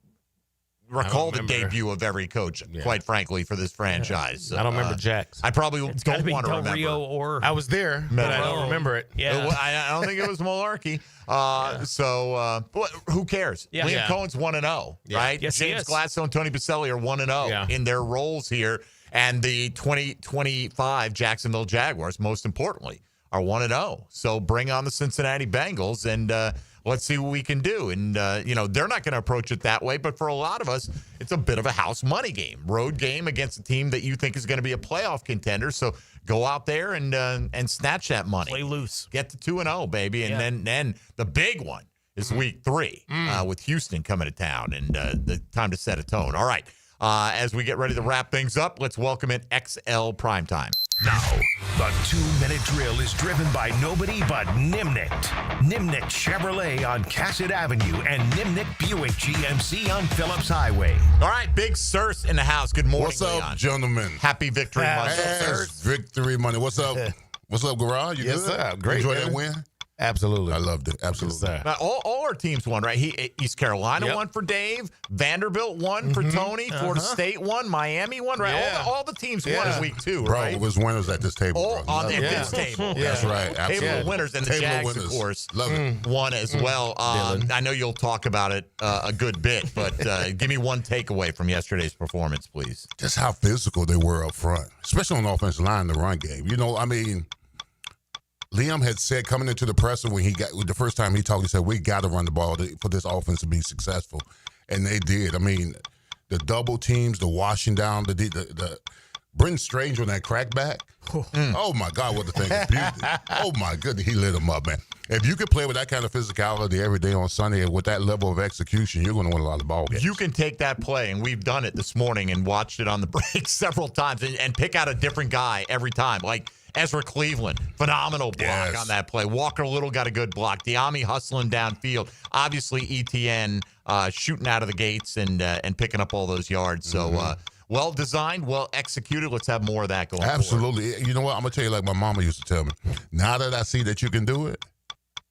recall the debut of every coach, quite frankly, for this franchise. I don't remember Jax. I probably don't want to remember. Rio or I was there, but I don't remember it. Yeah. I don't think it was Malarkey. So who cares? Yeah. Liam Cohen's 1-0, right? Yes, James Gladstone, Tony Baselli are 1-0 in their roles here. And the 2025 Jacksonville Jaguars, most importantly, are 1-0. So bring on the Cincinnati Bengals and let's see what we can do. And, they're not going to approach it that way. But for a lot of us, it's a bit of a house money game, road game against a team that you think is going to be a playoff contender. So go out there and snatch that money. Play loose. Get to 2-0, baby. And then the big one is week 3 with Houston coming to town and the time to set a tone. All right. As we get ready to wrap things up, let's welcome in XL Primetime. Now, the 2-minute drill is driven by nobody but Nimnicht. Nimnicht Chevrolet on Cassett Avenue and Nimnicht Buick GMC on Phillips Highway. All right, Big Sirs in the house. Good morning, What's up, Leon. gentlemen? Happy Victory Monday. Victory Monday. What's up? What's up, Garage? You Yes, good? sir. Great, Enjoy man. that win? Absolutely. I loved it. Absolutely. Now, all our teams won, right? East Carolina won for Dave. Vanderbilt won for Tony. Florida State won. Miami won, right? Yeah. All the teams won in week 2, Bro, right? it was winners at this table. All bro. on this table. That's right. Absolutely. Table of winners. And the Table of Jags, of winners. course, Love it. won as well. I know you'll talk about it a good bit, but give me one takeaway from yesterday's performance, please. Just how physical they were up front, especially on the offensive line, the run game. You know, I mean, Liam had said coming into the presser when the first time he talked, he said, we got to run the ball for this offense to be successful. And they did. I mean, the double teams, the washing down, the Brenton Strange on that crackback. Oh, my God, what the thing abused it. Oh, my goodness, he lit him up, man. If you can play with that kind of physicality every day on Sunday and with that level of execution, you're going to win a lot of ball games. You can take that play, and we've done it this morning and watched it on the break several times, and pick out a different guy every time. Like Ezra Cleveland, phenomenal block on that play. Walker Little got a good block. Diami hustling downfield. Obviously, ETN shooting out of the gates and picking up all those yards. So, well designed, well executed. Let's have more of that going Absolutely. forward. You know what? I'm going to tell you like my mama used to tell me. Now that I see that you can do it,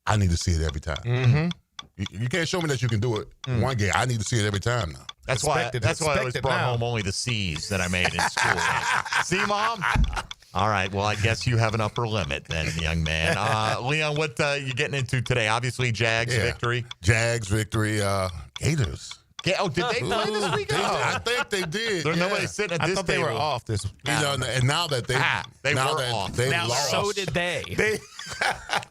I need to see it every time. You can't show me that you can do it one game. I need to see it every time now. That's why I always brought home only the C's that I made in school. See, Mom? All right. Well, I guess you have an upper limit then, young man. Leon, what you getting into today? Obviously, Jags victory. Jags victory. Gators. Did they play this weekend? I think they did. There's nobody sitting at I this thought table. they were off this. You know, and now that they off. They Now, lost, so did they.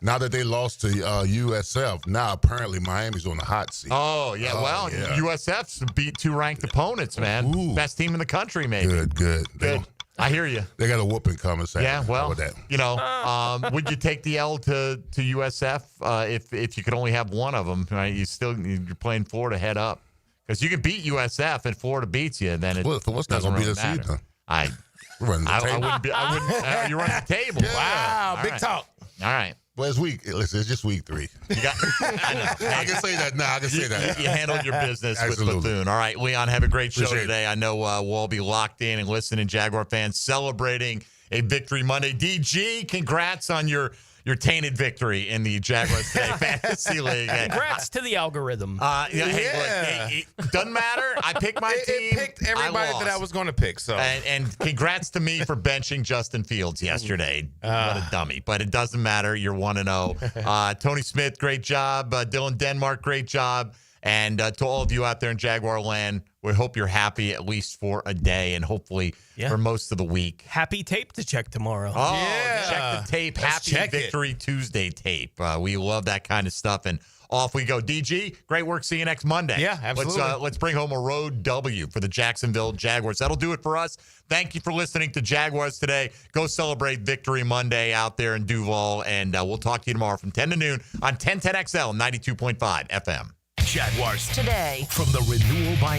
now that they lost to USF, now apparently Miami's on the hot seat. Oh, yeah. USF's beat 2 ranked opponents, man. Ooh. Best team in the country, maybe. Good. I hear you. They got a whooping coming. Yeah, well, with that. you know, would you take the L to USF if you could only have one of them? Right? You're playing Florida head up because you can beat USF and Florida beats you. Then What's not doesn't going to be really the matter. season? I wouldn't. You're running the table. Yeah. Wow. Wow, big talk. All right. Well, it's just week 3. I can say that now. I can say that. You handled your business with Absolutely. Bethune. All right, Leon, have a great show Appreciate today. I know we'll all be locked in and listening. Jaguar fans celebrating a victory Monday. DG, congrats on your tainted victory in the Jaguars Today Fantasy League. Congrats to the algorithm. Hey, look, it doesn't matter. I picked my team. It picked everybody that I was going to pick. So and congrats to me for benching Justin Fields yesterday. What a dummy. But it doesn't matter. You're 1-0. Tony Smith, great job. Dylan Denmark, great job. And to all of you out there in Jaguar land, we hope you're happy at least for a day and hopefully for most of the week. Happy tape to check tomorrow. Oh, yeah. check the tape. Let's Happy Victory Tuesday tape. We love that kind of stuff. And off we go. DG, great work. See you next Monday. Yeah, absolutely. Let's bring home a road W for the Jacksonville Jaguars. That'll do it for us. Thank you for listening to Jaguars Today. Go celebrate Victory Monday out there in Duval. And we'll talk to you tomorrow from 10 to noon on 1010XL 92.5 FM. Jaguars Today. From the renewal by